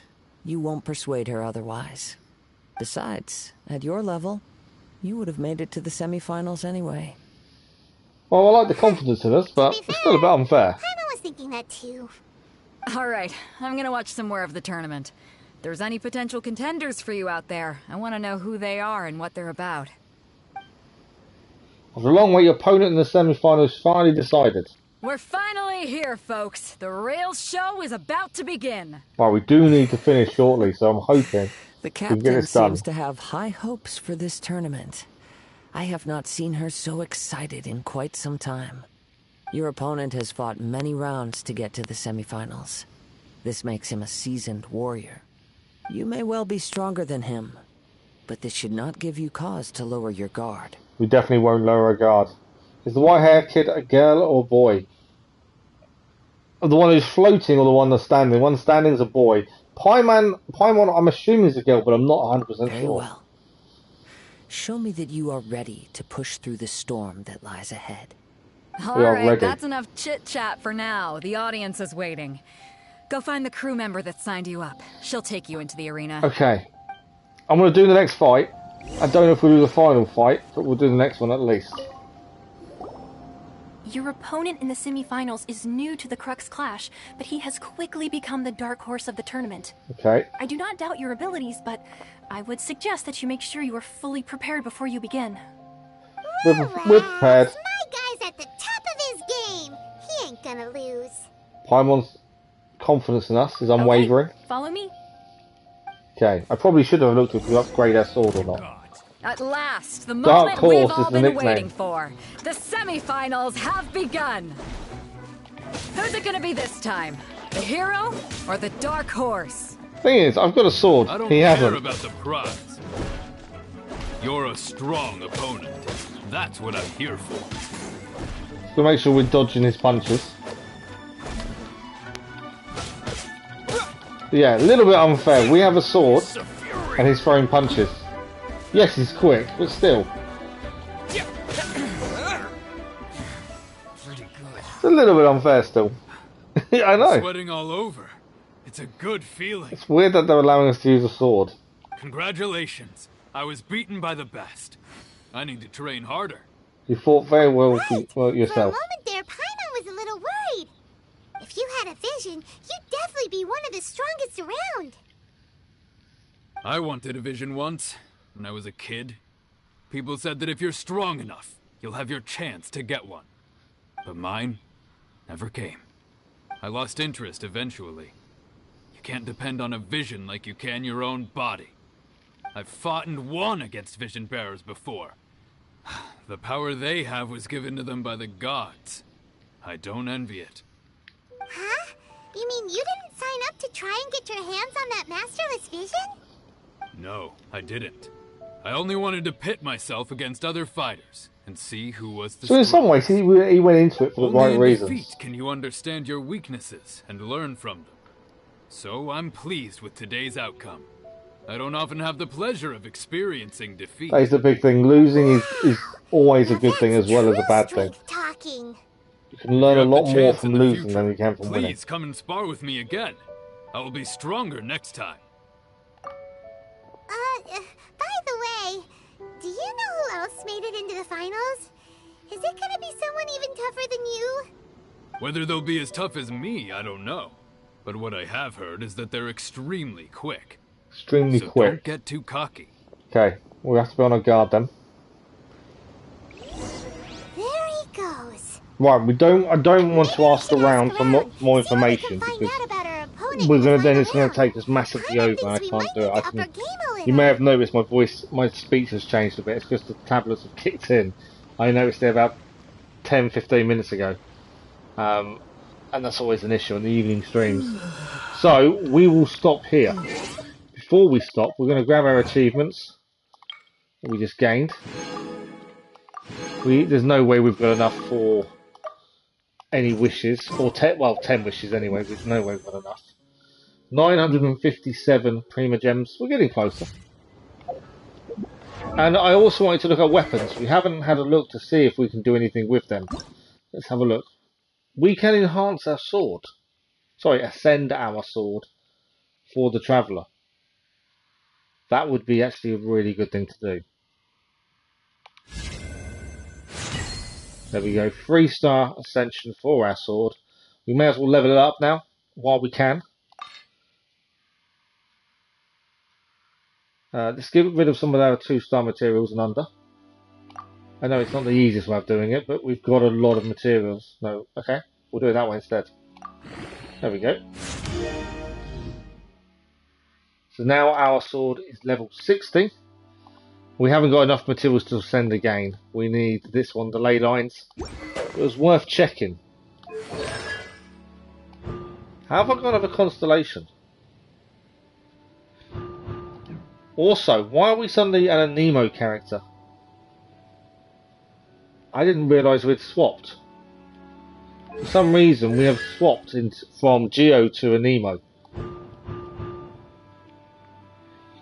You won't persuade her otherwise. Besides, at your level, you would have made it to the semifinals anyway. Well, I like the confidence in us, but it's still a bit unfair. Paimon was thinking that too. Alright, I'm gonna watch some more of the tournament. If there's any potential contenders for you out there, I want to know who they are and what they're about. After a long wait, your opponent in the semi-finals finally decided. We're finally here, folks. The rails show is about to begin. Well, we do need to finish shortly, so I'm hoping The we can get captain this done. seems to have high hopes for this tournament. I have not seen her so excited in quite some time. Your opponent has fought many rounds to get to the semifinals. This makes him a seasoned warrior. You may well be stronger than him, but this should not give you cause to lower your guard. We definitely won't lower our guard. Is the white-haired kid a girl or a boy? The one who's floating or the one that's standing? The one standing is a boy. Paimon, I'm assuming is a girl, but I'm not 100% Very sure. well. Show me that you are ready to push through the storm that lies ahead. We are Alright, ready. that's enough chit-chat for now. The audience is waiting. Go find the crew member that signed you up. She'll take you into the arena. Okay. I'm going to do the next fight. I don't know if we'll do the final fight, but we'll do the next one at least. Your opponent in the semifinals is new to the Crux Clash, but he has quickly become the dark horse of the tournament. Okay. I do not doubt your abilities, but I would suggest that you make sure you are fully prepared before you begin. We're prepared. My guy's at the top of his game. He ain't gonna lose. Paimon's confidence in us is unwavering. Follow me. Okay. I probably should have looked if we upgrade our sword or not. At last, the Dark moment we've Horse all is the been nickname. waiting for. The semifinals have begun. Who's it gonna be this time? The hero or the dark horse? Thing is, I've got a sword. I don't He care hasn't. about the prize. You're a strong opponent. That's what I'm here for. So make sure we're dodging his punches. Yeah, a little bit unfair. We have a sword, and he's throwing punches. Yes, he's quick, but still. It's a little bit unfair still. I know. Sweating all over. It's a good feeling. It's weird that they're allowing us to use a sword. Congratulations. I was beaten by the best. I need to train harder. You fought very well For a yourself. moment there, Paimon was a little worried. If you had a vision, you'd definitely be one of the strongest around. I wanted a vision once, when I was a kid. People said that if you're strong enough, you'll have your chance to get one. But mine never came. I lost interest eventually. You can't depend on a vision like you can your own body. I've fought and won against vision bearers before. The power they have was given to them by the gods. I don't envy it. Huh? You mean you didn't sign up to try and get your hands on that masterless vision? No, I didn't. I only wanted to pit myself against other fighters and see who was the So in some ways, he went into it for the right Only in reasons. defeat can you understand your weaknesses and learn from them. So I'm pleased with today's outcome. I don't often have the pleasure of experiencing defeat. That is the big thing. Losing is always a good thing as well as a bad thing. Talking. You can learn a If you have lot the more chance from in the losing future, than you can from winning. Please come and spar with me again. I will be stronger next time. By the way, do you know who else made it into the finals? Is it gonna be someone even tougher than you? Whether they'll be as tough as me, I don't know. But what I have heard is that they're extremely quick. Extremely So quick. don't get too cocky. Okay, we have to be on our guard then. There he goes. Right, I don't want to ask around for more information because it's gonna take us massively over and I can't do it. You may have noticed my speech has changed a bit. It's because the tablets have kicked in. I noticed it about 10-15 minutes ago. And that's always an issue on the evening streams. So, we will stop here. Before we stop, we're going to grab our achievements that we just gained. There's no way we've got enough for any wishes, or 10 wishes anyway. There's no way we've got enough. 957 Prima Gems. We're getting closer. And I also wanted to look at weapons. We haven't had a look to see if we can do anything with them. Let's have a look. We can enhance our sword. Sorry, ascend our sword for the Traveller. That would be actually a really good thing to do. There we go. 3-star ascension for our sword. We may as well level it up now while we can. Let's get rid of some of our 2-star materials and under. I know it's not the easiest way of doing it, but we've got a lot of materials. No, okay, we'll do it that way instead. There we go. So now our sword is level 60. We haven't got enough materials to ascend again. We need this one, the ley lines. It was worth checking. How have I got another constellation? Also, why are we suddenly a Nemo character? I didn't realise we'd swapped. For some reason, we have swapped from Geo to a Nemo.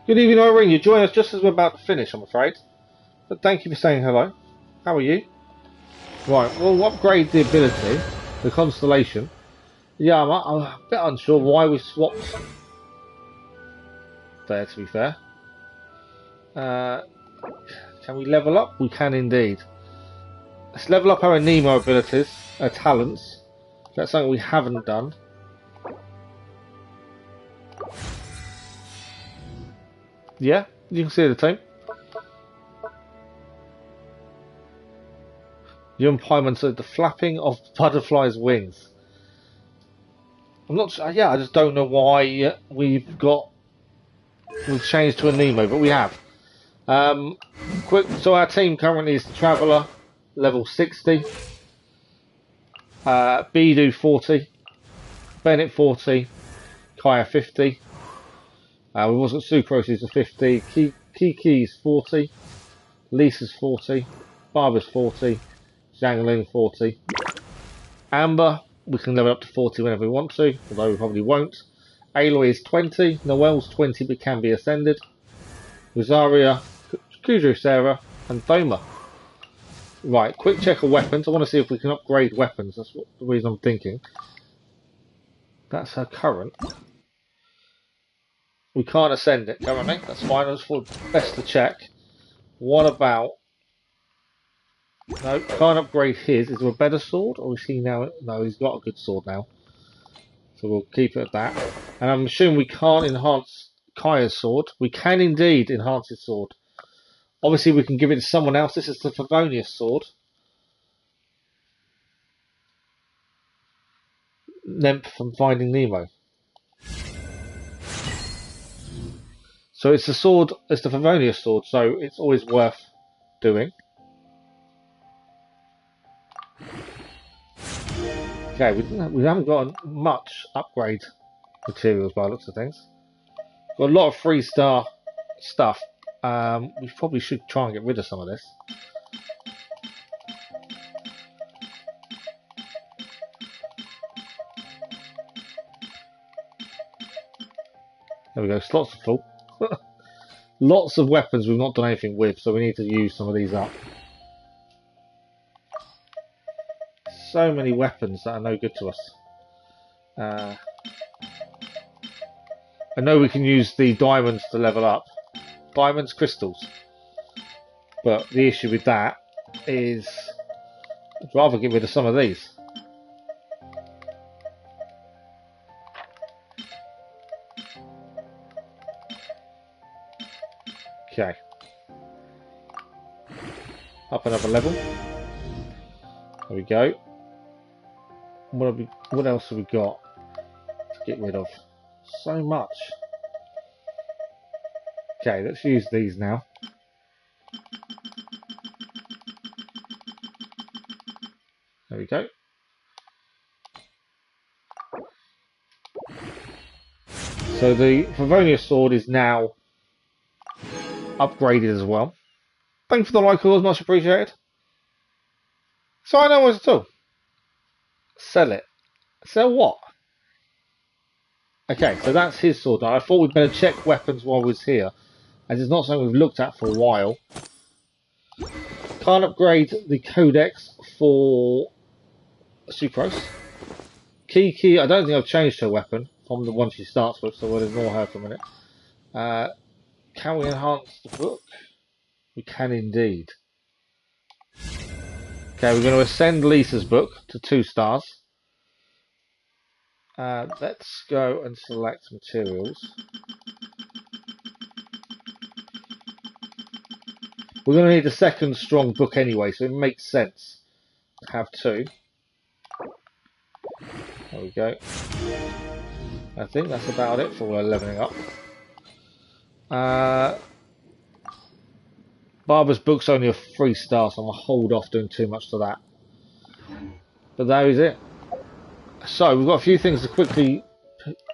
Good evening, Irene. You join us just as we're about to finish, I'm afraid. But thank you for saying hello. How are you? Right, we'll upgrade the ability, the constellation. Yeah, I'm a bit unsure why we swapped there, to be fair. Can we level up? We can indeed. Let's level up our Nemo abilities, our talents. That's something we haven't done. Yeah, you can see the team. Young Pyman said the flapping of butterflies' wings. I'm not sure, yeah, I just don't know why we've changed to a Nemo, but we have. So our team currently is Traveller, level 60. Bidu 40. Bennett 40. Kaya 50. We've also got Sucrose's a 50. Kiki's 40. Lisa's 40. Barbara's 40. Zhangling 40. Amber, we can level up to 40 whenever we want to, although we probably won't. Aloy is 20. Noelle's 20 but can be ascended. Rosaria, Kudru Sarah, and Thoma. Right, quick check of weapons. I want to see if we can upgrade weapons. That's the reason I'm thinking. That's her current. We can't ascend it currently. That's fine. I just thought best to check. What about... No, can't upgrade his. Is there a better sword? Or is he now... No, he's got a good sword now. So we'll keep it at that. And I'm assuming we can't enhance Kaya's sword. We can indeed enhance his sword. Obviously we can give it to someone else. This is the Favonius sword. Nemp from Finding Nemo. So it's the sword, it's the Favonius sword, so it's always worth doing. Okay, we haven't got much upgrade materials by the looks of things. Got a lot of 3-star stuff. We probably should try and get rid of some of this. There we go, slots are full. Lots of weapons we've not done anything with, so we need to use some of these up. So many weapons that are no good to us. I know we can use the diamonds to level up. Diamonds, crystals. But the issue with that is I'd rather get rid of some of these. Okay. Up another level. There we go. What else have we got to get rid of? So much. Okay, let's use these now. There we go. So the Favonia sword is now upgraded as well. Thank you for the like, cause much appreciated. So I know what to do. Sell it. Sell what? Okay, so that's his sword. Now, I thought we'd better check weapons while we was here, as it's not something we've looked at for a while. Can't upgrade the codex for Sucrose. Kiki, I don't think I've changed her weapon from the one she starts with, so we'll ignore her for a minute. Can we enhance the book? We can indeed. Okay, we're going to ascend Lisa's book to 2 stars. Let's go and select materials. We're going to need a second strong book anyway, so it makes sense to have 2. There we go. I think that's about it for leveling up. Barbara's book's only a 3-star, so I'm going to hold off doing too much to that. But that is it. So, we've got a few things to quickly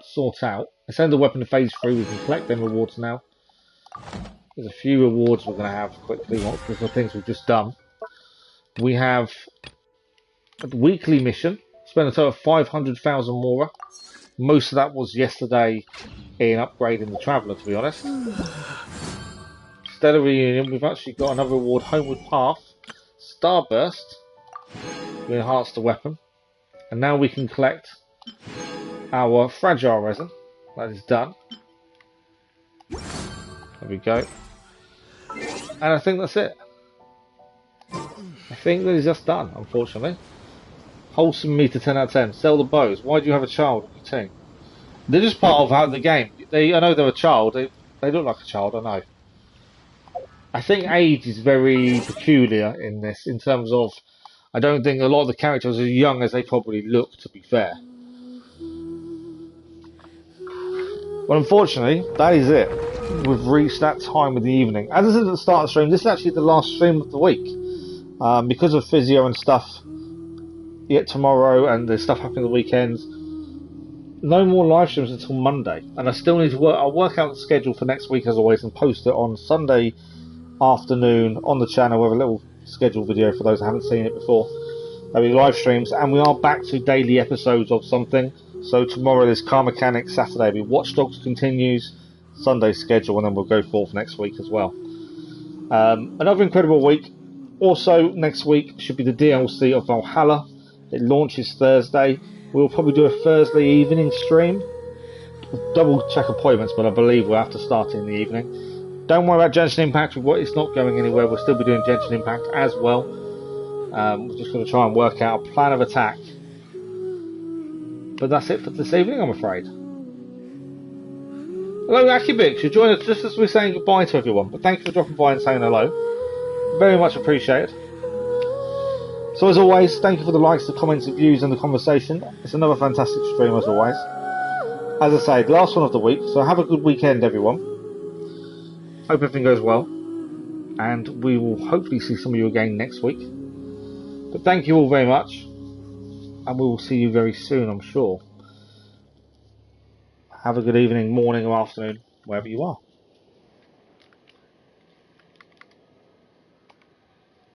sort out. Ascend the weapon to phase 3, we can collect them rewards now. There's a few rewards we're going to have quickly, because of things we've just done. We have a weekly mission, spend a total of 500,000 Mora. Most of that was yesterday in upgrading the Traveller, to be honest. Stellar Reunion, we've actually got another reward, Homeward Path. Starburst, we enhanced the weapon. And now we can collect our Fragile Resin. That is done. There we go. And I think that's it. I think that is just done, unfortunately. Wholesome meter 10 out of 10. Sell the bows. Why do you have a child on your team? They're just part of how the game. I know they're a child. They look like a child, I know. I think age is very peculiar in this, in terms of, I don't think a lot of the characters are as young as they probably look, to be fair. Well, unfortunately, that is it. We've reached that time of the evening. As I said at the start of the stream, this is actually the last stream of the week. Because of physio and stuff, yet tomorrow and there's stuff happening the weekends, no more live streams until Monday. And I still need to work. I'll work out the schedule for next week as always and post it on Sunday afternoon on the channel with a little schedule video for those who haven't seen it before. There'll be live streams, and we are back to daily episodes of something. So tomorrow there's Car Mechanics, Saturday will be Watch Dogs continues, Sunday's schedule, and then we'll go forth next week as well. Another incredible week. Also next week should be the DLC of Valhalla. It launches Thursday. We'll probably do a Thursday evening stream. We'll double check appointments, but I believe we'll have to start in the evening. Don't worry about Genshin Impact. It's not going anywhere. We'll still be doing Genshin Impact as well. We're just going to try and work out a plan of attack. But that's it for this evening, I'm afraid. Hello, Akibix. You joined us just as we're saying goodbye to everyone. But thank you for dropping by and saying hello. Very much appreciated. So as always, thank you for the likes, the comments, the views and the conversation. It's another fantastic stream as always. As I say, the last one of the week, so have a good weekend everyone. Hope everything goes well. And we will hopefully see some of you again next week. But thank you all very much. and we will see you very soon, I'm sure. Have a good evening, morning or afternoon, wherever you are.